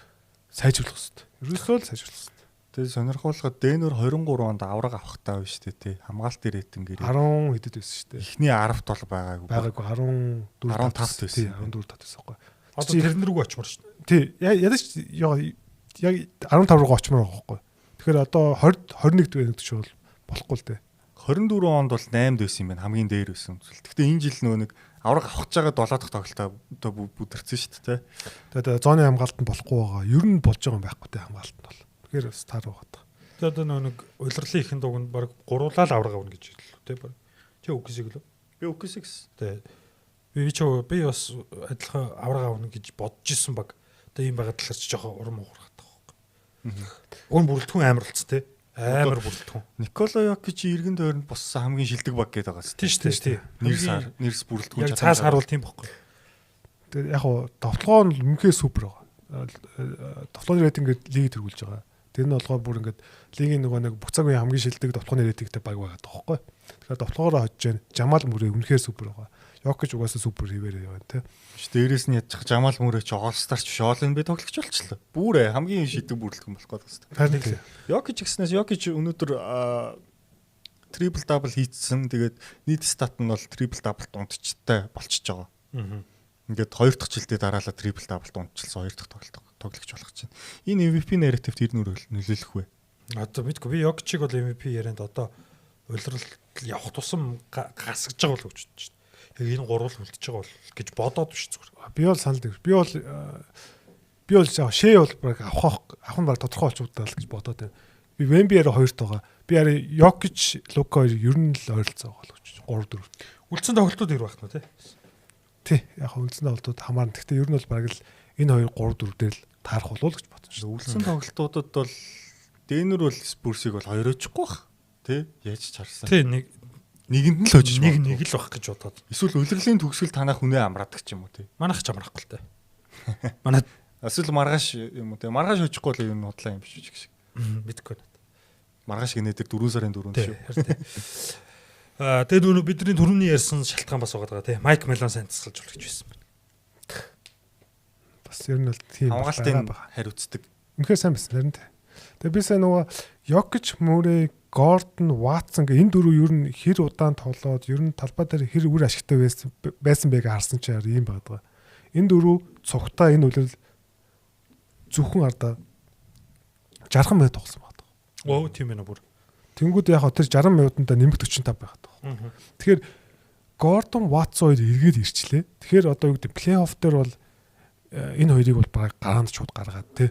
сайжруулах хэрэгтэй. Ерөөсөө л сайжруулах хэрэгтэй. Тэгээд сонирхолтой Denver 23 онд авраг авахтаа байна шүү дээ тий. Хамгаалтын рейтингээр 10 хэдэд байсан шүү дээ. Эхний 10-т бол байгаагүй. 14 15-т байсан. Тий, 14 тат байсан байхгүй. Одоо тэрнэр рүү очмоор шүү дээ. Тий, ядаж яг 15 руу очмоор байгаа байхгүй. Тэгэхээр одоо 20 21-д байх гэж бол болохгүй л дээ. 24 онд бол 8-д байсан юм байна. Хамгийн дээр байсан зүйл. Гэхдээ энэ жил нөө нэг авраг авах гэж байгаа 7 дахь тоглолтоо одоо бүдэрсэн шүү дээ. Тэгээд зооны хамгаалт нь болохгүй байгаа. Ер нь болж байгаа юм байхгүй те хамгаалт нь бол. Тэгэхээр бас таар байгаа. Тэгээд одоо нэг улирлын ихэн дуганд баг гуруулаад авраг авна гэж хэллээ те баг. Чи үгсийг лөө? Би үгсийг гэсэн. Тэ. Би бас адилхан авраг авна гэж бодож исэн баг. Одоо ийм байгаа талаар ч жоохон урам уурах таахгүй. Уун бүрэлдэхүүн амар болц те. Амар бүрэлдэхүүн. Никола Йокич эргэн тойронд боссон хамгийн шилдэг баг гэдэг байгаа шүү. Тийм. Нэрс бүрэлдэхүүн чадсан. Цаас харуул тийм бохгүй. Тэгээд яг хуу товтлогоо нь үнэхээр супер байгаа. Товтлооны рейтингээр лиг тэргүүлж байгаа. Тэр нь болохоор бүр ингээд лигийн нөгөө нэг бүх цаг үеийн хамгийн шилдэг товтлооны рейтингтэй баг байгаа тоххой. Тэгэхээр товтлогоороо хожиж जैन Жамал мөрөө үнэхээр супер байгаа. Йокич угаасаа супер хийвэрээ яваа тий. Дээрээс нь ядчих Жамал мөрөө ч All-Star ч Шоолын бэ тоглогч болчихлоо. Бүрээ хамгийн шилдэг бүрэлдэхүүн болох гэдэг байна. Харин Йокич гэснээс Йокич өнөөдөр трипл дабл хийцсэн. Тэгээд нийт стат нь бол трипл даблт унтчтай болчихж байгаа. Ингээд 2 дахь жилдээ дараалал трипл даблт унтчихсан 2 дахь тоглогч болох чинь. Энэ MVP narrative-т ер нь нөлөөлөх вэ? Одоо мэдгүй би Йокичиг бол MVP ярианд одоо улиралт явах тусам гасгаж байгаа бол гэж бодож байна. Яг энэ гурвал үлдчихэж байгаа бол гэж бодоод биш зүгээр. Би бол санал дээр. Би бол шээ бол баг авах нь баг тодорхой болчихудаа л гэж бодоод байна. Би Вембиараа 2-т байгаа. Би арай Йокич, Лука 2 ер нь л ойролцоо байгаа л гэж 3-4. Үлдсэн тоглолтууд ир байх нь тий. Тий, яг үлдсэн тоглолтууд хамаарна. Гэхдээ ер нь бол баг л энэ 2 3-4 дээр л таарах болов гэж бодсон шүү. Үлдсэн тоглолтуудад бол Дэнүр бол Спурсыг бол 2 өчөхгүй бах. Тэ? Яаж ч харсан. Тий, нэгэнд нь л өжиж байна. Нэг л байх гэж бодоод. Эсвэл улирлын төгсгөл танах хүнээ амраадаг ч юм уу тий. Манайх ч амраахгүй л дээ. Манай эсвэл маргааш юм уу тий. Маргааш өчөхгүй л юм худлаа юм биш үү гэх шиг. Мэдгүй байна. Маргааш гинэдэг 4 сарын 4-нд шүү. Тэгээд бидний түрүүний ярьсан шалтгаан бас байгаа тий. Майк Мелон сайн тасгалж болох гэж байсан байна. Бас ер нь бол тийм хамгаалтын хариуцдаг. Үнэхээр сайн байсан харин тий. Тэгээ би сая нөгөө Йокич, Мөрэй, Гордон, Ватсон гэх энэ дөрөв ер нь хэр удаан тоглоод ер нь талбай дээр хэр үр ашигтай байсан байг харсан чинь ийм байдаг. Энэ дөрөв цогтаа энэ үлрэл зөвхөн ардаа 60 минут тоглосон байдаг. Оо тийм ээ бүр. Тэнгүүд яг тэр 60 минутанд нэмэгт 45 байгаад байгаа. Тэгэхээр Гордон, Ватсон хоёр эргээд ирчлээ. Тэгэхээр одоо юу гэдэг плей-офф дээр бол энэ хоёрыг бол баг гараанд шууд гаргаад тий.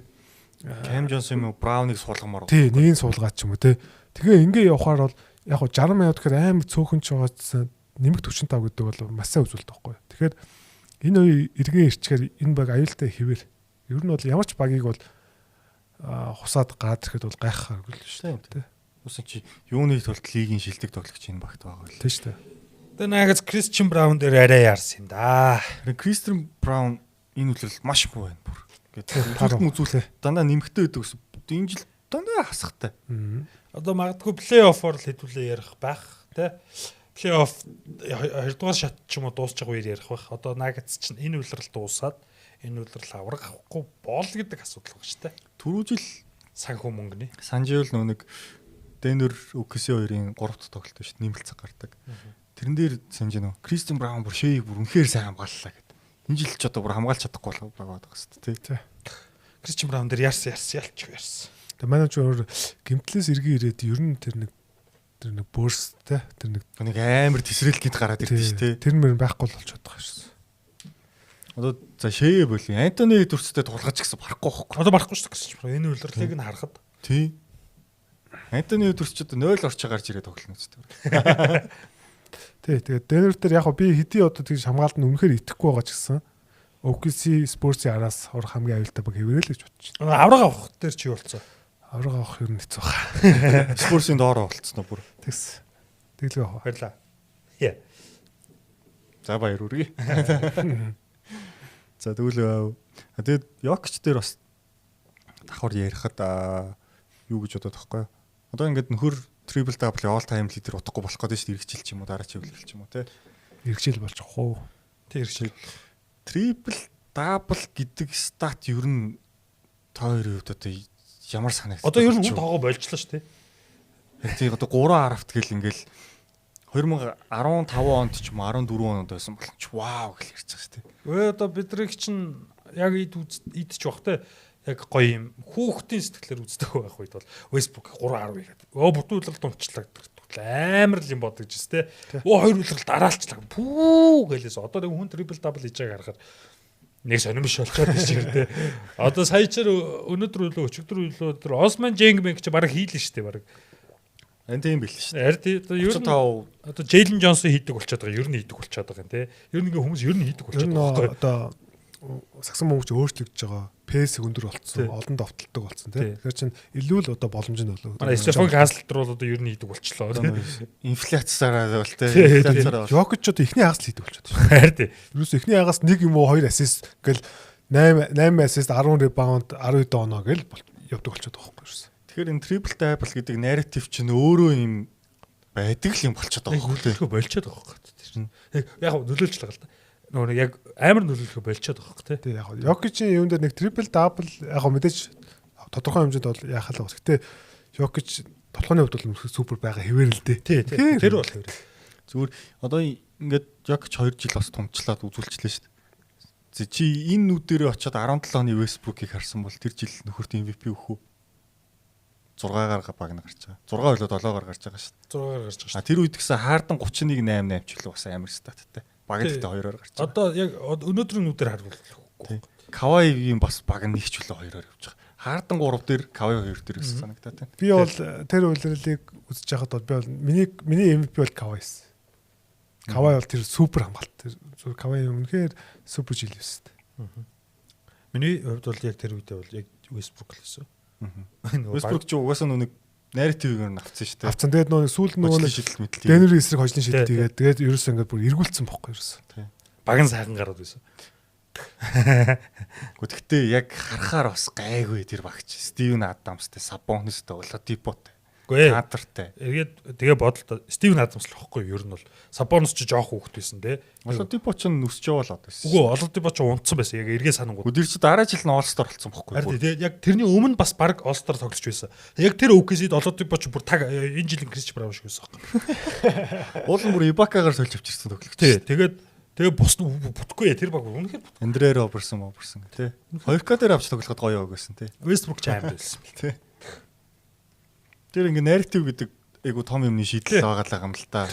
Кэм Джонс юм уу Брауныг суулгамаар. Тий, нэгийг суулгаад ч юм уу тий. Тэгээ ингээ явахаар бол яг 60 минут гэхээр амар цөөхөн ч байгаадсан нэмэгт 45 гэдэг бол маш сайн үзүүлэлт байхгүй. Тэгэхээр энэ үе эргэн ирчгээр энэ баг аюултай хэвээр. Ер нь бол ямар ч багийг бол хусаад гараад ирэхэд бол гайхахааргүй л шүү дээ. Усан чи юуны тулд лигийн шилдэг тоглогч энэ багт байгаа л. Тий шүү дээ. Тэгээ наагаас Кристиан Браун дээр арай яарсан юм да. Кристиан Браун энэ үлрэлт маш муу байна бүр. Ингээд үзүүлээ. Дандаа нэмэгтэй байдаг гэсэн. Энэ жил дандаа хасахтай. Одоо магадгүй плей-оффоор л хэдүүлээ ярих байх тий. Плей-офф 2 дугаар шат ч юм уу дуусах үеэр ярих байх. Одоо Nuggets чинь энэ үлрэлт дуусаад энэ үлрэл авраг авахгүй бол гэдэг асуудал байна шүү дээ. Түрүү жил санхүү мөнгөний. Санжиул нүг Дэнүр УКС 2-ын 3-т тоглолт шүү дээ. Нэмэлт цаг гардаг. Тэрэн дээр санаж нөө Кристиан Браун бүр шэйг бүр үнэхээр сайн хамгааллаа гэдэг. Энэ жил ч одоо бүр хамгаалж чадахгүй байгаа гэсэн тий. Кристиан Браун дээр ялч ярьсан. Тэгээ манай ч өөр гимтлээс эргэн ирээд ер нь тэр нэг бөөстэй тэр нэг амар тесрэлтэнд гараад ирдэ шүү дээ. Тэр мөр байхгүй л болчиход байгаа шээ. Одоо за шээ боли Антони Эдвардстэй тулгаж гисэн барахгүй байхгүй. Одоо барахгүй шүү дээ. Энэ үлрэлтийг нь харахад тий. Антони Эдвардс ч одоо 0 орчоо гарч ирээд тоглоно үстэй. Тий, тэгээд Денвер дээр яг би хэдий одоо тэгж хамгаалт нь үнэхээр итгэхгүй байгаа ч гэсэн OKC Spurs-ийн араас хор хамгийн аюултай баг хэвээрэл гэж бодож байна. Авраг авах дээр чи болцоо. Авраг авах юм хэцүү байгаа. Spurs-ийн доороо болцсноо бүр. Тэгс. Тэглээ авах. Баярлаа. Яа. За баяр үргээ. За тэгвэл тэгээд Йокич дээр бас давхар ярихад юу гэж бодоод байхгүй. Одоо ингээд нөхөр triple double all time leader утгагүй болох гэдэг шүү дээ. Иргэжил ч юм уу, дараа чиглэл ч юм уу, тий. Иргэжил болж байгаа хөө. Тий, иргэжил. Triple double гэдэг стат ер нь тойрын хувьд одоо ямар санагдав? Одоо ер нь хүн тоогоо болжлоо шүү, тий. Тий, одоо 3 харафт гэл ингээл 2015 онд ч юм уу 14 онд байсан бол ч вау гэл ярьж байгаа шүү, тий. Одоо бидрийг чинь яг идэж бах, тий. Яг гоё юм хүүхдийн сэтгэлээр үздэг байх үед бол Facebook 3.10 гэдэг. Бүтэн үлрэлт унчлаа гэдэг. Амар л юм бодож байна те. Хоёр үлрэлт дараалчлаа. Пүү гэлээс одоо нэг хүн triple double хийж байгааг харахаар нэг сонирмш болчиход байна шиг те. Одоо саячаар өнөөдөр үлөө өчигдөр үлөө тэр Osman Jengman гэж баг хийлэн штэ баг. Энэ тийм бил штэ. Ард одоо ер нь одоо Jalen Johnson хийдэг болчиход байгаа. Ер нь хийдэг болчиход байгаа юм те. Ер нь ингээ хүмүүс ер нь хийдэг болчиход байгаа. Одоо сагсан мөнгөч өөрчлөгдөж байгаа. Пэс өндөр болцсон, олон довтлдог болцсон тийм. Тэгэхээр чинь илүү л одоо боломж нь болов. Манай Стефан Хаслтер бол одоо ер нь хийдэг болчлоо. Инфляцаараа бол тийм. Инфляцаараа. Жокич одоо ихний хагас л хийдэг болчиход байна. Харин тийм. Юус ихний хагас 1 юм уу 2 ассист гэл 8 ассист 10 ребаунд 12 доноо гэл явдаг болчиход байгаа байхгүй юу. Тэгэхээр энэ triple double гэдэг narrative чинь өөрөө юм байдаг л юм болчиход байгаа байхгүй юу. Хөлтгөө болчиход байгаа байхгүй юу. Яг нөлөөлж байгаа л да. Нөгөө яг амар нөлөөлөх болчиход байгаа хэрэг тий. Яг Йокичийн юунд нэг triple double яг мэдээж тодорхой хэмжээнд бол яхах л байна. Гэтэ Йокич толгойн хувьд бол супер байгаа хэвээр л дээ. Тий. Тэр бол хэвээр. Зүгээр одоо ингээд яг 2 жил бас томчлаад үзүүлчихлээ шүү дээ. Чи энэ нүдэрээ очиод 17 оны Westbrook-ийг харсан бол тэр жил нөхөрт MVP өгөх үү? 6-аар баг нь гарч байгаа. 6 болоод 7-оор гарч байгаа шүү дээ. 6-аар гарч байгаа шүү. Тэр үед гэсэн Harden 31-8 ч гэлээ бас амар статтай. Баг л гэдэг 2-оор гарч байгаа. Одоо яг өнөөдрийн нүдээр харвал үгүй. Kawhi-ийн бас баг нь нэгч үлээ 2-оор явж байгаа. Harden 3 дээр, Kawhi 2 дээр гэсэн санагдаад байна. Би бол тэр үйлрэлийг үзэж байхад бол би бол миний MVP бол Kawhi-с. Kawhi бол тэр супер хамгаалт. Тэр Kawhi үнэхээр супер жил байсан. Миний хувьд бол яг тэр үедээ бол яг Westbrook л байсан. Westbrook ч угаасаа нүг нарративээр нь авцсан шүү дээ. Авцсан. Тэгээд сүүлд нөгөө шидэл мэдлээ. Денвер эсрэг хожлын шидэл тэгээд ерөөсөө ингээд бүр эргүүлсэн бохгүй ерөөсөө. Баган сайхан гараад байсан. Гэхдээ яг харахаар бас гайгүй тэр багч. Стивен Адамстай, Сабонистай, Оладипотой. Кадртай. Тэгээ бодлоо Стивен Адамс л واخгүй юу? Ер нь бол Сабонис ч жоох хүүхэд байсан те. Оладипо ч нүсч яваалаад байсан. Үгүй Оладипо ч унтсан байсан. Яг эргээ санангууд. Тэр чи дараа жил нь All-Star болсон бохгүй юу? Харин тэгээ яг тэрний өмнө бас баг All-Star тоглож байсан. Яг тэр OKC-д Оладипо ч бүр таг энэ жилийн Крис Браун шиг байсан байхгүй. Уул нь бүр Ибакагаар сольж авчирсан тоглогч. Тэгээ бус бүтэхгүй тэр баг үнэхээр бүт. Андре Роберсон тий. 2К дээр авч тоглоход гоё өгөөсөн тий. Westbrook ч аим байсан тий. Тэр ингээ нарратив гэдэг айгу том юмны шийдэл байгаа юм л та.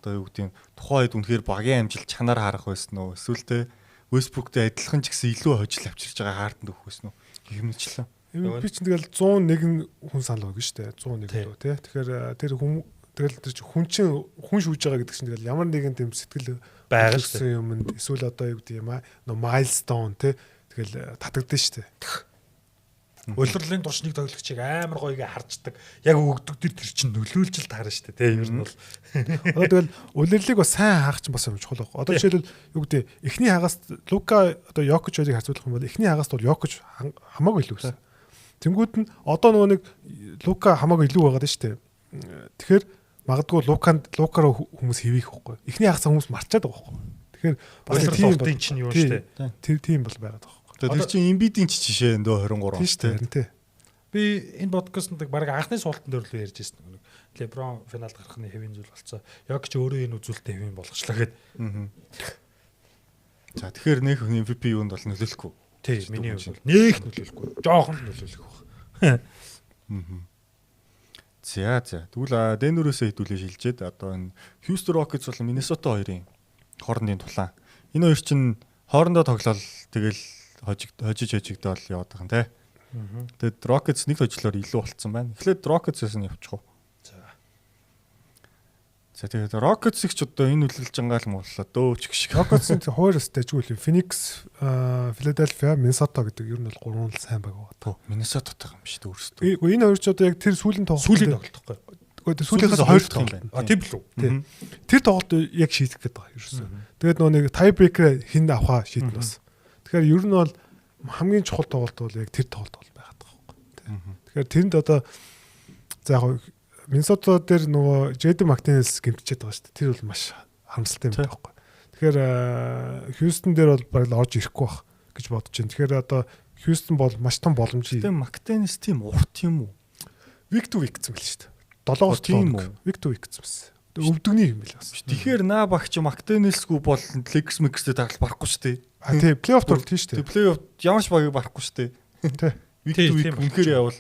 Одоо юу гэдэг юм тухайн үед үнэхээр багийн амжилт чанаар харах байсан уу? Эсвэл те Westbrook-тэй адилхан ч гэсэн илүү хожил авчирч байгаа хаартанд өгөх байсан уу? Гэмэлчлээ. Би ч тэгэл 101 хүн санал өгнө шүү дээ. 101 лөө те. Тэгэхээр тэр хүн тэгэл тэр хүн чинь хүн шүүж байгаа гэдэг чинь тэгэл ямар нэгэн тийм сэтгэл байгаа шүү дээ. Юмд эсвэл одоо юу гэдэг юм аа milestone те. Тэгэл татагдсан шүү дээ. Улирлын туршныг тоглогчийг амар гоёгээ харждаг. Яг өгдөг тэр чинь нөлөөлж л таарна шүү дээ. Тэ ер нь бол. Одоо тэгэл улирлыг бас сайн хаах чинь бас юм чухал баг. Одоо жишээлбэл юу гэдэг эхний хагас Лука одоо Йокич хоёрыг харьцуулах юм бол эхний хагаст бол Йокич хамаагүй илүү байсан. Тэнгүүд нь одоо нөгөө нэг Лука хамаагүй илүү байгаад шүү дээ. Тэгэхээр магадгүй Лукараа хүмүүс хэвийх байхгүй. Эхний хагасаа хүмүүс марчаад байгаа байхгүй. Тэгэхээр бас тийм чинь юу шүү дээ. Тийм бол байгаад байгаа. Тэр чинь Embiid-ийн ч жишээ өндөө 23 шүү дээ. Би энэ подкастт баг анхны суултан дээр л ярьж байсан. LeBron финалд гарахны хэвийн зүйл болцоо. Яг ч өөрөө энэ үзүүлэлтээ хэвийн болгочлаа гэд. За тэгэхээр нөх MVP юунд бол нөлөөлөхгүй. Тий, миний хувьд нэх нөлөөлөхгүй. Жоохон нөлөөлөх баг. За. Тэгвэл Denver-өөсөө хэдүүлээ шилжээд одоо энэ Houston Rockets бол Minnesota хоёрын хоорондын тулаан. Энэ хоёр чинь хоорондоо тоглол тэгэл хожигдоод яваад байгаа юм те. Тэгээд Rockets нэг хожлоор илүү болцсон байна. Эхлээд Rockets-ээс нь явчих уу. За тэгээд Rockets-ийг ч одоо энэ үлрэлж ангаал боллоо дөөч гэх шиг. Rockets-ийн хоёроос дэжгүй Phoenix, Philadelphia, Minnesota гэдэг ер нь бол гурван л сайн баг байгаа. Minnesota-тай юм шүү дээ өөрсдөө. Энэ хоёр ч одоо яг тэр сүүлийн тоглолтохгүй. Сүүлийнхээс хоёр дахь юм байна. Тийм л үү. Тэр тоглолт яг шийдэх гээд байгаа ерөөсөө. Тэгээд нөгөө нэг tie-breaker хэн авахаа шийдэх бас. Тэгэхээр ер нь бол хамгийн чухал тоглолт бол яг тэр тоглолт бол байгаад байгаа байхгүй. Тэгэхээр тэнд одоо за яг Миннесота дээр нөгөө Jaden McDaniels гэмтчихэд байгаа шүү дээ. Тэр бол маш харамсалтай юм байхгүй. Тэгэхээр Houston дээр бол бараг л орж ирэхгүй байх гэж бодож байна. Тэгэхээр одоо Houston бол маш том боломж. Тэгээ McDaniels тийм урт юм уу? Week to week гэсэн мэл шүү дээ. 7-оос тийм үү? Week to week гэсэн мэс. Өвдөгний юм бэл бас. Тэгэхээр наа багч McDaniels-гүй бол Lakers мэгстэй таглал барахгүй шүү дээ. Тий, плей-офф тоглолт тийм шүү дээ. Плей-офф ямар ч багийг барахгүй шүү дээ. Тий. Week to week үнэхээр явал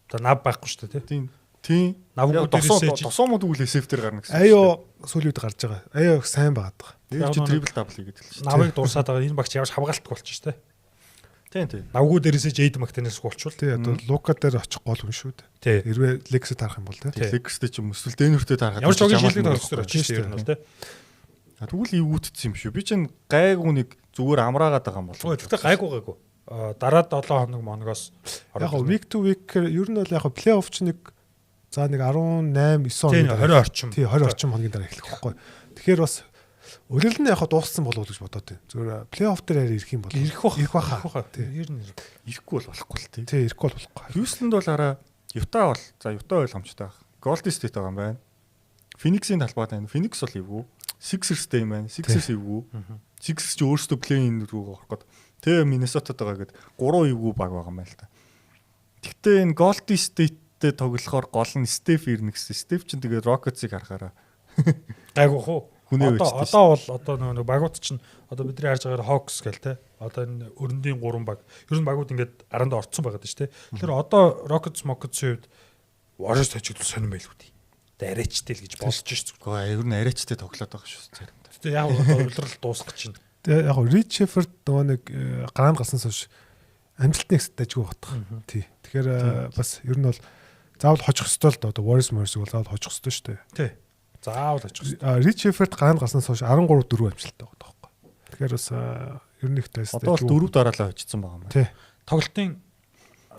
одоо нав байхгүй шүү дээ. Тийм. Навгууд тосоомод үл SF дээр гарна гэсэн. Аяо сүүлийн үед гарч байгаа. Аяо сайн байгаад байгаа. Тэр чи трипл дабл хийгээд л шүү. Навыг дурсаад байгаа. Энэ багч явж хамгаалтгүй болчих шүү дээ. Тийм. Навгууд дээрээсээ Jaden McDaniels болчихвол. Тий, одоо Лука дээр очих гол хүн шүү дээ. Хэрвээ Lakers-д харах юм бол тий. Lakers-д ч юм эсвэл Denver-д харахад ямар ч огийн шилдэг төгсдөр очиж шүү дээ. Ер нь бол тий. Тэгвэл эвгүүтцсэн юм шүү. Би чинь гайгүй нэг зүгээр амраагаад байгаа юм болов. Тэгтээ гайгүй. Дараа 7 хоног моногоос яг week to week ер нь бол яг плей-офф ч нэг за нэг 18 9 хоног 20 орчим. Тий 20 орчим хоногийн дараа эхлэх байхгүй. Тэгэхээр бас өрөөл нь яг дууссан болов уу гэж бодоод байна. Зүгээр плей-офф дээр ирэх юм бол ирэх баха. Тий ер нь ирэхгүй бол болохгүй л тий. Тий ирэхгүй бол болохгүй. Houston-д бол араа Utah бол за Utah ойлгомжтой байна. Golden State байгаа юм байна. Phoenix-ийн талбайд байна. Phoenix бол эвгүй. Sixers-тэй юм байна. Sixers эвгүй. Sixers ч өөрсдөө play-in рүү орох гээд тэгээ Minnesota-д байгаа гэд 3 эвгүй баг байгаа юм байна л та. Гэхдээ энэ Golden State Rockets-тэй тоглохоор гол нь Steph ирнэ гэсэн. Steph ч тэгээд Rockets-ыг харахаараа Гайгүйх үү? Хүнээ Одоо бол одоо нөгөө багууд чинь одоо бидний харж байгаагаар Hawks гэл те. Одоо энэ өрөндийн 3 баг. Ер нь багууд ингээд аранд орцсон байгаад шүү дээ. Тэгэхээр одоо Rockets Mockets-ийн хувьд Warriors тажиглал сонирн байлгүй дээ. Одоо арайчтай л гэж бодож шүү. Гэхдээ ер нь арайчтай тоглоод байгаа шүү заримдаа. Тэгээ яг одоо улирал дуусгах чинь. Тэгээ яг Rich Shepard нөгөө нэг гараанд гарснаас хойш амжилтны хэсэгт дажгүй батах. Тий. Тэгэхээр бас ер нь бол заавал хожих ёстой л одоо Warriors Morris бол заавал хожих ёстой шүү дээ. Тий. Заавал хожих ёстой. Rich Shepard гараанд гарснаас хойш 13-4 амжилттай байгаа байхгүй. Тэгэхээр бас ер нь ихтэй одоо бол 4 дараалал очсон байгаа юм байна. Тий.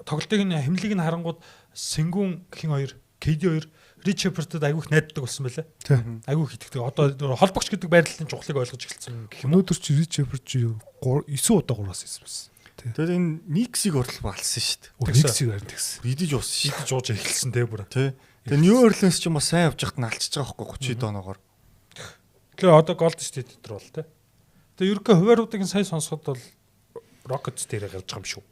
Тоглолтыг нь хэмлэг нь харангууд Сэнгүүн гэх хоёр KD 2 Rich Shepard-д айгүйх найддаг болсон байлаа. Айгүйх итгэдэг. Одоо холбогч гэдэг байрлалын чухлыг ойлгож эхэлсэн гэх юм. Өнөөдөр чи Rich Shepard 9 удаа 3-аас ирсэн байсан. Тэгээд энэ Knicks-ийг орлоо алсан шүү дээ. Knicks-ийг харин тэгсэн. Идэж уусан шүү. Идэж ууж эхэлсэн те бүр. Тий. Тэгээд New Orleans ч юм уу сайн явж хат налчиж байгаа байхгүй 30 доноогоор. Тэгээ одоо Golden State дээр бол те. Тэгээ ерөнхий хувааруудыг сайн сонсоход бол Rockets дээр гарч байгаа юм шүү.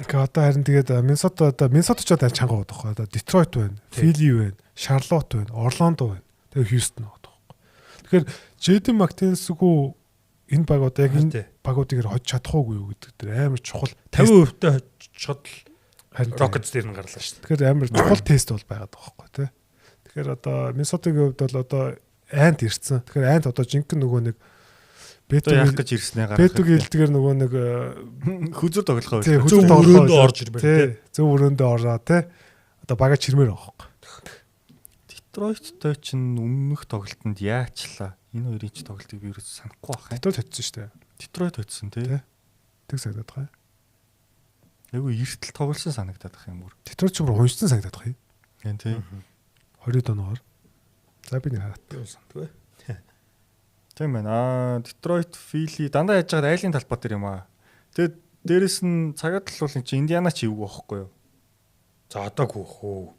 Ингээ одоо харин тэгээд Minnesota ч одоо чанга байгаа байхгүй. Одоо Detroit байна, Philly байна, Charlotte байна, Orlando байна. Тэгээ Houston байгаа байхгүй. Тэгэхээр Jaden McDaniels-гүй энэ баг одоо яг энэ багуудыг хож чадах уугүй юу гэдэг дээр амар чухал 50% та хожиход л Rockets дээр нь гарлаа шүү. Тэгэхээр амар чухал тест бол байгаад байгаа байхгүй тий. Тэгэхээр одоо Minnesota-гийн хувьд бол одоо айнт ирсэн. Тэгэхээр айнт одоо жинхэнэ нөгөө нэг Бэтүү яах гэж ирснээ гаргах. Бэтүүгийн хэлдгээр нөгөө нэг хүзүр тоглох байх. Зөв өрөөндөө орж ирмээр тий. Зөв өрөөндөө ороо тий. Одоо бага чирмээр байгаа байхгүй. Detroit-той чинь өмнөх тоглолтод яачлаа. Энэ хоёрын ч тоглолтыг би ерөөс санахгүй байх. Detroit хоцсон шүү дээ. Detroit хоцсон тий. Тэг санагдаад байгаа. Айгу эртэл тоглосон санагдаад байгаа юм бүр. Detroit ч бүр хунжсан санагдаад байгаа юм. Гэн тий. 20 доноогоор. За би нэг хараад сандгүй. Тийм байна. Detroit, Philly дандаа яаж байгаа айлын талбай дээр юм аа. Тэгээд дээрэс нь цагаад л бол чи Индиана ч ивгүй байхгүй юу? За одоо гүөх үү.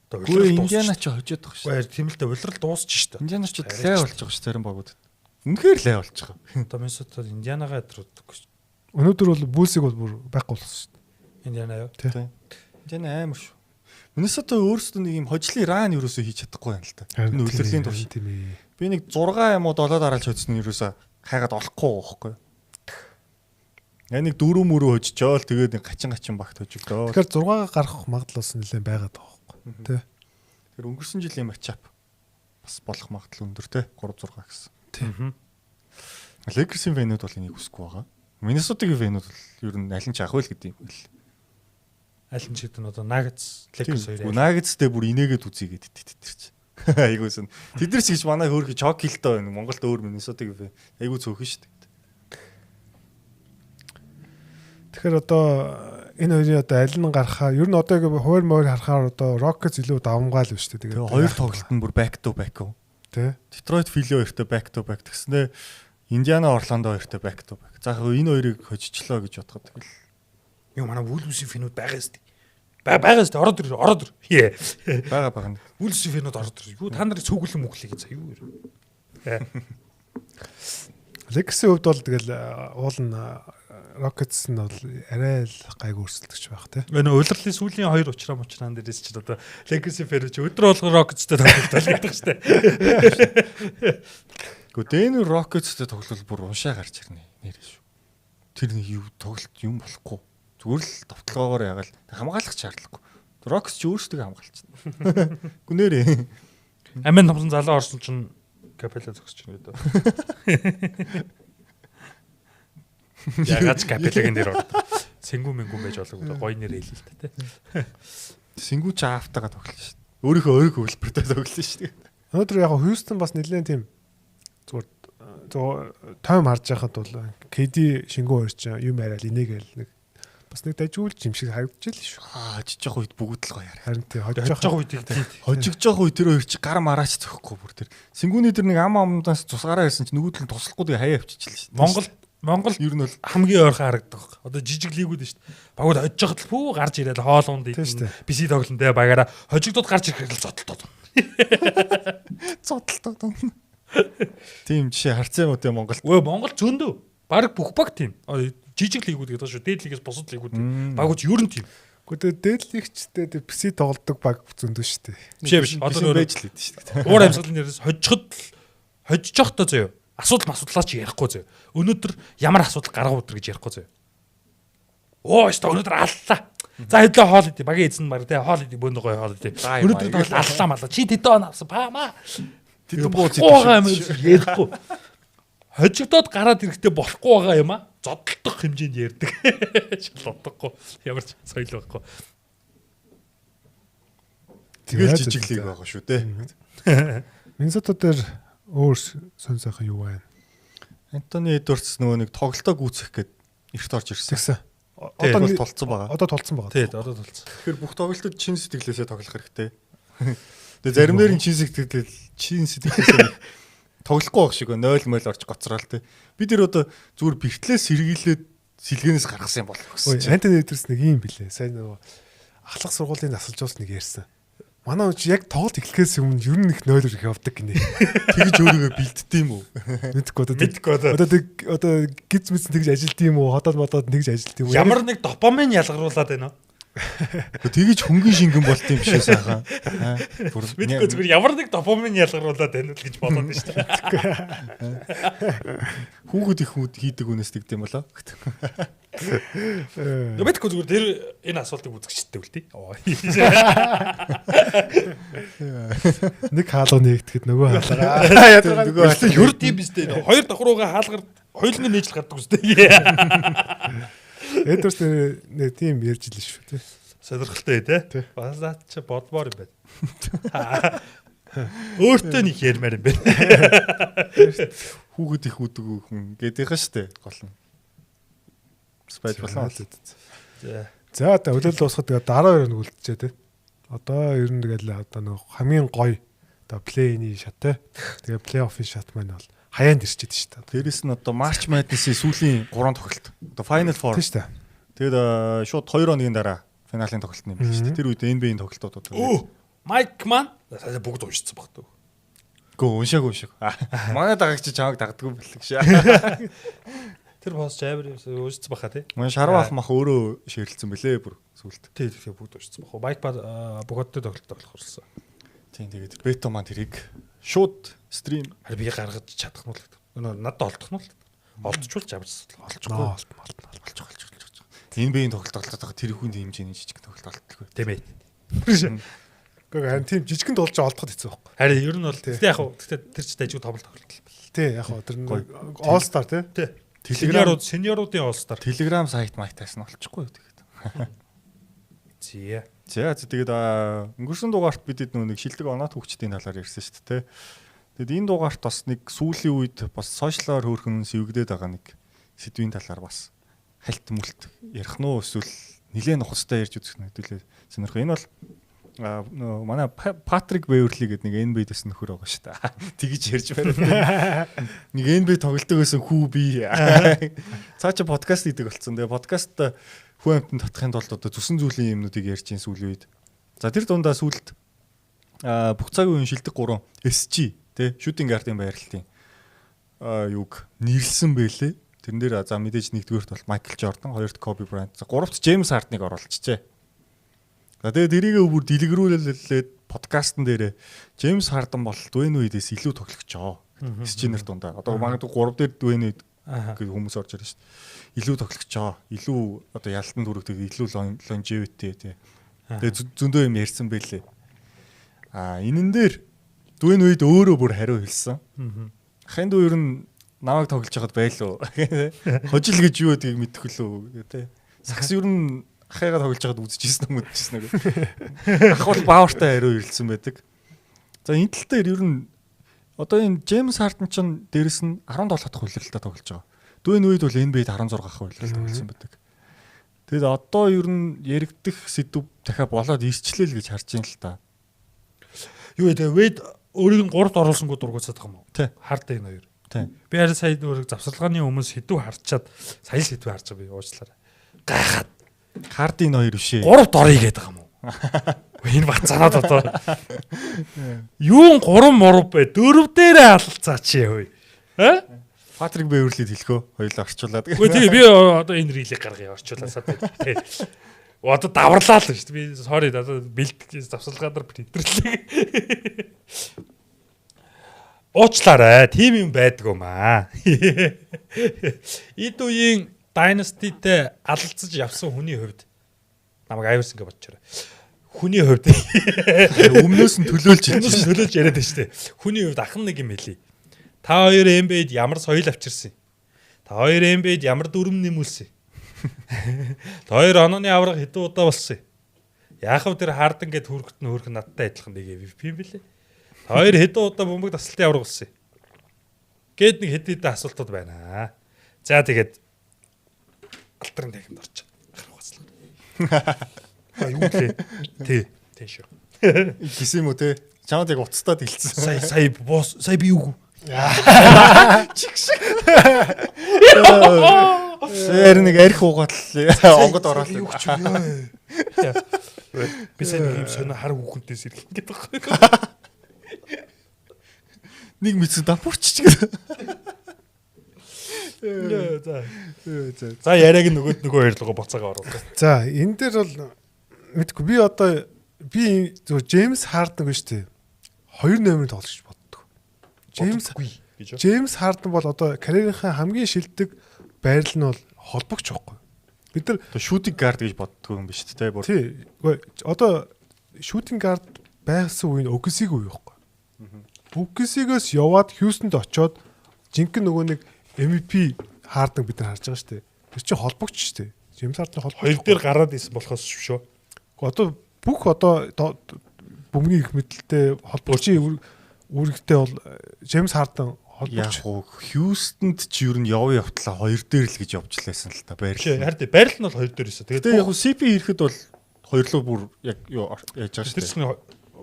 Одоо улирал Индиана ч хожоод байгаа шүү. Баяр тийм л дээ улирал дуусчих шүү дээ. Индиана ч лай болж байгаа шүү зарим багуудад. Үнэхээр лай болж байгаа. Одоо Миннесота Индианагаа ядруудаггүй шүү. Өнөөдөр бол Булсыг бол бүр байхгүй болсон шүү дээ. Индиана юу? Тийм. Индиана амар шүү. Миннесота өөрсдөө нэг юм хожлын ран ерөөсөө хийж чадахгүй юм л та. Энэ улирлын турш тийм ээ. Би нэг 6 юм уу 7 дараалж хоцсон нь ерөөсөө хайгаад олохгүй байхгүй. Яг нэг 4 мөрөө хожжоол тэгээд нэг гачин багт хожигдоо. Тэгэхээр 6-аа гарах магадлал бас нэлээд байгаад байгаа байхгүй. Тэ. Тэр өнгөрсөн жилийн матчап бас болох магадлал өндөр те 3-6 гэсэн. Тийм. Lakers-ийн фэнүүд бол энийг хүсэхгүй байгаа. Minnesota-гийн фэнүүд бол ер нь аль нь ч ах байл гэдэг юм байл. Аль нь ч гэдэг нь одоо Nuggets, Lakers хоёр. Nuggets-тэй бүр инээгээд үзье гэдэг тэтэрч. Айгуусан. Тэд нар ч гэж манай хөөрхи чок хилтэй байна. Монголд өөр Minnesota-гийн фэн. Айгуу цөөхөн шүү дээ. Тэгэхээр одоо энэ хоёрын одоо аль нь гарахаа ер нь одоо хуваар мөр харахаар одоо Rockets илүү давмгаал биш үү. Тэгээ хоёр тоглолт нь бүр back to back үү. Тэ. Detroit Philly хоёртой back to back гэснээр Indiana Orlando хоёртой back to back. За яг энэ хоёрыг хожичлоо гэж бодоход тэгэл. Юу манай Wolves-ийн фэнүүд байгаа шүү дээ. Байгаа шүү дээ. Ороод ир. Бага. Wolves-ийн фэнүүд ороод ир. Юу та нарыг цөглөн мөглөе гэж юу юу. Lakers-ийн хувьд бол тэгэл уул нь Rockets нь бол арай л гайг өрсөлдөгч байх тий. Энэ улирлын сүүлийн 2 учраан дээрээс чинь одоо Lakers-ийн фэн ч өдрө болгон Rockets-тэй тоглолт байдаг шүү дээ. Гэхдээ энэ Rockets-тэй тоглол бүр уншаа гарч ирнэ нэрээ шүү. Тэр нэг юу тоглолт юм болохгүй. Зүгээр л товтлогоогоор ягаал хамгаалах шаардлагагүй. Rockets ч өөрсдөө хамгаалчихна. Гүнээрээ. Амин томсон залуу орсон чинь Capella зогсож байна гэдэг. Ягаад Capella-гийн дээр ордог. Сэнгүү байж болов гоё нэр хэлээ л та тий. Сэнгүү ч аавтайгаа тоглоно шүү дээ. Өөрийнхөө хөлбөртөө тоглоно шүү дээ. Өнөөдөр яг Houston бас нэлээд тийм зүгээр тайм харж байхад бол KD шингүү хоёр ч юм яриад инээгээл нэг бас нэг дажуулж юм шиг харагдаж л шүү. Хожиж явах үед бүгд л гоё яриа. Харин тий хожиж явах үед хожиж явах үед тэр хоёр чи гар мараач зөхгүй бүр тэр. Сэнгүүний тэр нэг амдаас тусгаараа ирсэн чи нөгөөдөл нь туслахгүй хаяа авчичихлээ шүү. Монгол ер нь бол хамгийн ойрхон харагддаг. Одоо жижиг лигүүд шүү дээ. Багууд хожиж явахад л пүү гарч ирээд хоолунд PC тоглонтэй багаараа хожигдод гарч ирэхэд л зодтолтоод. Зодтолтоод. Тийм жишээ харцсан юм уу те Монгол. Өө Монгол зөндөө. Бараг бүх баг тийм. Жижиг лигүүд гэдэг шүү. Дээд лигээс бусад лигүүд. Багууд ер нь тийм. Гэхдээ дээдлэгчтэй PC тоглодог баг зөндөө шүү дээ. Биш. Одоо байж л идэв шүү дээ. уур амьсгалын нэрээс хожиж явахдаа заяа. Асуудлаа ч ярихгүй заяа. Өнөөдөр ямар асуудал гаргав өдр гэж ярихгүй заяа. Өстө өнөөдөр аллаа. За хэдlээ хоол идэ. Багийн эзэн баг те хоол идэ бөөндөө гоё хоол идэ. Өнөөдөр тэгэл аллаа малаа. Чи тэдэн он авсан паамаа. Тэдэн бууц ярихгүй. Хожигдоод гараад ирэхдээ болохгүй байгаа юм а. Зодтолдох хэмжээнд ярьдаг. Шал утгагүй. Ямар ч соёл байхгүй. Тэгэл жижиг лиг байгаа шүү дээ. Миннесота дээр өөр сонь сайхан юу байна? Антони Эдвардс нөгөө нэг тоглолтоо гүйцэх гээд эрт орж ирсэн. Одоо толцсон байгаа. Одоо толцсон байгаа. Тий, одоо толцсон. Тэгэхээр бүх тоглолтод чин сэтгэлээсээ тоглох хэрэгтэй. Тэгээ зарим нэрийн чин сэтгэлээсээ тоглохгүй байх шиг 0-0 орж гоцрол те. Бид нэр одоо зүгээр бэртлээс сэргийлээд сэлгэнээс гаргасан юм бол гэсэн. Антони Эдвардс нэг юм билээ. Сайн нөгөө ахлах сургуулийн насалж уус нэг ярьсан. Манай үуч яг тоглолт эхлэхээс өмнө ер нь их 0 их явдаг гинэ. Тэгж өөрийгөө бэлддэм үү? Мэдгүй одоо гиз мэс тэгж ажилт юм уу? Ходоод модоод тэгж ажилт юм уу? Ямар нэг допамин ялгаруулад байна. Тэгж хөнгөн шингэн болт юм бишээ сайхан. Мэдгүй зүгээр ямар нэг допамин ялгаруулад байна л гэж бодоод байна шүү дээ. Хүүгүүд их хийдэг үнэс тэгдэм болоо. Мэдгүй зүгээр тэр энэ асуултыг үзэгчтэй үлдээ. Нэг хаалга нэгтгэхэд нөгөө хаалга. Нөгөө юрд юм биш дээ. Хоёр давхрууга хаалгаар хоёулын нээжл гардаг үстэй. Эдвардс нэг тийм ярьж илээ шүү тий. Сонирхолтой тий. Бас наад чи бодмоор юм байна. Өөртөө нэг ярмаар юм байна. Хүүхэд их үдэг хүн гэдэг юм шүү дээ. Гол нь. Байж болно. За одоо хөлөөлөл дуусахад тэгээ дараа хоёр нэг үлдчихэ тий. Одоо ер нь тэгэл одоо нэг хамгийн гоё одоо плей-ины шат тий. Тэгээ плей-оффын шат маань бол хаяанд ирчихэд шүү дээ. Дээрэс нь одоо March Madness-ийн сүүлийн 3 тоглолт. Одоо Final Four. Тийм шүү дээ. Тэгээд шууд 2 хоногийн дараа финалийн тоглолт нэмлээ шүү дээ. Тэр үед NBA-ийн тоглолтууд. Майк маань бүгд уншицсан багтав. Гөө уншаагүй шиг. Манай дагагч чамайг дагддаг бэлэг шээ. Тэр бос жабер уншицсан баха тий. Манай шарвах мах өөрөө ширэлцсэн бэлээ бүр сүулт. Тий тэгэхээр бүгд уншицсан баха. Майк бүгдтэй тоглолт тоглох болсон. Тийм тэгээд бето маань тэрийг шууд стрим би гаргаж чадах нь л надад олдох нь л олдчихвол жабарс олчихгүй олчих. NBA-ийн тоглолт байгаа тэр хүн хэмжээний жижиг тоглолт олдтолгүй. Тийм ээ. Гэхдээ харин тийм жижигэн болж олдоход хэцүү байхгүй. Харин ер нь бол гэхдээ яг хуу тэр ч дайжгүй тоглолт тоглолт. Тий яг хуу тэр All Star тий. Сеньоруудын All Star. Telegram сайт майтаас нь олчихгүй тэгээд. Зээ. За тэгээд өнгөрсөн дугаарт бидэд нэг шилдэг оноод хөвчтийн талаар ярьсан шүү дээ. Тэгэд энэ дугаарт бас нэг сүүлийн үед бас сошиалаар хөөрхөн сэвэгдээд байгаа нэг сэдвийн талаар бас хальт мүлт ярих нь уу эсвэл нилээн ухастай ярьж үзэх нь хэдүүлээ сонирхоо. Энэ бол манай Патрик Бэверли гэдэг нэг NBA-дэс нөхөр байгаа шүү дээ. Тэгж ярьж байна. Нэг NBA тоглолтог байсан хүү би. Цаа чи подкаст хийдэг болсон. Тэгээ подкаст хүн амтнд татахын тулд одоо зүсэн зүйлийн юмнуудыг ярьж ин сүүлийн үед. За тэр дундаа сүүлд бүх цагийн үеийн шилдэг 3 SG тий шүтинг гардын байрлалтын юуг нэрлсэн байлээ. Тэрэн дээр за мэдээж нэгдүгээрт бол Майкл Жордан, хоёрт Коби Брайант, за гуравт Джеймс Хардныг оруулчихжээ. За тэгээд тэрийгээ бүр дэлгэрүүлээд подкастн дээр Джеймс Хардан бол Дуэйн Уэйдээс илүү тоглогчоо. SG-нэр дундаа. Одоо магадгүй 3 дээр Дуэйн Уэйд гэх хүмүүс орж ирж шээ. Илүү тоглогчоо. Илүү одоо ялтан дүрэгтэй илүү longevity тий. Тэгээд зөндөө юм ярьсан байлээ. Энэн дээр Дуэйн Уэйд өөрөө бүр хариу хэлсэн. Ахын дүү ер нь намайг тоглож байхад байлуу. Хожил гэж юу гэдгийг мэдэхгүй лөө тий. Сакс ер нь ахыгаа тоглож байхад үзчихсэн юм үзчихсэн нэг. Ах бол баавартай хариу хэлсэн байдаг. За энэ тал дээр ер нь одоо энэ Джеймс Харден ч дээрэс нь 17 дахь хувилралтай тоглож байгаа. Дуэйн Уэйд бол NBA-д 16 дахь хувилралтай тоглосон байдаг. Тэгэд одоо ер нь яригдах сэдв дахиад болоод ирчлээ л гэж харж байна л та. Юу вэ? Уэйд өөрийг нь 3-т оруулсангүй дургуцаад байгаа юм уу? Тий. Харден энэ хоёр. Тий. Би харин сая өөрийг завсарлагын өмнө сэдв харчаад сая сэдв харж байгаа би уучлаарай. Гайхаад Хардин хоёр бишээ. 3-т орё гэдэг юм уу? Энэ бацаанаад одоо. Юун 3 мурав бэ? 4 дээрээ алалцаач яа вэ? Патрик Бэверлид хэлхөө хоёулаа орчуулад. Үгүй тий би одоо энэ рилийг гаргая орчуулаасаа тий. Одоо даварлаа л шүү дээ. Би sorry одоо бэлтгэж завсалгаадаар принтэрлээ. Уучлаарай. Тим юм байдаг юм аа. Эд үеийн Dynasty-тэй алалцаж явсан хүний хувьд намайг аюулс ингэ бодчихорой. Хүний хувьд өмнөөс нь төлөөлж яриад байна шүү дээ. Хүний хувьд ахын нэг юм хэлий. Та хоёр NBA-д ямар соёл авчирсан? Та хоёр NBA-д ямар дүрм нэмүүлсэн? Та хоёр онооны авраг хэдэн удаа болсон? Яахав тэр Harden гэд хөргөт нь хөрх надтай адилхан нэг MVP юм бэлээ. Та хоёр хэдэн удаа бөмбөг тасалтын авраг болсон? Гэт нэг хэдэн асуултууд байна. За тэгээд алтрын техникт орчих. Юу лээ? Тий шүү. Гисэн юм уу те? Чамд яг уцтаад хэлсэн. Сая би юу? Чигшиг. Сэр нэг арх угаатал онгод ороод юу ч юм. Би сая нэг юм сонио хар хүүхэнтэйс ирэх гээд байгаа. Нэг мэдсэн давпуурч гэдэг. За яриаг нөгөө хоёрлогоо боцоогоо оруулах. За энэ дээр бол мэдгүй би одоо би зөв Джеймс Харден гэж шүү дээ. 2 номерын тоглож гэж боддог. Джеймс Харден бол одоо карьерийнхаа хамгийн шилдэг байрал нь бол холбогч байхгүй. Бид нар шүүтинг гард гэж боддог юм биш үү те бүр. Тий. Одоо шүүтинг гард байсан үе нь Оксиг үе байхгүй. Оксигоос яваад Хьюстонд очоод жинхэнэ нөгөө нэг MVP Харден бид нар харж байгаа шүү дээ. Тэр чинь холбогч шүү дээ. Джеймс Харден холбогч. Хоёр дээр гараад исэн болохоос шүү. Одоо бүх одоо бөмбөгийн их мэдлэлтэй холбогчийн үүрэгтэй бол Джеймс Харден холбогч. Яг уу Хьюстонд ч юу н яваа явтлаа 2 дээр л гэж явжлаасан л та байрлал. Харин байрал нь бол 2 дээр исэн. Тэгээд яг CP ирэхэд бол хоёрлоо бүр яг юу яаж байгаа шүү дээ.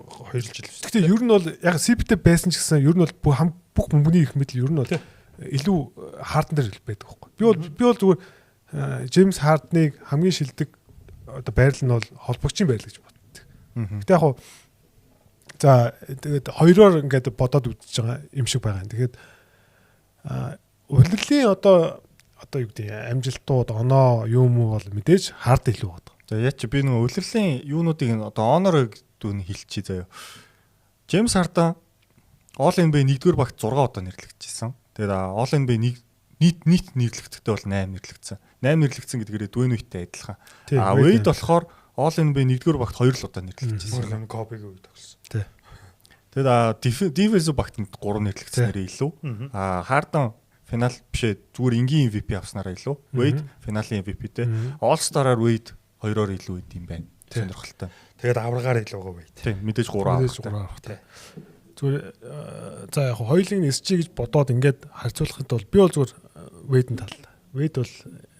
2 жил. Гэхдээ ер нь бол яг CP-тэй байсан ч гэсэн ер нь бол бүх бөмбөгийн их мэдл ер нь бол илүү Харден дээр байдаг байхгүй. Би бол зүгээр Джеймс Хардныг хамгийн шилдэг одоо байрал нь бол холбогчийн байрал гэж боддог. Гэтэ яг хуу за тэгээд хоёроор ингээд бодоод үзэж байгаа юм шиг байгаа. Тэгээд улирлын одоо юу гэдэг амжилтууд оноо юм уу бол мэдээж Харден илүү байдаг. За яа чи би нөгөө улирлын юунуудыг одоо онорыг дүүн хэлчихье заяа. Джеймс Харден All NBA 1-р багт 6 удаа нэрлэгдэжсэн. Тэгээд All NBA нийт нэрлэгдэхдээ бол 8 нэрлэгдсэн. 8 нэрлэгдсэн гэдгээрээ Dwayne Wade-тэй адилхан. Wade болохоор All NBA 1-р багт 2 л удаа нэрлэгдэжсэн. Kobe-гийн үед болсон. Тий. Тэгээд defensive багт 3 нэрлэгдсэнээр илүү. Harden финал бишээ зүгээр энгийн MVP авснараа илүү. Wade финалийн MVP-тэй. All Star-аар Wade 2-оор илүү идэм байна. Сонирхолтой. Тэгээд аврагаар илүү байгаа Wade. Тийм мэдээж 3 аврагтай. Зүгээр за яг хоёулын SG гэж бодоод ингээд харьцуулахад бол би бол зүгээр Wade-ийн тал. Wade бол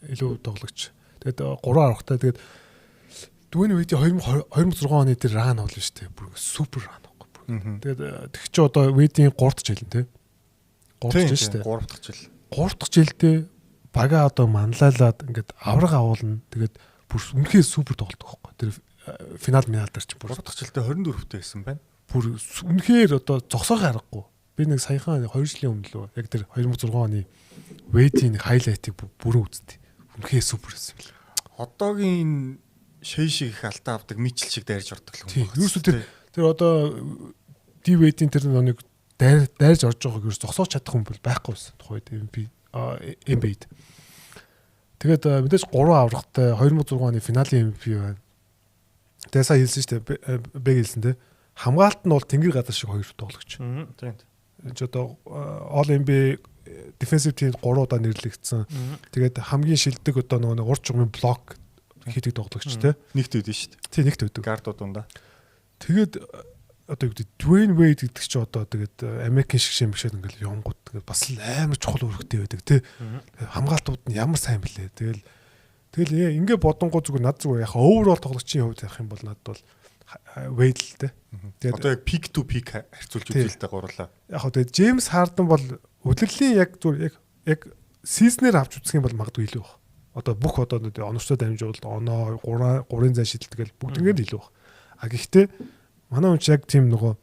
илүү тоглогч. Тэгээд 3 аврагтай. Тэгээд Dwayne Wade-ийн 2006 оны дээр ран болно шүү дээ. Бүр супер ран байхгүй. Тэгээд тэг чи одоо Wade-ийн 3 дахь жил тий. 3 дахь жил шүү дээ. 3 дахь жил. 3 дахь жилдээ бага одоо манлайлаад ингээд авраг авуулна. Тэгээд бүр үнэхээр супер тоглодог байхгүй. Тэр финал дээр чи бүр 3 дахь жилдээ 24-тэй байсан байна. Бүр үнэхээр одоо зогсоох аргагүй. Би нэг саяхан 2 жилийн өмнө лөө яг тэр 2006 оны Wade-ийн хайлайтыг бүрэн үзтээ. Үнэхээр супер байсан юм л. Одоогийн шей шиг их алдаа авдаг Мичл шиг дайрж ордог л юм байна. Юусо тэр одоо Wade-ийн тэр нэг дайрж орж байгааг ерөөс зогсоож чадах хүн бол байхгүй байсан. Тухайд NBA-д. Тэгээд мэдээж 3 аврагтай 2006 оны финалийн MVP байна. Тэгээ сая хэлсэн шүү дээ. Бэг хэлсэн те. Хамгаалт нь бол тэнгэр газар шиг 2 тоглогч. Тийм. Энд одоо All NBA defensive team 3 удаа нэрлэгдсэн. Тэгээд хамгийн шилдэг одоо нөгөө урд чугмын блок хийдэг тоглогч те. Нэгт үүдэн шүү дээ. Тийм нэгт үүдэн. Гардууд дундаа. Тэгээд одоо юу гэдэг Dwayne Wade гэдэг чи одоо тэгээд Америкийн шиг шимбэгшээд ингээл явгууд тэгээд бас л амар чухал үүрэгтэй байдаг те. Хамгаалтууд нь ямар сайн блэ. Тэгэл ингээ бодонгоо зүгээр над зүгээр яг overall тоглогчийн хувьд явах юм бол надад бол Wade л те. Тэгээд одоо яг peak to peak харьцуулж үзэлтэй гурлаа. Яг хөө тэгээд James Harden бол удирлын яг зүгээр яг season-ээр авч үзэх юм бол магадгүй илүү баг. Одоо бүх одоо оновчтой дамжуулалт оноо 3-ын зай шидэлт гэл бүгднгээр илүү баг. А гэхдээ манай хүн яг тийм нөгөө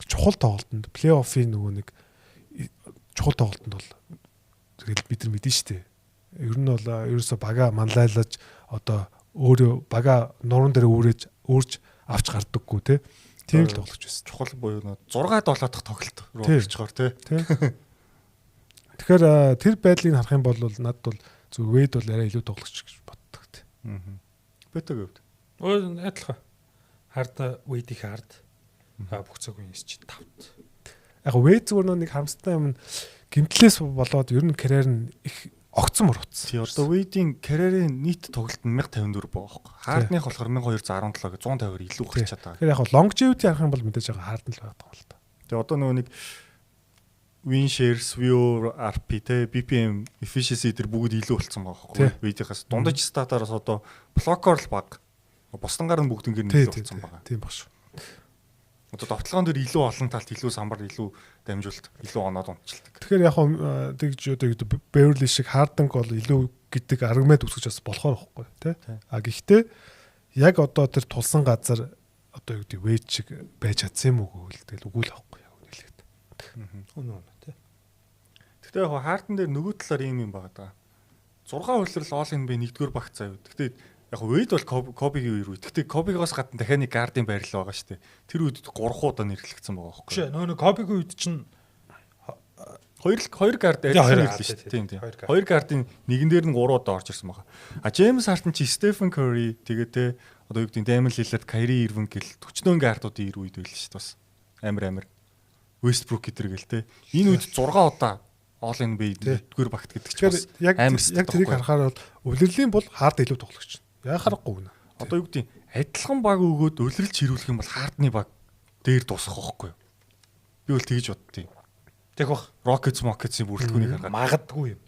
чухал тоглолтод плей-оффын нөгөө нэг чухал тоглолтод бол тэгэл бид нар мэдэн штэ. Ер нь бол ерөөсө бага манлайлаж одоо өөрөө бага нуруунд дээр өөрж авч гардаггүй те. Тийм л тоглож байсан. Чухал буюу 6-7 дахь тоглолт руу орчгоор тий. Тэгэхээр тэр байдлыг харах юм бол надад бол зөв Wade бол арай илүү тоглогч гэж боддог тий. Бэтэг өвд. Адилхан. Хард Wade-ийг хард. Бүх цагийн эсч 5-т. Яг Wade зүгээр нэг харамстай юм гимтлээс болоод ер нь карьер нь их огцон мурцсан. Тий одоо Wade-ийн карьерийн нийт тоглолт нь 1054 байгаа байхгүй. Хардных болохоор 1217 гэж 150-аар илүү гарчаад байгаа. Тэгэхээр яг longevity харах юм бол мэдээж байгаа хард нь л байдаг л та. Тэгээ одоо нөгөө нэг win shares, view, RP те BPM efficiency тэр бүгд илүү болцсон байгаа байхгүй. Wade-ийнхаас дундаж статараас одоо блокор л баг. Бостангаар нь бүгд ингэ илүү болцсон байгаа. Тийм баг шүү. Одоо довтлогоон дээр илүү олон талт, илүү самбар, илүү дамжуулт, илүү оноод унтчилдаг. Тэгэхээр яг тэгж одоо Beverly шиг Harden бол илүү гэдэг аргумент үсгэж бас болохоор байхгүй тий. Гэхдээ яг одоо тэр тулсан газар одоо юу гэдэг Wade шиг байж чадсан юм уу гэвэл тэгэл үгүй л байхгүй яг үнэлээд. Үнэн тий. Гэхдээ яг Harden дээр нөгөө талаар юм байгаа даа. 6 хөлрөл all in бэ 1-р багт заяа. Гэхдээ яг Wade бол Kobe-гийн үер үед. Гэхдээ Kobe-гоос гадна дахиад нэг гардын байрлал байгаа шүү дээ. Тэр үед 3 удаа нэрлэгдсэн байгаа байхгүй. Биш нөгөө Kobe-гийн үед чинь хоёр гард ажилласан шүү дээ. Тийм. Хоёр гардын нэгэн дээр нь 3 удаа орж ирсэн байгаа. James Harden чи Stephen Curry тэгээд те одоо юу гэдэг Damian Lillard, Kyrie Irving гэл 40 гардуудын үер үед байл шүү дээ бас. Амар. Westbrook гэдэр гэл те. Энэ үед 6 удаа all in бэ 1-р багт гэдэг чинь бас яг тэрийг харахаар бол өвлөрлийн бол Harden илүү тоглогч. Яг харахгүй гэнэ. Одоо юу гэдэг адилхан баг өгөөд өвлөрлж хэрүүлэх юм бол Хардны баг дээр дуусах байхгүй юу? Би бол тэгж боддیں۔ Тэг бах. Rockets-ийн бүрэлдэхүүнийг харгаад магадгүй юм.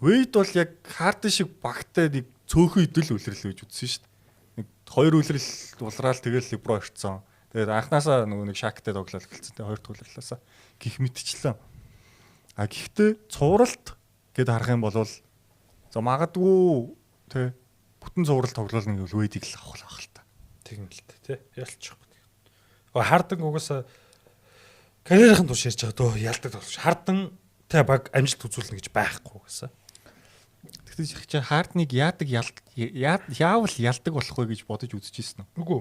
Wade бол яг Harden шиг багтай нэг цөөхөн идэл өвлөрлөө гэж үзсэн шүү дээ. Нэг 2 өвлөрл улраал тэгэл LeBron ирцэн. Тэгээд анханасаа нөгөө нэг Shaq-тай тоглол эхэлсэн. Тэгээд 2 төвлөрлөөсөө гих мэтчлээ. Гэхдээ цувралт гэд харах юм бол за магадгүй тэ бүтэн цуврал тоглоулна гэвэл Wade-ийг л авах л та. Тэгэн л тэ ялчих. Хардан угаасаа карьерийн турш ярьж байгаа дөө ялдаг тоглож. Хардан тэ баг амжилт үзүүлнэ гэж байхгүй гэсэн. Тэгтээ чи Хардныг яавал ялдаг болох вэ гэж бодож үзчихсэн үү? Үгүй.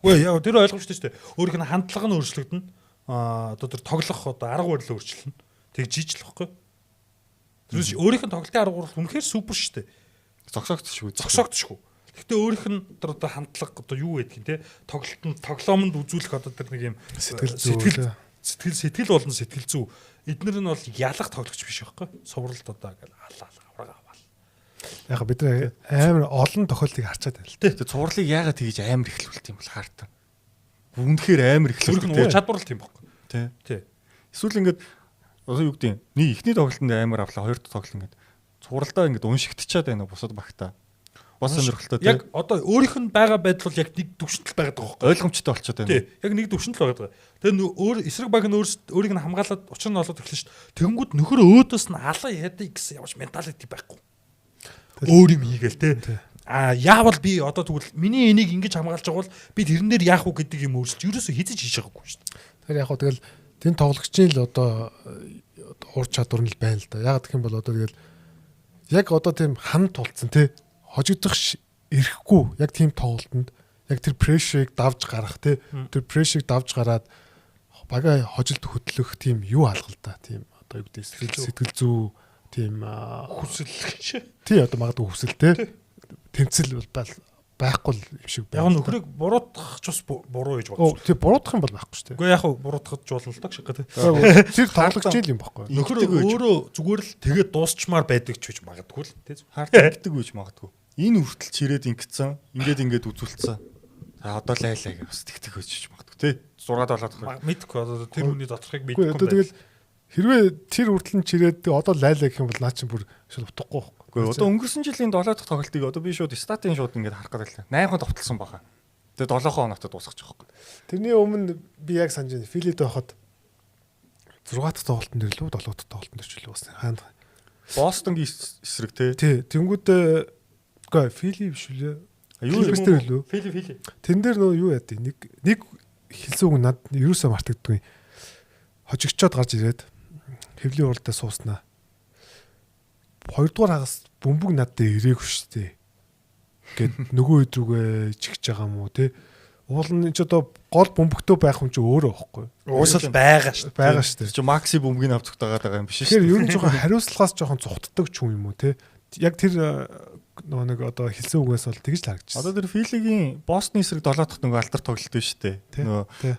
Үгүй яа тэр ойлгомжтой шүү дээ. Өөрийнх нь хандлага нь өөрчлөгдөнө. Одоо тэр тоглох одоо арга барил өөрчлөнө. Тэг жижиг л واخгүй. Тэрс өөрийнх нь тоглолтын арга барил үнэхээр супер шүү дээ. Зогсоогдчихгүй. Гэхдээ өөрийнх нь одоо хандлага одоо юу гэдэг юм те тоглоомонд үзүүлэх одоо тэр нэг юм сэтгэл болон сэтгэл зүй. Эднэр нь бол ялах тоглогч биш байхгүй. Сувралт одоо ингээл авраг аваал. Яг бид амар олон тохиолдлыг харчаад байна л те. Тэгээ цувралыг яагаад тэгж амар ихлүүлт юм бол Хартан. Үнэхээр амар ихлүүлт. Өөрийнх нь чадвар л тийм байхгүй. Тий. Эсвэл ингээд одоо юу гэдэг нь эхний тоглолтод амар авлаа, хоёр дахь тоглолт ингээд цувралдаа ингээд уншигдчихад байна бусад багтаа. Бас сонирхолтой тийм. Яг одоо өөрийнх нь байгаа байдал бол яг нэг төвшөнтөл байгаад байгаа байхгүй. Ойлгомжтой болчиход байна. Тийм. Яг нэг төвшөнтөл байгаад байгаа. Тэгээ өөр эсрэг баг нь өөрийг нь хамгаалаад учир нь олоод эхэлнэ шүү дээ. Тэгэнгүүт нөхөр өөдөөс нь алаа яадаг гэсэн ямарч менталити байхгүй. Өөр юм хийгээл тийм. Яавал би одоо тэгвэл миний энийг ингэж хамгаалж байгаа бол би тэрэн дээр яах вэ гэдэг юм өөрсөлж ерөөсөө хизэж хийж байгаагүй шүү дээ. Тэгэхээр яг хөө тэгэл тэн тоглогчийн л одоо ур чадвар нь л байна л да. Яг гэх юм бол одоо тэгэл яг одоо тийм хан тулцсан тий хожигдох ирэхгүй яг тийм тоглолтод яг тэр прешрийг давж гарах тий тэр прешрийг давж гараад бага хожилт хөдлөх тийм юу алгалдаа тийм одоо юу гэдэг сэтгэл зүй тийм хүсэл гэж тий одоо магадгүй хүсэл тий тэмцэл байхгүй л юм шиг байна. Яг нөхрийг буруутгах ч бас буруу гэж бодсон. Тий буруутгах юм бол байхгүй шүү дээ. Үгүй яг буруутгах болно л та шиг гэдэг. Тэр тоглогч юм байхгүй. Нөхөр өөрөө зүгээр л тэгээд дуусчмаар байдаг ч гэж магадгүй л тий. Хартдаг гэж магадгүй. Энэ хүртэл чирээд ингэсэн, ингээд үзүүлсэн. За одоо лайлаа гэж бас тэгдэг байж магадгүй тий. 6-7 дахь. Мэдгүй одоо тэр хүний доторхыг мэдгүй юм байна. Тэгэл хэрвээ тэр хүртэл чирээд одоо лайлаа гэх юм бол наа чинь бүр шил утгахгүй байхгүй. Гэхдээ одоо өнгөрсөн жилийн 7 дахь тоглолтыг одоо би шууд статын шууд ингээд харах гэдэг л 8 товтлсон байгаа. Тэгээ 7 хоногт дуусчих жоохгүй. Тэрний өмнө би яг санаж байна. Филид байхад 6 дахь тоглолтын дээр лөө 7 дахь тоглолтын дээр ч илүү бас хаана. Бостонгийн эсрэг тий. Тэнгүүд үгүй Фили биш үлээ. Юу юм бэ? Фили. Тэн дээр нөө юу яа тий. Нэг хэлсэн үг над ерөөсөө мартагддгүй. Хожигчоод гарч ирээд хэвлийн уралдаа сууснаа. 2 дугаар хагас бөмбөг над дээр ирээгүй шүү дээ. гэд нөгөө хэд рүүгээ чигж байгаа юм уу те. Уул нь ч одоо гол бөмбөгтөө байх юм чи өөрөө байхгүй. Уусал байгаа шүү. Байгаа шүү дээ. Чи макси бөмбөгийг авч тагаад байгаа юм биш шүү. Тэгэхээр ер нь жоохон хариуцлагаас жоохон цухтдаг ч юм уу те. Яг тэр нөгөө нэг одоо хэлсэн үгээс бол тэгж л харагдчихсан. Одоо тэр Филигийн Босны эсрэг 7 дахь нөгөө алдар тоглолт биш үү? Нөгөө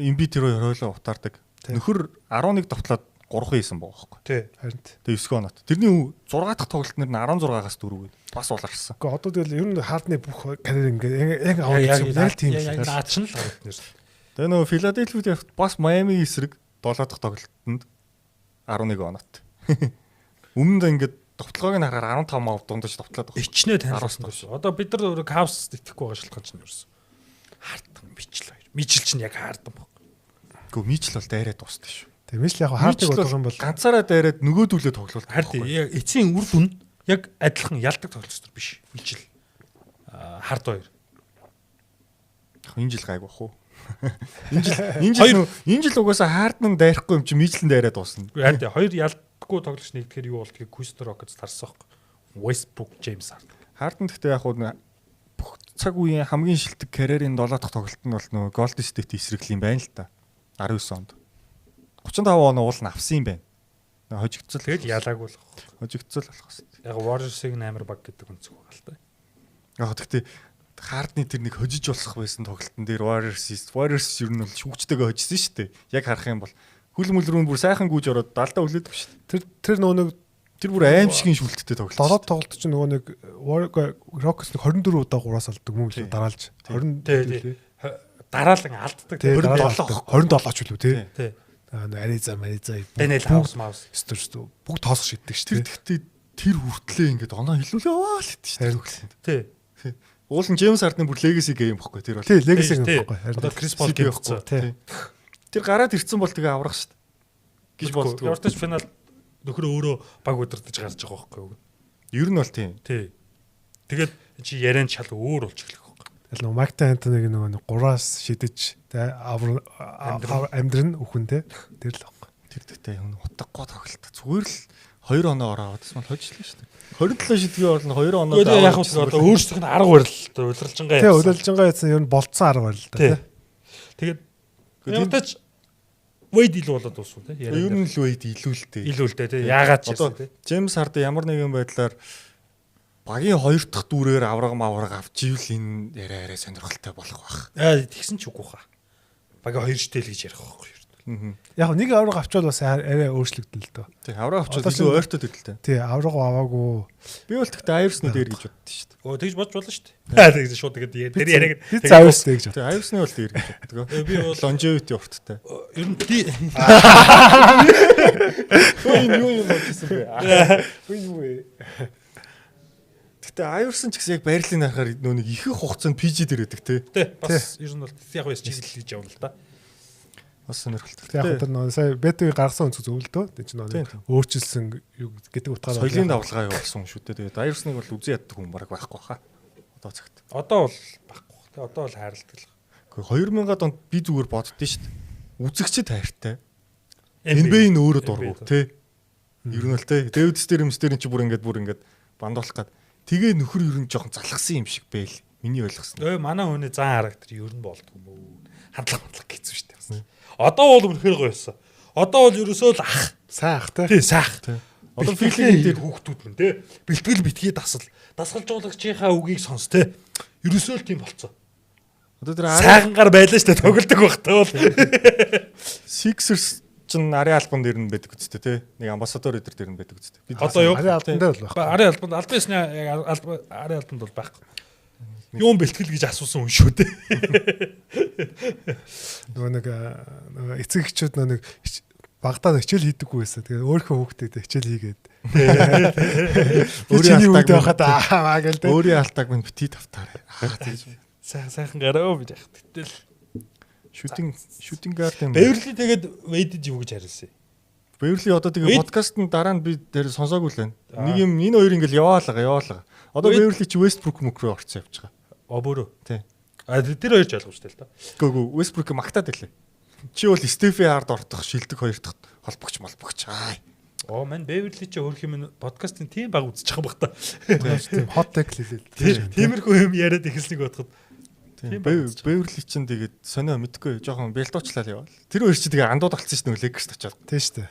Эмби тэр хоёр хойлоо утаардаг. Нөхөр 11 давтлаад 3 хийсэн байгаа байхгүй. Тий. Харин. Тэгээ 9 оноод. Тэрний 6 дахь тоглолт нэр нь 16-аас 4 гээд бас улаарсан. Гэхдээ одоо тэгэл ер нь хаардны бүх карьер ингээд яг яг тийм яг наадч нь л гараад нэр. Тэгээ нөгөө Филадельфид бас Майами эсрэг 7 дахь тоглолтод 11 оноод. Өмнө нь ингээд товтлогыг нь харахаар 15 мав дундаж товтлоод байгаа. Ичнээ танилцсан гэсэн. Одоо бид нар өөрөө Cavs итгэхгүй байгаа шалтгаан чинь ерөөсөн. Хартан Мичл хоёр. Мичл чинь яг хаардан баг. Гэхдээ Мичл бол дайраад дуусна шүү. Тэгээ Мичл яг хаардаг болох юм бол ганцаараа дайраад нөгөөдүүлээ тоглолт. Харин яг эцсийн үр дүн яг адилхан ялдаг тоглолт биш. Мичл хард хоёр. Яг энэ жил гайг бах уу? Энэ жил угаасаа хаардан дайрахгүй юм чи Мичлэн дайраад дуусна. Харин хоёр ялдаггүй тоглогч нэгдэхээр юу болдгийг Houston Rockets тарсан байхгүй. Westbrook, James Harden. Harden гэхдээ яг бүх цаг үеийн хамгийн шилдэг карьерийн 7 дахь тоглолт нь бол нөгөө Golden State эсрэглэм байна л та. 19 онд. 35 он уул нь авсан юм байна. Хожигдцол. Тэгэл ялаагүй л баг. Хожигдцол болох хэвээр. Яг Warriors-ыг 8 баг гэдэг өнцөг байгаа л та. Яг гэхдээ Хардны тэр нэг хожиж болох байсан тоглолтын дээр Warriors ер нь бол шүүгчтэйгээ хожсон шүү дээ. Яг харах юм бол хөл мөлрүүн бүр сайхан гүйж ороод даалдаа үлээдэг шүү дээ. Тэр нөгөө тэр бүр аимшигын шүлттэй тоглолт. Дороод тоглолт чинь нөгөө нэг Rockets 24 удаа 3-аас алддаг мөн л дараалж 20 дараалан алддаг. 27 ч үлээ тий. Ариза Daniel House Mouse стөрстөө бүгд тоосох шийддэг шүү дээ. Тэгэхдээ тэр хүртлээ ингээд оноо хилүүлээ аваа л гэдэг шүү дээ. Тий. Уул нь James Harden бүр legacy game байхгүй тэр бол. Тий, legacy game байхгүй. Одоо Chris Paul гэвчихсэн. Тий. Тэр гараад ирсэн бол тэгээ аврах шүү дээ. Гэж боддог. Явартаж финал нөхөр өөрөө баг удирдах гарч байгаа байхгүй юу? Ер нь бол тийм. Тий. Тэгээд чи яриан шал өөр болж эхлэх байхгүй. Тэгэл нөгөө Mike D'Antoni-г нөгөө 3-аас шидэж тэ амьдрын үхэнтэй тэр л байхгүй. Тэр дэхтэй юм утгагүй тоглолт. Зүгээр л 2 оноо ороод бас хожлоо шүү дээ. 27 шидгээ болно 2 оноо. Яг одоо өөрсдөх нь арга барил удирдалжингаа яасан. Тий, удирдалжингаа яасан ер нь болцсон арга барил да тий. Тэгээд явтаж Wade илүү болоод дууссан тий. Ер нь л Wade илүү л дээ. Илүү л дээ тий. Яагаад ч гэсэн тий. James Harden ямар нэгэн байдлаар багийн 2 дахь дүүрээр авраг авч ивэл энэ яриа сонирхолтой болох байх. Тэгсэн ч үгүй хаа. Багийн 2 штэл гэж ярих байхгүй юу. Яг нэг авраг авчвал бас арай өөрчлөгдөн л дөө. Тий, авраг авчвал илүү ойртоод ирлээ. Тий, авраг аваагүй. Би бол тэгтээ Iverson дээр гэж боддоо шүү дээ. Тэгж бодж болно шүү дээ. Тэгж шууд тэгээд тэр яриаг Iverson гэж боддог. Тий, Iverson-ы бол дээр гэж боддог. Би бол longevity урттай. Ер нь юу юм бодсон бэ? Тэгтээ Iverson ч гэсэн яг байрлалын харахаар нөө нэг ихэнх хугацаанд PG дээр байдаг тий. Тий, бас ер нь бол яг байс чиглэл хийж явна л да. Бас сонирхолтой. Яг одоо нөө сая бетиг гаргасан өнцөг зөв л дөө. Тэг чи нөө өөрчилсөн юу гэдэг утгаараа соёлын давлгаа явуулсан шүү дээ. Тэгээд Iverson-ыг бол үзэн яддаг хүн бараг байхгүй хаа. Одоо цагт. Одоо бол байхгүй. Тэг одоо бол хайрладаг л. Гэхдээ 2000-ад онд би зүгээр боддөө шүү дээ. Үзэгчд хайртай. NBA-ийн өөрөө дургу тий. Ер нь л тий. Дэвид Стермстерийн чи бүр ингээд бандуулах гад. Тэгээ нөхөр ер нь жоохон залхсан юм шиг байл. Миний ойлгосон. Манай хүний зан характер ер нь болдгоо мөө. Хандлага гэсэн шүү дээ. Одоо бол үнэхээр гоё юмсан. Одоо бол ерөөсөө л ах. Сайн ах тий. Тий, сайх. Одоо Филигийн дээр хүүхдүүд мэн тий. Бэлтгэл битгий дасгалжуулагчийнхаа үгийг сонс тий. Ерөөсөө л тийм болцсон. Одоо тэр сайхангаар байлаа шүү дээ. Тоглодог багтаа бол. Sixers чин Ари албан дээр нь байдаг үстэй тий. Нэг амбассадор өдр дээр нь байдаг үстэй. Одоо юу? Ари албан дээр л байх. Ари албанд албаасны Ари албанд бол байхгүй. Юун бэлтгэл гэж асуусан хүн шүү дээ. Нөгөө эцэг эхчүүд нэг багтаа хичээл хийдэггүй байсан. Тэгээ өөрийнхөө хүүхдэд хичээл хийгээд. Өөрийн алтаг байхад аа гээл дээ. Өөрийн алтаг минь бити тавтаарай. Сайхан гараа гэж яах гэтэл шүтинг гарден. Бэвэрли тэгээд Вэйдэд юу гэж хариулсан. Бэвэрли одоо тэгээ подкаст нь дараа нь би тэр сонсоогүй л байна. Нэг юм энэ хоёр ингээл яваалгаа. Одоо Бэвэрли чи Westbrook руу орцсон явж байгаа. Бөрөө. Тий. Тэр хоёр ч ойлгомжтой л та. Гүг Westbrook магтаад ирлээ. Чи бол Стефи Хард ортох шилдэг хоёр дахь холбогч. Аа. Оо мань Beverly чи өөрх юм подкастын тийм баг үзэж байгаа бах та. Тийм hot tag хэлээд. Тиймэрхүү юм яриад эхэлснийг бодоход Beverly чинь тэгээд сонио мэдгүй жоохон бэлтуучлал явал. Тэр хоёр чи тэгээ андууд болцсон шүү дээ Lakers очоод. Тийм шүү дээ.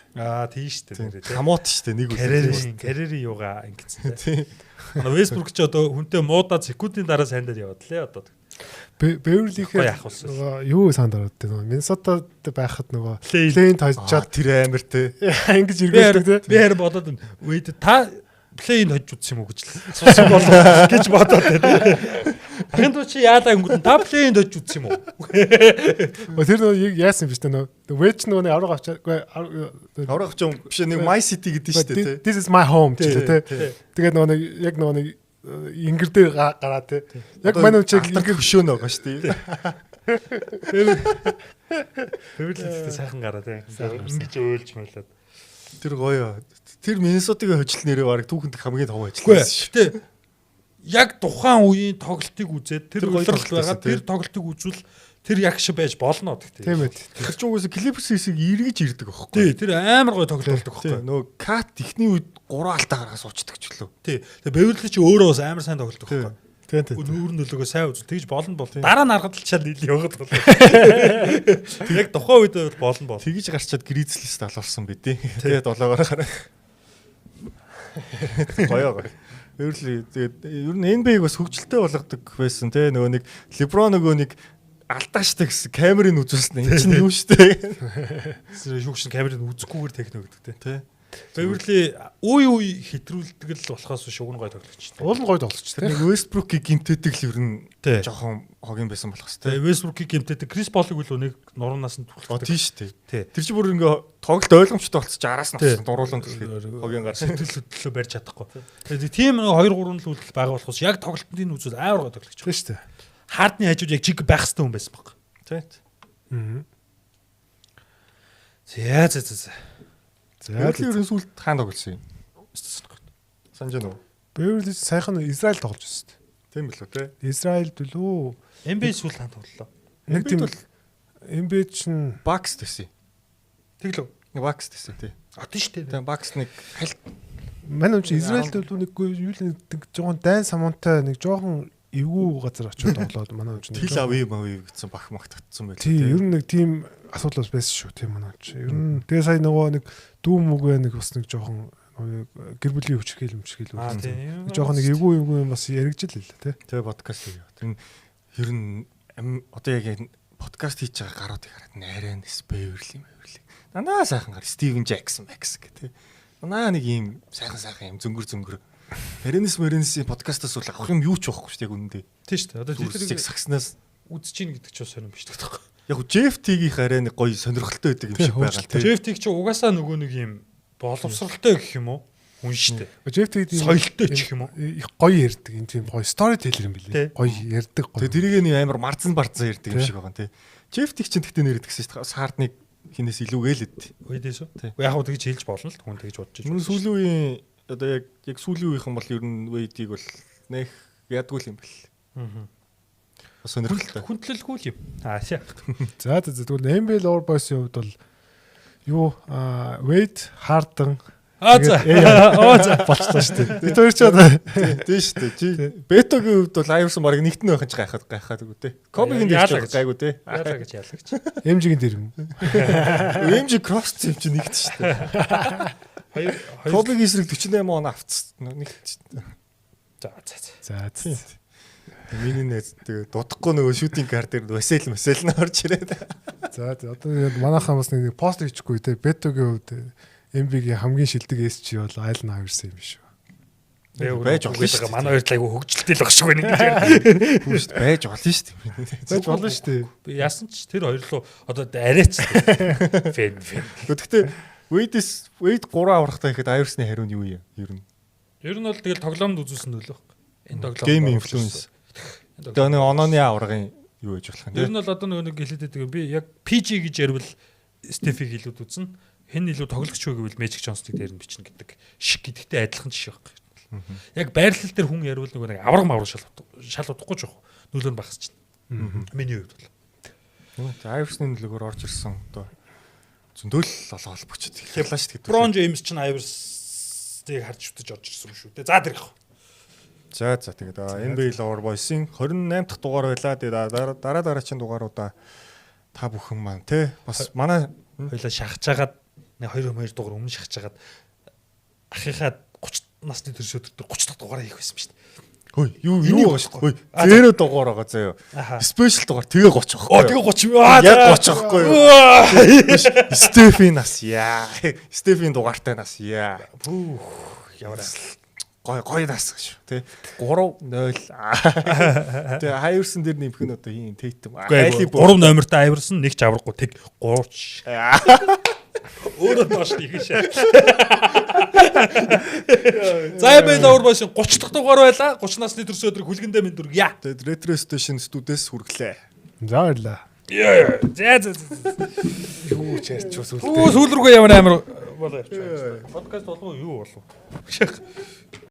Тийм шүү дээ. Хамуут шүү дээ нэг үйл. Карьерийн юугаа ингэсэн. Тийм. Westbrook ч одоо хүнтэй муудаад секундын дараа сайн дээр яваад лээ одоо. Beverly-гээ нөгөө юу санд ороод те нөгөө Minnesota байхад нөгөө play-ин тойжчаад тэр амир те. Ингэж эргэлдэг те. Би харин бодоод байна. Үгүй та play-ин тойж үзсэн юм уу гэж л. Сонсох болов гэж бодоод байна. Хэнт чи яалаа өнгөд та play-ин тойж үзсэн юм уу? Тэр нөгөө яасан биш те нөгөө Wedge нөгөө авраг авчаагүй авраг авч юм биш нэг My City гэдэг шүү дээ те. This is my home гэж те. Тэгээд нөгөө яг нөгөө ингэр дээр гараа те. Яг манай үчиг ингэр хөшөөнө байгаа шүү дээ. Beverly-тэй сайхан гараа те. Ингэж өөлж мөлөөд. Тэр гоё. Тэр Миннесотагийн хожил нэрээ баг түүхэнд хамгийн том ажилласан шүү. Гэтэ яг тухайн үеийн тоглолтыг үзээд тэр үйлрэл байгаа тэр тоглолтыг үзвэл тэр яг шиг байж болно гэхдээ. Тийм ээ. Тэр ч угсаа Clippers-ийг эргэж ирдэг байхгүй. Тий, тэр амар гоё тоглолт болдог байхгүй. Нөгөө Cat ихний үед 3 алтаа гаргаж суучдаг ч лөө. Тий. Тэгээ Beverly чи өөрөө бас амар сайн тоглолт байхгүй. Тийм. Нүүр нөлөөгөө сайн үзвэл тэгж болно бол дараа нь аргадalчаал нийл яваад тоглоо. Яг тухайн үед болно бол. Тэгж гарчаад Grizzlies далуулсан бэ тий. Тэгээд 7-оор гараа. Гоё. Beverly тэгээд ер нь NBA-г бас хөгжилтэй болгодог байсан тий. Нөгөө нэг LeBron нөгөө нэг алдааштай гэсэн камерын үзүүлсэн. Энэ чинь юу штэ. Шүүгшин камерыг үзэхгүйгээр техник өгдөг тий. Beverly үе хэтрүүлдэг л болохоос шугн гой тоглогч. Уул нь гой тоглогч тий. Нэг Westbrook-ийг гимтээдэг л ер нь жоохон хогийн байсан болох хэвээр. Westbrook-ийг гимтээдэг Chris Paul-ыг л нэг нуруунаас нь түлхдэг. Тийм штэ. Тэр чинь бүр ингээ тоглолт ойлгомжтой болчих араас нь дуруулан түлхээ. Хогийн гар төлөө барьж чадахгүй. Тэгээд тийм 2 3 л үйлдэл байгаа болохоос яг тоглолтын үзүүл амар гой тоглогч. Тийм штэ. Хардны хажууд яг чиг байх хэвээр хүн байсан баг. Тийм. За. Beverly ерөн сүлд хаана тоглосон юм? Санаж байна уу? Beverly сайхан Израиль тоглож байсан шүү дээ. Тийм билүү те. Израильд лөө NBA сүлд хаана тоглолоо? нэг тийм NBA чинь Bucks төсөө. Тэглөө. Bucks төсөө тий. Тийм шүү дээ. Тэгээ Bucks нэг хальт манай үчи Израильд лөө нэггүй юу л нэг жоохон дайн самуунтай нэг жоохон эвгүй газар очиод тоглоод манай үчи Тил авъя гэсэн бах магт татсан байл. Тий, ер нь нэг тийм асуудал байсан шүү тийм манай үчи. Ер нь тэгээ сая нөгөө нэг дүүм үгүй нэг бас нэг жоохон гэр бүлийн хүчрхийл үлдсэн. Жоохон нэг эвгүй юм бас яригжил л тий. Тэгээ подкаст хийе. Тэр ер нь одоо яг подкаст хийж байгаа гаруудыг хараад найран Beverly. Дандаа сайхан гар Steven Jackson Max гэх тий. Дандаа нэг ийм сайхан юм зөнгөр. Мэрэнэсийн подкастаас бол авах юм юу ч байхгүй шүү дээ үнэндээ. Тийм шүү дээ. Одоо тэднийг сагснаас үзэж ийн гэдэг ч бас сонирм биш гэдэг. Яг Jeff T-ийн арай нэг гоё сонирхолтой байдаг юм шиг байгаа тийм. Jeff T-г чи угаасаа нөгөө нэг юм боловсралтай гэх юм уу? Хүн шүү дээ. Jeff T-г соёлтой ч гэх юм уу? Их гоё ярьдаг энэ тийм гоё storyteller юм билээ. Гоё ярьдаг гоё. Тэгээ тэрийг нэг амар марцсан ярьдаг юм шиг байгаа тийм. Jeff T-г чинь тэгтээ нэр идэгсэн шүү дээ. Саардныг хинээс илүүгээл эд. Үедээс үү? Яг хөө тэгж хэлж болно л хүн тэгж бодож. Мөн сүүлийн үеийн одоо яг сүүлийн үеийнхэн бол ер нь Wade-ийг бол нэх ядгүй юм бэл. Сонирхолтой. Хүндлэлгүй юм. За тэгвэл NBA Lower Boys-ийн хувьд бол юу Wade, Harden за болчихлоо шүү дээ. Тэр ч одоо тийм шүү дээ. Чи Бетогийн хувьд бол Iverson баг нэгт нь байх гэж гайхаад үгүй те. Kobe-гийн дээр ч гайгүй те. Яалаа гэж. MJ-гийн дээр юм. MJ cross юм чи нэгт шүү дээ. Kobe-гийн эсрэг 48 он авцсан. Нэгт. За. Миний нэт тэгээ дутхгүй нөгөө шүүтинг кар дээр Васил нь орж ирээд. За одоо манайхаа бас нэг пост хийчихгүй те. Бетогийн хувьд MB-гийн хамгийн шилдэг эс чи бол Allen Iverson юм шүү. Байж болно шүү. Манай хоёр айгу хөгжилтэй л баг шүү нэг. Байж болно шүү. Байж болно шүү. Би яасан ч тэр хоёр руу одоо арайч. Фэн. Гэхдээ Wade 3 аврахтаа ихэд Iverson-ы хариу нь юу юм? Ер нь бол тэгэл тоглоомд үзүүлсэн нөлөө. Энэ тоглоом game influence. Тэгээ нэг онооны аврагын юу гэж болох юм. Ер нь бол одоо нэг хэлээд байгаа би яг PG гэж ярил Steph-ийг илүүд үзнэ. Хэн илүү тоглогч вэ гэвэл Magic Johnson-ыг дээр нь бичнэ гэдэг шиг гэдэгтэй адилхан жишээ байхгүй. Яг байрлал дээр хүн ярил нэг авраг мавраг шал удахгүй жоох нөлөө нь багасч байна. Миний хувьд бол. Iverson-ы нөлөөгөөр орж ирсэн одоо зөндөл олон холбогчд хэллаа шүү дээ. Бron James ч Iverson-ыг харж үтэж орж ирсэн шүү дээ. За тэр их. За тэгээд NBA Loverboys-ийн 28 дахь дугаар байлаа. Тэгээд дараагийн дугааруудаа та бүхэн маань те бас манай хоёлаа шахаж хагаад 2 дугаар өмнө шахаж хагаад ахихаа 30 насны төрсөд 30 дахь дугаараа хийх байсан шүү дээ. Хөөе юу байгаа шүү дээ. Зэро дугаар байгаа заяа. Спешиал дугаар тэгээ 30 байхгүй. Тэгээ 30. Яг 30 байхгүй юу? Стефин нас яа. Стефин дугаартай нас яа. Ямар гой нас шүү. Тэ 3-0. Тэгээ Хайерсон дээр нэмэх нь одоо юм Тейтем. 3 номертой Iverson нэг ч аврахгүй тэг 30. Өөрөө доош хийшээ. За NBA Loverboys 30 дахь дугаар байла. 30 насны төрсөн өдрийг хүлгэндээ минь дүргье. Тэгээд Retro Station студиэс хүргэлээ. За баярлаа. За. Юу ч ярьч сүүл. Сүүл рүүгээ ямар амар болоо явчих. Подкаст болов уу юу болов?